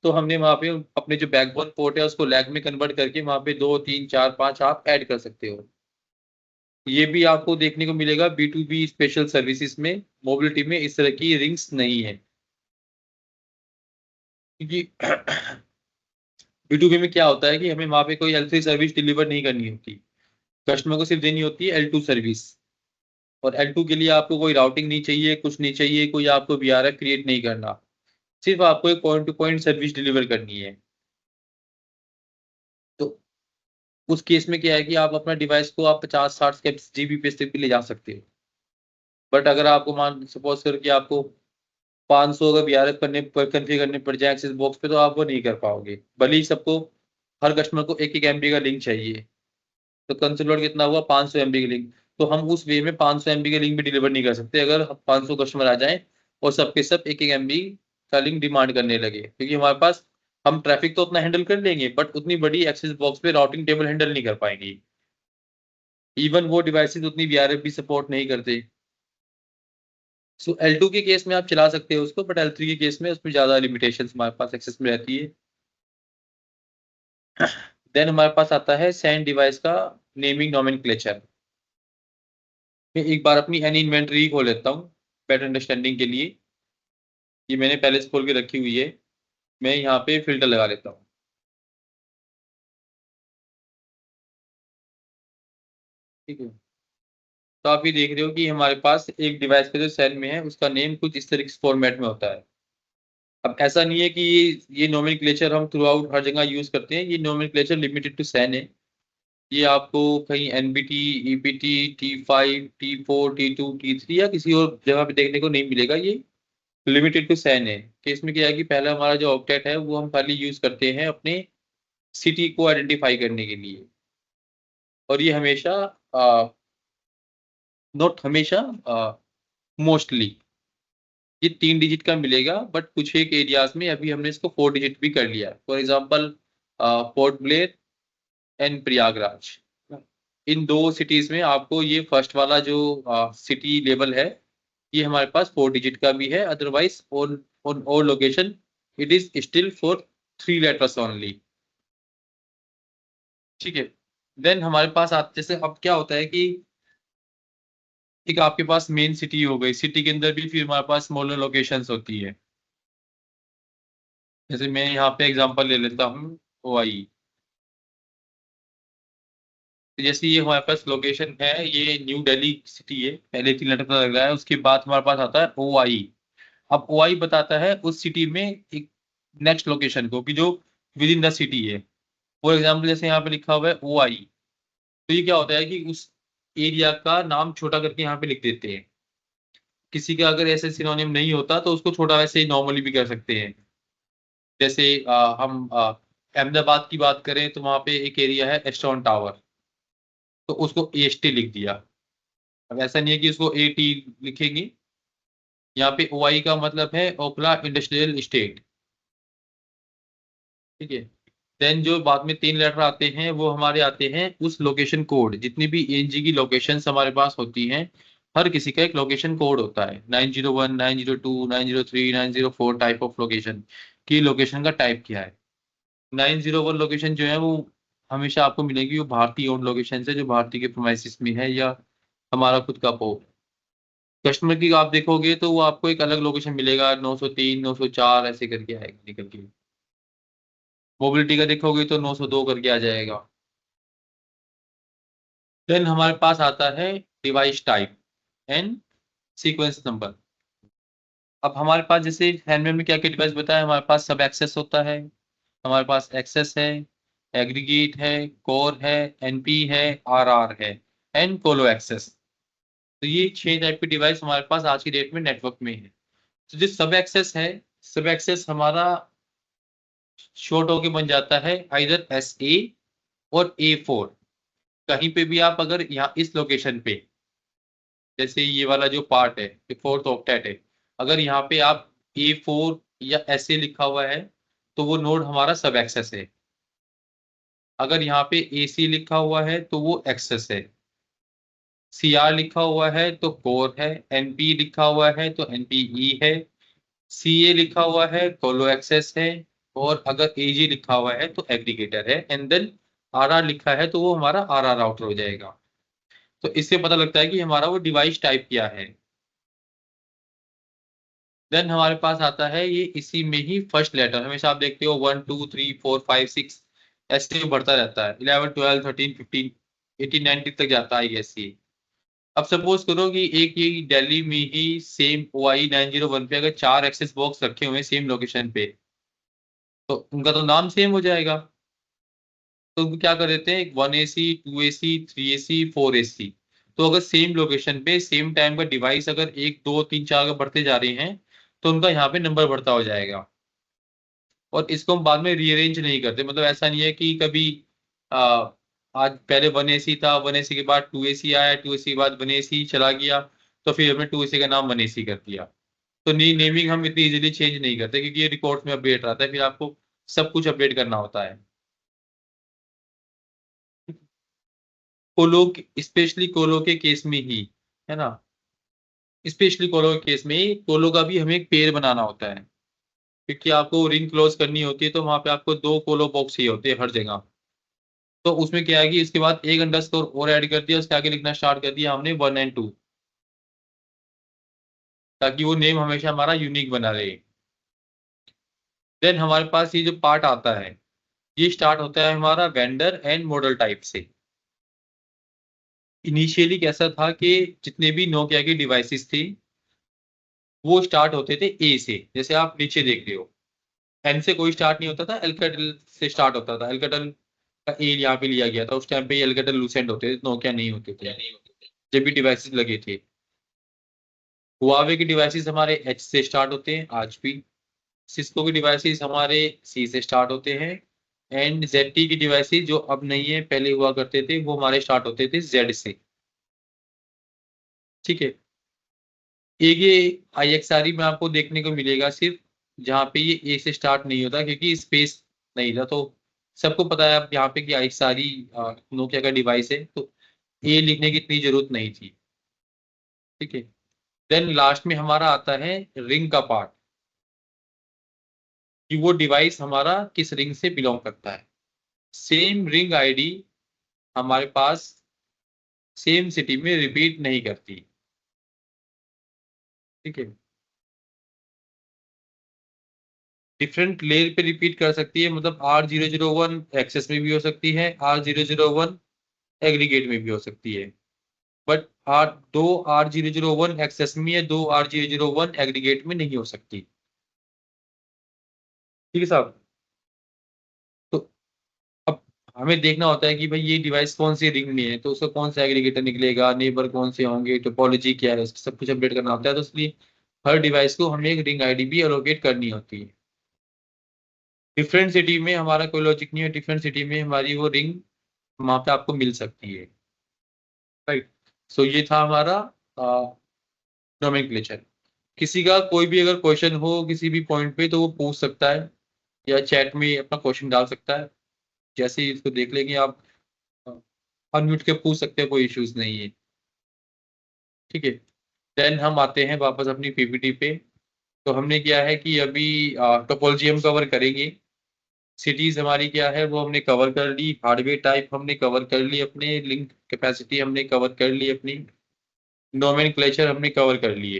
Speaker 1: तो हमने वहाँ पे अपने जो बैकबोन पोर्ट है उसको लैग में कन्वर्ट करके वहाँ पे 2 3 4 5 आप ऐड कर सकते हो। ये भी आपको देखने को मिलेगा B2B स्पेशल सर्विसेज में। मोबिलिटी में इस तरह की रिंग्स नहीं है, क्योंकि B2B में क्या होता है कि हमें वहाँ पे कोई L3 सर्विस डिलीवर नहीं करनी होती, कस्टमर को सिर्फ देनी होती है L2 सर्विस। और L2 के लिए आपको कोई राउटिंग नहीं चाहिए, कुछ नहीं चाहिए, कोई आपको VRF क्रिएट नहीं करना, सिर्फ आपको एक point two point service deliver करनी है। तो उस केस में क्या है कि आप अपना डिवाइस को आप 50-60 Gbps तक भी ले जा सकते हो। बट अगर आपको मान सपोज कर कि आपको 500 अगर VRF कन्फिगर करने पड़ जाए एक्सेस बॉक्स पे, तो आप वो नहीं कर पाओगे। भले ही सबको हर कस्टमर को 1-1 MB का लिंक चाहिए, तो कंसोल लोड कितना हुआ 500 MB का लिंक, तो हम उस वे में 500 MB का लिंक भी डिलीवर नहीं कर सकते अगर 500 कस्टमर आ जाएं और सबके सब 1-1 MB का लिंक डिमांड करने लगे, क्योंकि हमारे पास हम ट्रैफिक तो उतना हैंडल कर लेंगे बट उतनी बड़ी एक्सेस बॉक्स पे राउटिंग टेबल हैंडल नहीं कर पाएंगे। इवन वो डिवाइसेस उतनी VRF भी सपोर्ट नहीं करते। सो L2 के केस में आप चला सकते हो उसको, बट L3 के केस में उसमें ज्यादा लिमिटेशंस हमारे पास एक्सेस में रहती है। देन हमारे पास आता है SAN डिवाइस का नेमिंग नोमेनक्लेचर। मैं एक बार अपनी एनी इन्वेंटरी खोल लेता हूँ बेटर अंडरस्टैंडिंग के लिए। ये मैंने पहले से खोल के रखी हुई है, मैं यहाँ पे फिल्टर लगा लेता हूँ। ठीक है, तो आप ये देख रहे हो कि हमारे पास एक डिवाइस का जो SAN में है उसका नेम कुछ इस तरह फॉर्मेट में होता है। अब ऐसा नहीं है कि ये नोमेनक्लेचर हम थ्रू आउट हर जगह यूज करते हैं, ये नोमेनक्लेचर लिमिटेड टू SAN है। ये आपको कहीं NBT EPT T5 T4 T2 T3 या किसी और जगह पे देखने को नहीं मिलेगा। ये लिमिटेड टू SAN है। कि इसमें क्या है कि पहला हमारा जो ऑक्टेट है वो हम खाली यूज करते हैं अपने सिटी को आइडेंटिफाई करने के लिए, और ये हमेशा नॉट हमेशा मोस्टली ये 3 डिजिट का मिलेगा, बट कुछ एक एरियाज में अभी हमने इसको 4 डिजिट भी कर लिया। For example Port Blair and Prayagraj, इन दो सिटीज में आपको ये फर्स्ट वाला जो सिटी लेवल है ये हमारे पास 4 डिजिट का भी है। Otherwise on all location it is still for 3 letters only. ठीक है, देन हमारे पास जैसे अब क्या होता है कि एक आपके पास मेन सिटी हो गई, सिटी के अंदर भी फिर हमारे पास स्मॉलर लोकेशंस होती है। जैसे मैं यहाँ पे एग्जांपल ले लेता हूँ OI। तो जैसे ये हमारे पास लोकेशन है, ये न्यू दिल्ली सिटी है, पहले 3 लेटर पता लग रहा है, उसके बाद हमारे पास आता है OI। अब OI बताता है उस सिटी में एक नेक्स्ट लोकेशन को कि जो विद इन द सिटी है। फॉर एग्जाम्पल जैसे यहाँ पे लिखा हुआ है OI, तो ये क्या होता है कि उस एरिया का नाम छोटा करके यहाँ पे लिख देते हैं। किसी का अगर ऐसे सिनोनिम नहीं होता तो उसको छोटा वैसे ही नॉर्मली भी कर सकते हैं। जैसे हम अहमदाबाद की बात करें तो वहां पे एक एरिया है एस्टॉन टावर, तो उसको AST लिख दिया। अब ऐसा नहीं है कि उसको AT लिखेंगे। यहाँ पे OI का मतलब है ओखला इंडस्ट्रियल स्टेट। ठीक है। देन जो बाद में 3 लेटर आते हैं वो हमारे आते हैं उस लोकेशन कोड। जितनी भी ENG की लोकेशन हमारे पास होती हैं, हर किसी का एक लोकेशन कोड होता है। 901, 902, 903, 904 टाइप ऑफ लोकेशन की लोकेशन का टाइप क्या है। 901 लोकेशन जो है वो हमेशा आपको मिलेगी, वो भारतीय ओन लोकेशन है जो भारतीय के प्रोमाइसिस में है या हमारा खुद का पोर्ट। कस्टमर की आप देखोगे तो वो आपको एक अलग लोकेशन मिलेगा, 903, 904 ऐसे करके आएगा निकल के। मोबिलिटी का देखोगे तो 902 करके आ जाएगा। देन हमारे पास आता है device type and sequence number. अब हमारे पास जैसे हैंडमेड में क्या क्या डिवाइस बताया, हमारे पास सब एक्सेस होता है, हमारे पास एक्सेस है, एग्रीगेट है, कोर है, NP है, RR है एंड कोलो एक्सेस। तो ये 6 टाइप के डिवाइस हमारे पास आज की डेट में नेटवर्क में है। तो जो सब एक्सेस है, सब एक्सेस हमारा शॉर्ट होके बन जाता है आइदर SA और A4। कहीं पे भी आप अगर यहाँ इस लोकेशन पे, जैसे ये वाला जो पार्ट है, ये 4th ऑक्टेट है, अगर यहाँ पे आप A4 या SA लिखा हुआ है तो वो नोड हमारा सब एक्सेस है। अगर यहाँ पे AC लिखा हुआ है तो वो एक्सेस है। CR लिखा हुआ है तो कोर है, NP लिखा हुआ है तो NPE है, CA लिखा हुआ है कोलो एक्सेस है, और अगर AG लिखा हुआ है तो एग्रीगेटर है, एंड देन RR लिखा है तो वो हमारा RR राउटर हो जाएगा। तो इससे पता लगता है कि हमारा वो डिवाइस टाइप क्या है। देन हमारे पास आता है ये इसी में ही फर्स्ट लेटर, हमेशा आप देखते हो 1 2 3 4 5 6 ऐसे बढ़ता रहता है, 11 12 13 15 18 19 तक जाता है ऐसे। अब सपोज करो कि एक ये दिल्ली में ही सेम OI 901 पे अगर 4 एक्सेस बॉक्स रखे हुए हैं सेम लोकेशन पे, तो उनका तो नाम सेम हो जाएगा। तो उनको क्या कर देते हैं, 1AC 2AC 3AC 4AC। तो अगर सेम लोकेशन पे सेम टाइम का डिवाइस अगर 1 2 3 4 अगर बढ़ते जा रहे हैं तो उनका यहाँ पे नंबर बढ़ता हो जाएगा। और इसको हम बाद में रीअरेंज नहीं करते, मतलब ऐसा नहीं है कि कभी आ, आज पहले 1AC था, 1AC के बाद 2AC आया, 2AC के बाद 1AC चला गया, तो फिर हमने 2AC का नाम 1AC कर दिया। तो नेमिंग हम इतनी इजीली चेंज नहीं करते क्योंकि ये रिकॉर्ड्स में अपडेट रहता है, फिर आपको सब कुछ अपडेट करना होता है। कोलो, स्पेशली कोलो के केस में ही, है ना, स्पेशली कोलो के केस में ही कोलो का भी हमें एक पेयर बनाना होता है, क्योंकि आपको रिंग क्लोज करनी होती है तो वहां पे आपको 2 कोलो बॉक्स ही होते हैं हर जगह। तो उसमें क्या है कि इसके बाद एक अंडरस्कोर और ऐड कर दिया, उसके आगे लिखना स्टार्ट कर दिया हमने 1 और 2, ताकि वो नेम हमेशा हमारा यूनिक बना रहे। देन हमारे पास ये जो पार्ट आता है, ये स्टार्ट होता है हमारा वेंडर एंड मॉडल टाइप से। इनिशियली कैसा था कि जितने भी नोकिया के डिवाइसेस थे वो स्टार्ट होते थे ए से, जैसे आप नीचे देख रहे हो, एन से कोई स्टार्ट नहीं होता था, एल्काटेल से स्टार्ट होता था। एल्काटेल का ए यहाँ पे लिया गया था, उस टाइम पे एल्काटेल लूसेंट होते थे, नोकिया नहीं होते थे जब भी डिवाइसेस लगे थे। हुआवे के डिवाइसेस हमारे H से स्टार्ट होते हैं आज भी। सिस्को के डिवाइसेस हमारे C से स्टार्ट होते हैं, एंड ZT की डिवाइसेस जो अब नहीं है पहले हुआ करते थे वो हमारे स्टार्ट होते थे Z से। ठीक है। एक ये IXRE में आपको देखने को मिलेगा सिर्फ, जहाँ पे ये A से स्टार्ट नहीं होता क्योंकि स्पेस नहीं था। तो सबको पता है अब यहाँ पे कि IXRE नोकिया का डिवाइस है, तो A लिखने की इतनी जरूरत नहीं थी। ठीक है। देन लास्ट में हमारा आता है रिंग का पार्ट, कि वो डिवाइस हमारा किस रिंग से बिलोंग करता है। सेम रिंग आईडी हमारे पास सेम सिटी में रिपीट नहीं करती। ठीक है। डिफरेंट लेयर पे रिपीट कर सकती है, मतलब R001 एक्सेस में भी हो सकती है, R001 एग्रीगेट में भी हो सकती है, बट दो R001 एक्सेस में या दो R001 एग्रीगेट में नहीं हो सकती। ठीक है साहब। तो अब हमें देखना होता है कि भाई ये डिवाइस कौन सी रिंग में है, तो उसका कौन सा एग्रीगेटर निकलेगा, नेबर कौन से होंगे, टोपोलॉजी क्या है, सब कुछ अपडेट करना होता है। तो इसलिए हर डिवाइस को हमें एक रिंग आईडी भी एलोकेट करनी होती है। डिफरेंट सिटी में हमारा कोई लॉजिक नहीं है, डिफरेंट सिटी में हमारी वो रिंग वहां पे आपको मिल सकती है। राइट। सो ये था हमारा नोमेनक्लेचर। किसी का कोई भी अगर क्वेश्चन हो किसी भी पॉइंट पे तो वो पूछ सकता है या चैट में अपना क्वेश्चन डाल सकता है। जैसे ही इसको देख लेंगे आप अनम्यूट के पूछ सकते हैं, कोई इश्यूज नहीं है। ठीक है। देन हम आते हैं वापस अपनी पीपीटी पे। तो हमने क्या है कि अभी टोपोलॉजी हम कवर करेंगे। सिटीज हमारी क्या है वो हमने कवर कर ली, हार्डवेयर टाइप हमने कवर कर ली, अपने लिंक कैपेसिटी हमने कवर कर ली, अपनी नोमेनक्लेचर हमने कवर कर लिए।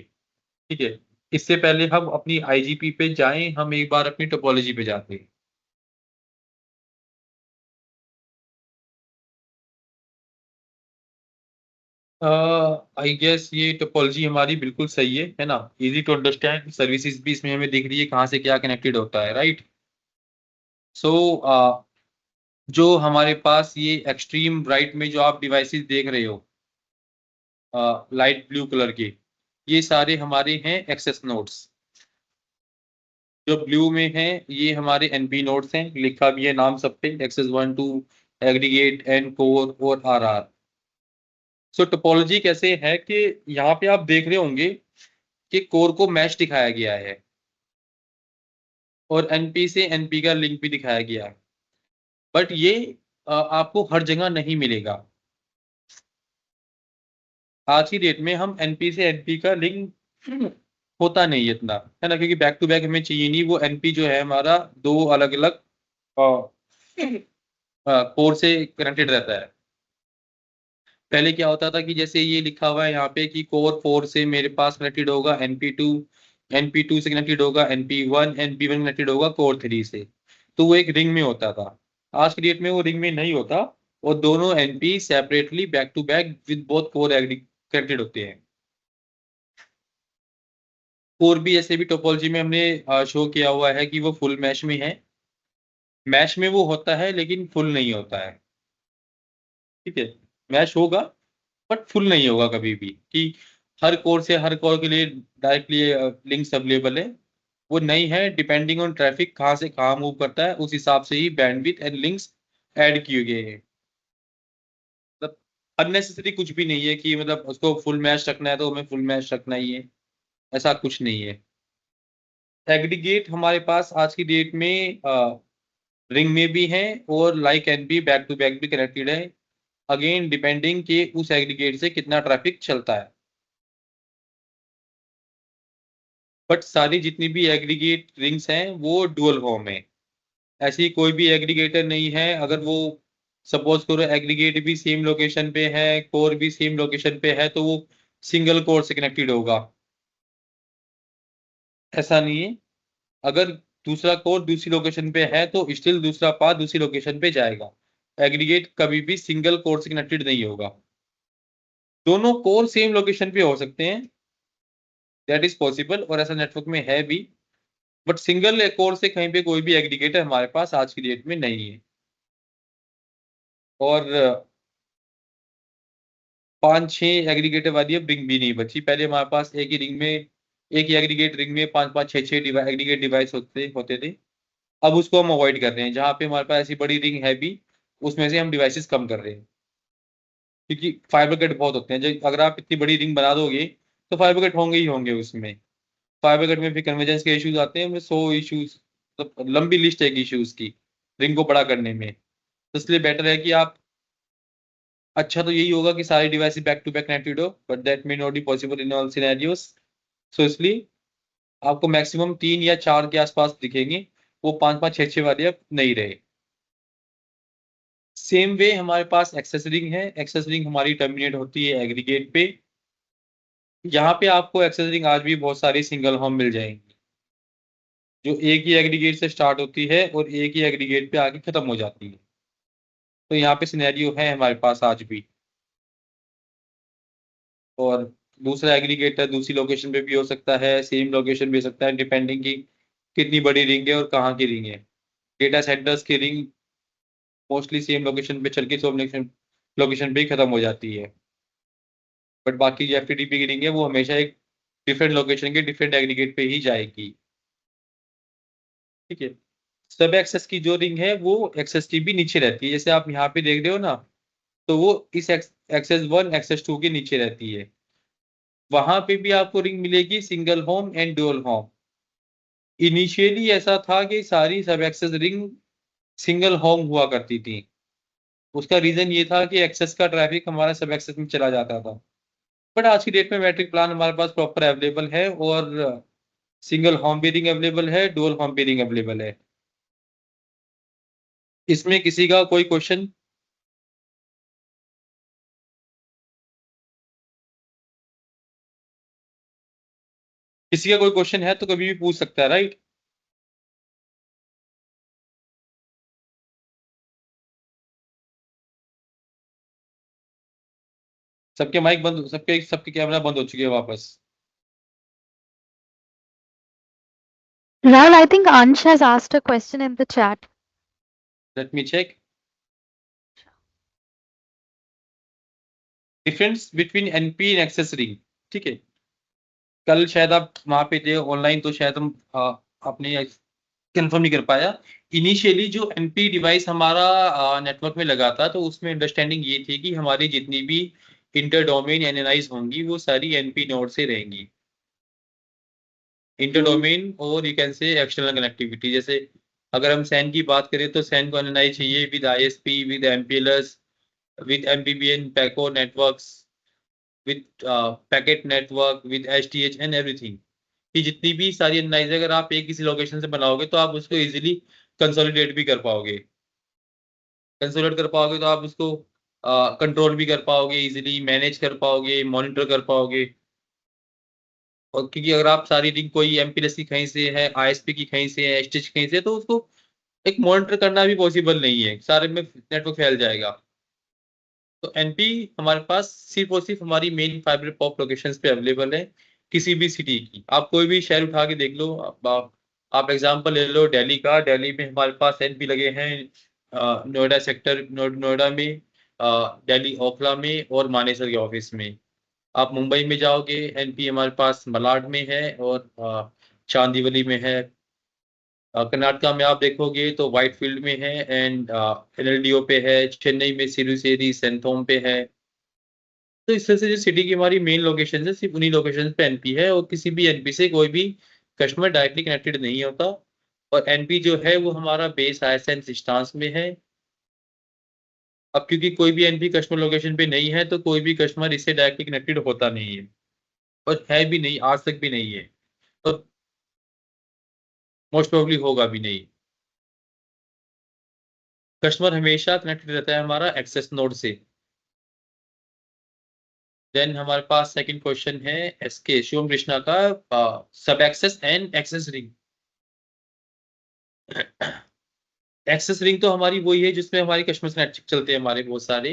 Speaker 1: ठीक है। इससे पहले हम अपनी आईजीपी पे जाएं, हम एक बार अपनी टोपोलॉजी पे जाते हैं। आई गेस ये टोपोलॉजी हमारी बिल्कुल सही है ना, इजी टू अंडरस्टैंड। सर्विसेज भी इसमें हमें दिख रही है कहाँ से क्या कनेक्टेड होता है। राइट। सो जो हमारे पास ये एक्सट्रीम राइट में जो आप डिवाइसेस देख रहे हो लाइट ब्लू कलर के, ये सारे हमारे हैं एक्सेस नोड्स। जो ब्लू में है ये हमारे एनपी नोड्स हैं, लिखा भी है नाम सब पे, एक्सेस 1 2 एग्रीगेट एंड कोर और आरआर। सो टोपोलॉजी कैसे है कि यहाँ पे आप देख रहे होंगे कि कोर को मैच दिखाया गया है और एनपी से एनपी का लिंक भी दिखाया गया है, बट ये आपको हर जगह नहीं मिलेगा। आज की डेट में हम एनपी से एनपी का लिंक होता नहीं है इतना, है ना, क्योंकि बैक टू बैक हमें चाहिए नहीं। वो एनपी जो है हमारा दो अलग अलग कोर से कनेक्टेड रहता है। पहले क्या होता था कि जैसे ये लिखा हुआ है यहाँ पे कि कोर 4 से मेरे पास कनेक्टेड होगा एनपी 2, एनपी 2 से कनेक्टेड होगा एनपी 1, एनपी 1 कनेक्टेड होगा कोर 3 से। तो वो एक रिंग में होता था। आज की डेट में वो रिंग में नहीं होता, और दोनों NP separately back to back with both core connected होते हैं। कोर भी जैसे भी टोपोलॉजी में हमने शो किया हुआ है कि वो फुल मैश में है। मैश में वो होता है लेकिन फुल नहीं होता है। ठीक है। मैश होगा बट फुल नहीं होगा कभी भी कि हर कोर से हर कोर के लिए डायरेक्टली लिंक्स अवेलेबल है। वो नहीं है, डिपेंडिंग ऑन ट्रैफिक कहाँ से कहाँ मूव करता है उस हिसाब से ही बैंडविड्थ एंड लिंक्स ऐड किए गए हैं। मतलब अननेसेसरी कुछ भी नहीं है कि मतलब उसको फुल मैच रखना है तो हमें फुल मैच रखना ही है, ऐसा कुछ नहीं है। एग्रीगेट हमारे पास आज की डेट में रिंग में भी है और लाइक एंड भी बैक टू बैक भी कनेक्टेड है, अगेन डिपेंडिंग कि उस एग्रीगेट से कितना ट्रैफिक चलता है। बट सारी जितनी भी एग्रीगेट रिंग्स हैं वो डुअल होम है। ऐसी कोई भी एग्रीगेटर नहीं है अगर वो सपोज करो एग्रीगेट भी सेम लोकेशन पे है कोर भी सेम लोकेशन पे है तो वो सिंगल कोर से कनेक्टेड होगा, ऐसा नहीं है। अगर दूसरा कोर दूसरी लोकेशन पे है तो स्टिल दूसरा पाथ दूसरी लोकेशन पे जाएगा। एग्रीगेट कभी भी सिंगल कोर से कनेक्टेड नहीं होगा। दोनों कोर सेम लोकेशन पे हो सकते हैं, दैट इज पॉसिबल, और ऐसा नेटवर्क में है भी, बट सिंगल कोर से कहीं पे कोई भी एग्रीगेटर हमारे पास आज की डेट में नहीं है। और 5-6 एग्रीगेटर वाली अब रिंग भी नहीं बची। पहले हमारे पास एक ही रिंग में एक ही एग्रीगेट रिंग में 5-5 6-6 एग्रीगेट डिवाइस होते होते थे। अब उसको हम अवॉइड कर रहे हैं, जहाँ पे हमारे पास ऐसी बड़ी रिंग है भी उसमें से हम डिवाइसेस कम कर रहे हैं, क्योंकि फाइबर कट बहुत होते हैं। जो अगर आप इतनी बड़ी रिंग बना दोगे तो फाइबर कट होंगे ही होंगे उसमें। फाइबर कट में फिर कन्वर्जेंस के इश्यूज आते हैं, 100 इश्यूज, मतलब लंबी लिस्ट है इश्यूज की रिंग को बड़ा करने में। तो इसलिए बेटर है कि आप, अच्छा तो यही होगा कि सारी device back to back connected हो, but that may not be possible in all scenarios. So इसलिए आपको मैक्सिमम 3 या 4 के आसपास दिखेंगे, वो 5-5 6-6 वाले अब नहीं रहे। सेम वे हमारे पास एक्सेस रिंग है। एक्सेस रिंग हमारी टर्मिनेट होती है एग्रीगेट पे। यहाँ पे आपको एक्सेस रिंग आज भी बहुत सारी सिंगल होम मिल जाएंगी, जो एक ही एग्रीगेट से स्टार्ट होती है और एक ही एग्रीगेट पे आके खत्म हो जाती है। तो यहाँ पे सिनेरियो है हमारे पास आज भी। और दूसरा एग्रीगेटर दूसरी लोकेशन पे भी हो सकता है, सेम लोकेशन भी हो सकता है, डिपेंडिंग की कितनी बड़ी रिंग है और कहाँ की रिंग है। डेटा सेंटर्स की रिंग मोस्टली सेम लोकेशन पे चल के सब लोकेशन पे ही खत्म हो जाती है, बट बाकी जो एफटीटीपी की रिंग है वो हमेशा एक डिफरेंट लोकेशन के डिफरेंट एग्रीगेट पे ही जाएगी। ठीक है। सब एक्सेस की जो रिंग है वो एक्सेस की भी नीचे रहती है, जैसे आप यहाँ पे देख रहे हो ना, तो वो इस एक्सेस 1 एक्सेस 2 के नीचे रहती है। वहां पे भी आपको रिंग मिलेगी single home and dual home. Initially ऐसा था कि सारी sub access ring single home हुआ करती थी। उसका रीजन ये था कि एक्सेस का ट्रैफिक हमारा सब एक्सेस में चला जाता था, बट आज की डेट में मैट्रिक प्लान हमारे पास प्रॉपर अवेलेबल है और सिंगल होम भी रिंग अवेलेबल है, डुअल होम भी रिंग अवेलेबल है। इसमें किसी का कोई क्वेश्चन? किसी का कोई क्वेश्चन है तो कभी भी पूछ सकता है, राइट? सबके माइक बंद, सबके सबके कैमरा बंद हो चुके हैं वापस।
Speaker 2: Rahul, I think Ansh has asked a question in the chat.
Speaker 1: Let me check. Difference between NP and access ring. ठीक है, कल शायद आप वहां पे थे ऑनलाइन, तो शायद हम आपने कंफर्म नहीं कर पाया। इनिशियली जो एनपी डिवाइस हमारा नेटवर्क में लगा था, तो उसमें अंडरस्टैंडिंग ये थी कि हमारी जितनी भी इंटर डोमेन एनालाइज होंगी वो सारी एनपी नोड से रहेंगी। इंटर डोमेन और you can say external connectivity, जैसे अगर हम सैन की बात करें तो सैन को एनालाइज चाहिए with ISP, with MPLS, with MPBN, पैको networks, with packet network, with HTH and everything. कि जितनी भी सारी एनालाइज अगर आप एक किसी लोकेशन से बनाओगे तो आप उसको इजीली कंसोलिडेट भी कर पाओगे। कंसोलिडेट कर पाओगे तो आप उसको कंट्रोल भी कर पाओगे, इजीली मैनेज कर पाओगे, मॉनिटर कर पाओगे। और क्योंकि अगर आप सारी लिंक कोई एमपीएलएस की कहीं से है, आईएसपी की कहीं से है, एचटीएच कहीं से है, तो उसको एक मॉनिटर करना भी पॉसिबल नहीं है, सारे में नेटवर्क फैल जाएगा। तो एनपी हमारे पास सिर्फ और सिर्फ हमारी मेन फाइबर पॉप लोकेशंस पे अवेलेबल है। किसी भी सिटी की आप कोई भी शहर उठा के देख लो, आप एग्जांपल ले लो दिल्ली का। दिल्ली में हमारे पास एनपी लगे हैं नोएडा सेक्टर, नोएडा में, दिल्ली ओखला में और मानेसर के ऑफिस में। आप मुंबई में जाओगे, एनपी हमारे पास मलाड में है और चांदीवली में है। कर्नाटका में आप देखोगे तो व्हाइट फील्ड में है एंड एनएलडीओ पे है। चेन्नई में सिरुसेरी सेंथोम पे है। तो इस तरह से जो सिटी की हमारी मेन लोकेशन है, सिर्फ उन्हीं लोकेशन पे एनपी है, और किसी भी एनपी से कोई भी कस्टमर डायरेक्टली कनेक्टेड नहीं होता। और एनपी जो है वो हमारा बेस आईएसएन इंस्टांस में है। अब क्योंकि कोई भी एनपी कस्टमर लोकेशन पे नहीं है, तो कोई भी कस्टमर इससे डायरेक्टली कनेक्टेड होता नहीं है, और है भी नहीं, आज तक भी नहीं है, और मोस्ट प्रोबेबली होगा भी नहीं। कस्टमर हमेशा कनेक्टेड रहता है हमारा एक्सेस नोड से। देन हमारे पास सेकंड क्वेश्चन है एसके शिवम कृष्णा का, sub access and access ring. Access ring तो हमारी वही है जिसमें हमारी कस्टमर नेटवर्क चलते हैं हमारे बहुत सारे।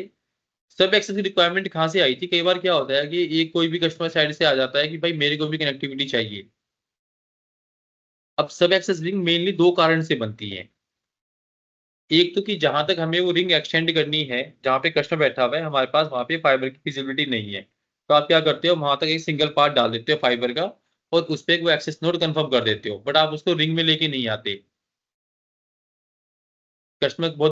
Speaker 1: सब एक्सेस की रिक्वायरमेंट कहाँ से आई थी? कई बार क्या होता है कि एक कोई भी कस्टमर साइड से आ जाता है कि भाई मेरे को भी कनेक्टिविटी चाहिए। अब सब एक्सेस रिंग मेनली दो कारण से बनती है। एक तो कि जहां तक हमें वो रिंग एक्सटेंड करनी है, जहां पे कस्टमर बैठा हुआ है हमारे पास, वहां पे फाइबर की फिजिबिलिटी नहीं है, तो आप क्या करते हो, वहां तक एक सिंगल पार्ट डाल देते हो फाइबर का, और उस पर वो एक्सेस नोड कंफर्म कर देते हो, बट आप उसको रिंग में लेके नहीं आते। कस्टमर बहुत